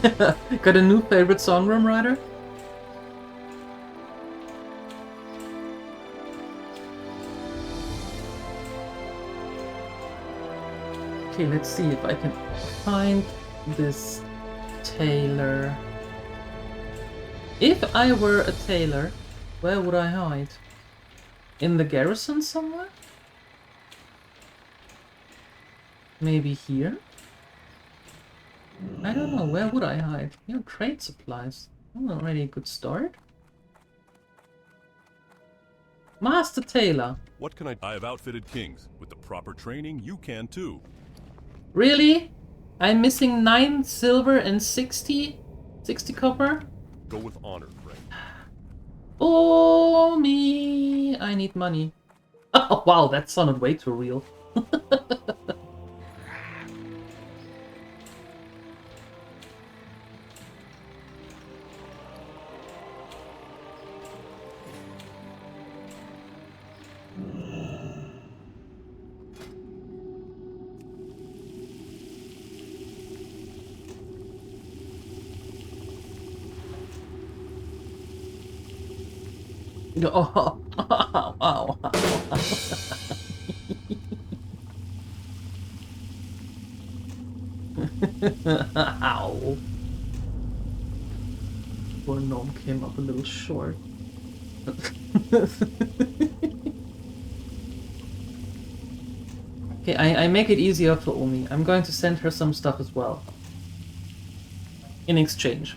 Got a new favorite song, Room Rider? Okay, let's see if I can find this tailor. If I were a tailor, where would I hide? In the garrison somewhere? Maybe here? I don't know, where would I hide? You know, trade supplies. Oh, already a good start. Master Tailor. What can I have outfitted kings. With the proper training, you can too. Really? I'm missing 9 silver and 60 copper? Go with honor, friend. Oh, me! I need money. Oh, wow, that sounded way too real. Oh, wow. Ow. Poor gnome came up a little short. Okay, I make it easier for Omi. I'm going to send her some stuff as well. In exchange.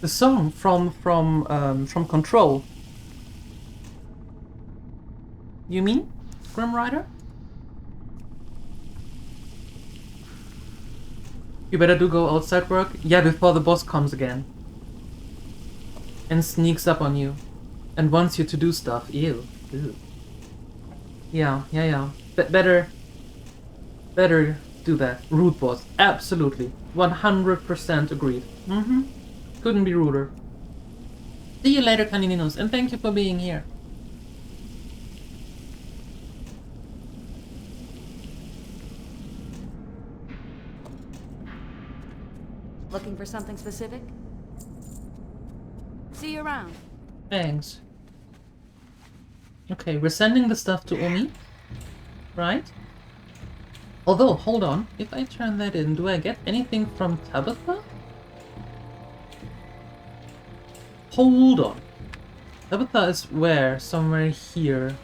The song from Control. You mean, Grim Rider? You better do go outside work? Yeah, before the boss comes again. And sneaks up on you. And wants you to do stuff. Ew. Ew. Yeah. Better do that. Rude boss. Absolutely. 100% agreed. Couldn't be ruder. See you later, Canininos, and thank you for being here. Looking for something specific? See you around. Thanks. Okay, we're sending the stuff to Omi, right? Although, hold on, if I turn that in, do I get anything from Tabitha? Hold on. Tabitha is where? Somewhere here.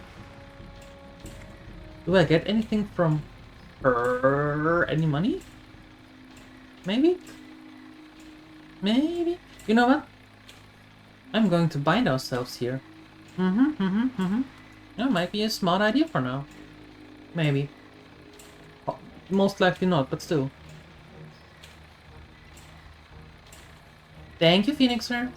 Do I get anything from her? Any money? Maybe? Maybe? You know what? I'm going to bind ourselves here. That might be a smart idea for now. Maybe. Most likely not, but still. Thank you, Phoenixer.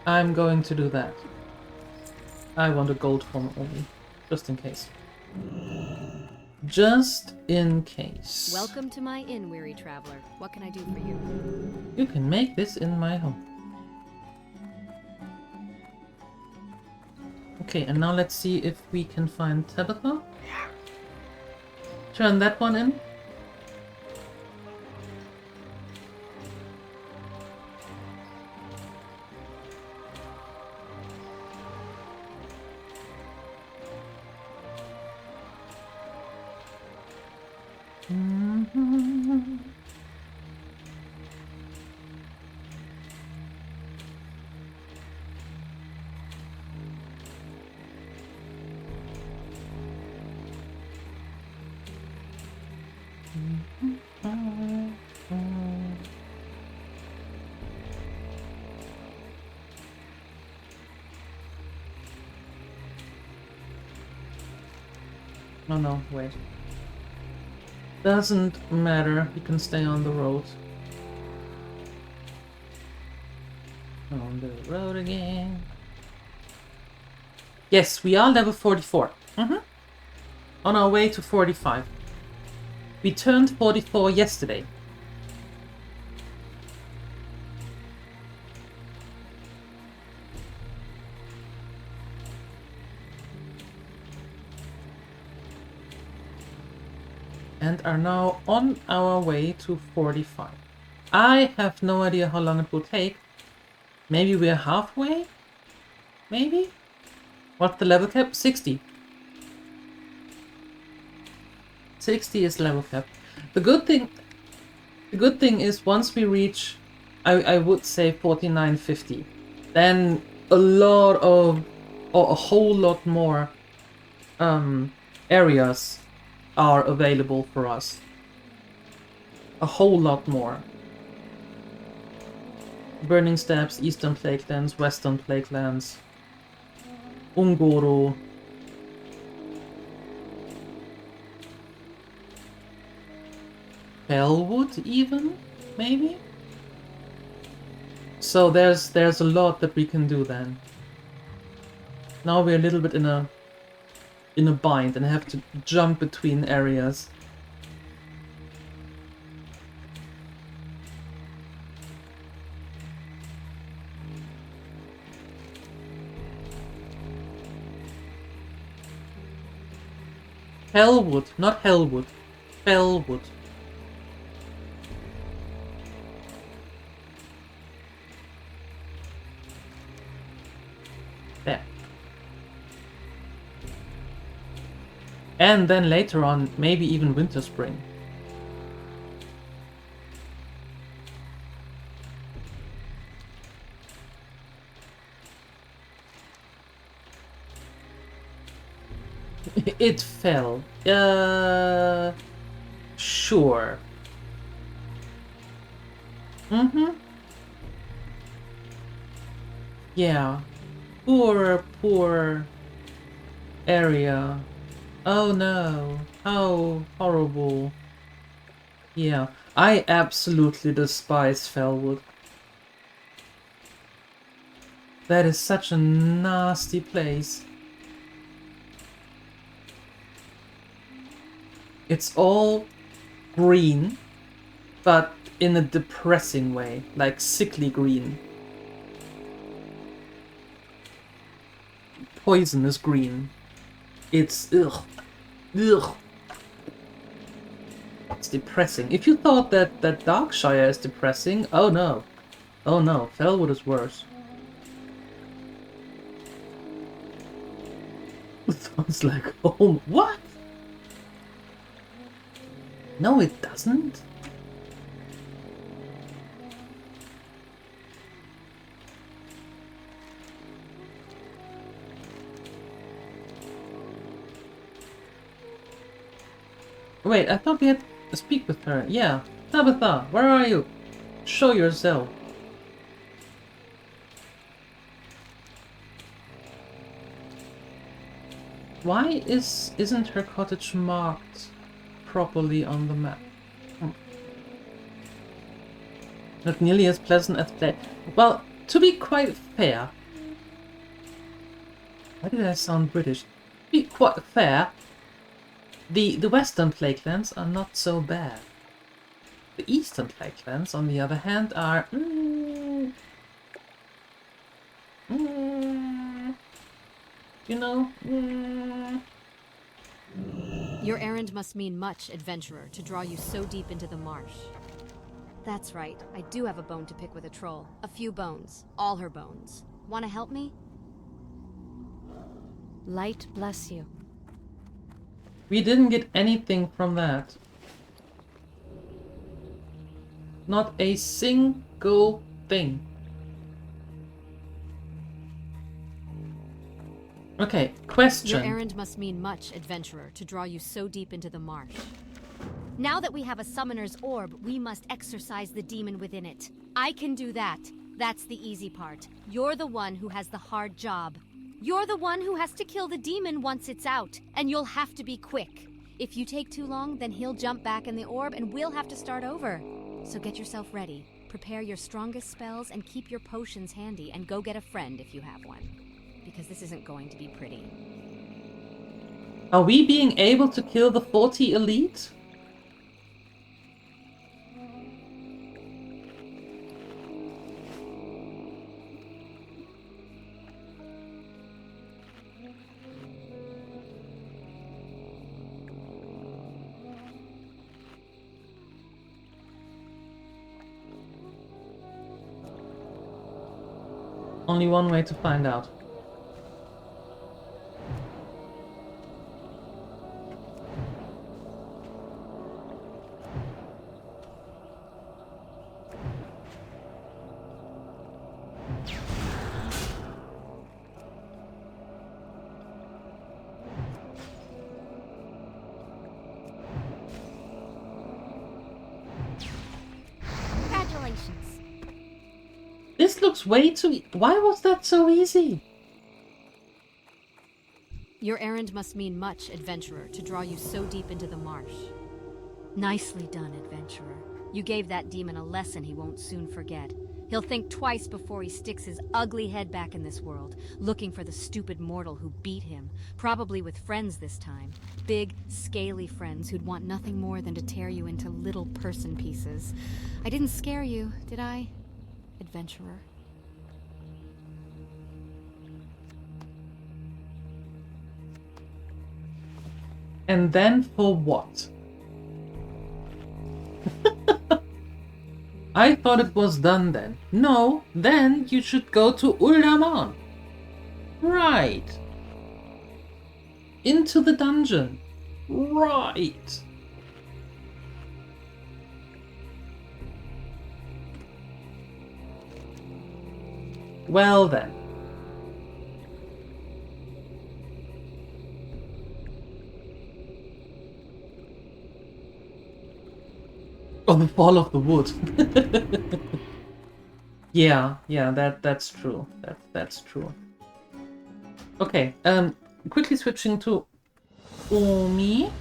I'm going to do that. I want a gold form only, just in case. Just in case. Welcome to my inn, weary traveler. What can I do for you? You can make this in my home. Okay, and now let's see if we can find Tabitha. Turn that one in. Oh no, wait. Doesn't matter, you can stay on the road. On the road again. Yes, we are level 44. On our way to 45. We turned 44 yesterday. And are now on our way to 45. I have no idea how long it will take. Maybe we're halfway? Maybe? What's the level cap? 60. 60 is level cap. The good thing is once we reach, I would say 49, 50, then a lot of, or a whole lot more areas are available for us. A whole lot more. Burning Steppes, Eastern Plaguelands, Western Plaguelands, Ungoro. Bellwood even, maybe? So there's a lot that we can do then. Now we're a little bit in a bind and have to jump between areas. Hellwood, not Hellwood. Bellwood. There. And then later on, maybe even Winter Spring. It fell. Sure. Yeah. Poor area. Oh no. How horrible. Yeah. I absolutely despise Fellwood. That is such a nasty place. It's all green, but in a depressing way, like sickly green. Poisonous green. It's ugh. It's depressing. If you thought that Darkshire is depressing, oh no. Oh no, Fellwood is worse. Sounds like home. What? No, it doesn't. Wait, I thought we had to speak with her. Yeah. Tabitha, where are you? Show yourself. Why isn't her cottage marked properly on the map? Not nearly as pleasant as play. Well, to be quite fair. Why did I sound British? To be quite fair, the Western Plaguelands are not so bad. The Eastern Plaguelands, on the other hand, are you know. Your errand must mean much, adventurer, to draw you so deep into the marsh. That's right, I do have a bone to pick with a troll. A few bones. All her bones. Want to help me? Light bless you. We didn't get anything from that. Not a single thing. Okay, question. Your errand must mean much, adventurer, to draw you so deep into the marsh. Now that we have a summoner's orb, we must exorcise the demon within it. I can do that. That's the easy part. You're the one who has the hard job. You're the one who has to kill the demon once it's out, and you'll have to be quick. If you take too long, then he'll jump back in the orb and we'll have to start over. So get yourself ready. Prepare your strongest spells and keep your potions handy, and go get a friend if you have one. Because this isn't going to be pretty. Are we being able to kill the 40 elite? Only one way to find out. Congratulations. This looks way too... Why was that so easy? Your errand must mean much, adventurer, to draw you so deep into the marsh. Nicely done, adventurer. You gave that demon a lesson he won't soon forget. He'll think twice before he sticks his ugly head back in this world, looking for the stupid mortal who beat him, probably with friends this time. Big, scaly friends who'd want nothing more than to tear you into little person pieces. I didn't scare you, did I, adventurer? And then for what? I thought it was done then. No, then you should go to Uldaman. Right. Into the dungeon. Right. Well then. Oh, the fall of the wood. yeah, that's true. That's true. Okay, quickly switching to Omi.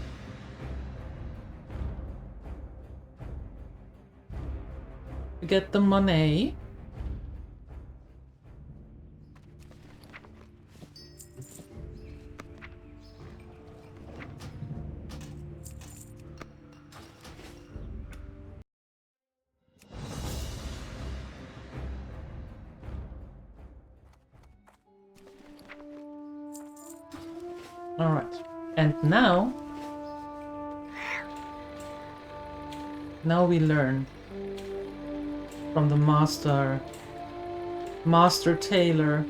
To get the money. Alright, and now we learn from the Master Tailor.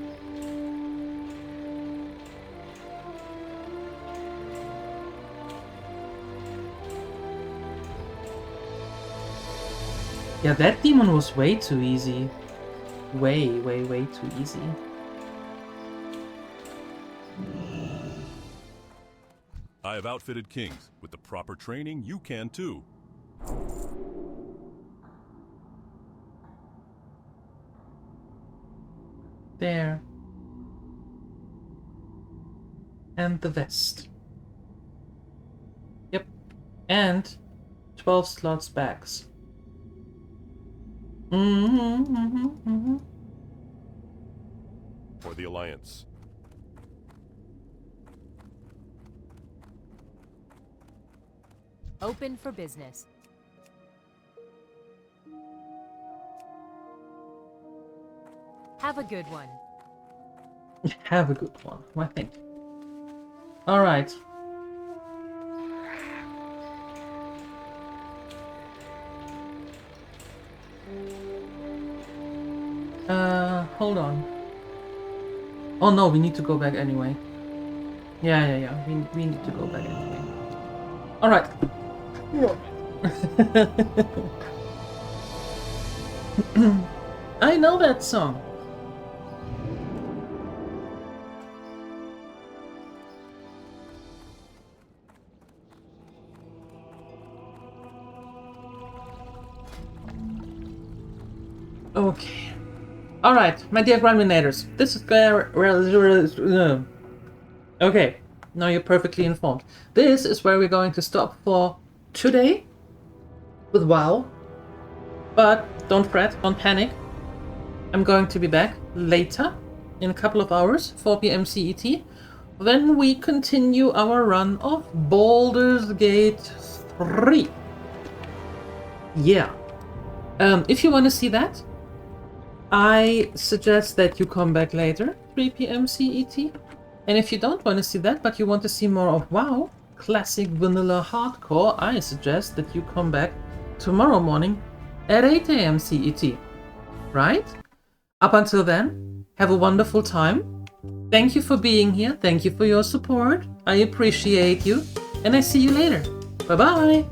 Yeah, that demon was way too easy. Way too easy. I have outfitted kings. With the proper training, you can too. There. And the vest. Yep. And 12 slots bags. For the Alliance. Open for business. Have a good one. Have a good one, I think. Alright. Hold on. Oh no, we need to go back anyway. Yeah. We need to go back anyway. Alright. I know that song. Okay. Alright, my dear Grandminators, this is where... Okay, now you're perfectly informed. This is where we're going to stop for today with WoW. But don't fret, don't panic. I'm going to be back later, in a couple of hours, 4 p.m. CET. Then we continue our run of Baldur's Gate 3. Yeah. If you want to see that, I suggest that you come back later, 3 p.m. CET. And if you don't want to see that, but you want to see more of WoW, classic vanilla hardcore, I suggest that you come back tomorrow morning at 8 a.m. CET. Right? Up until then, have a wonderful time. Thank you for being here. Thank you for your support. I appreciate you. And I see you later. Bye-bye.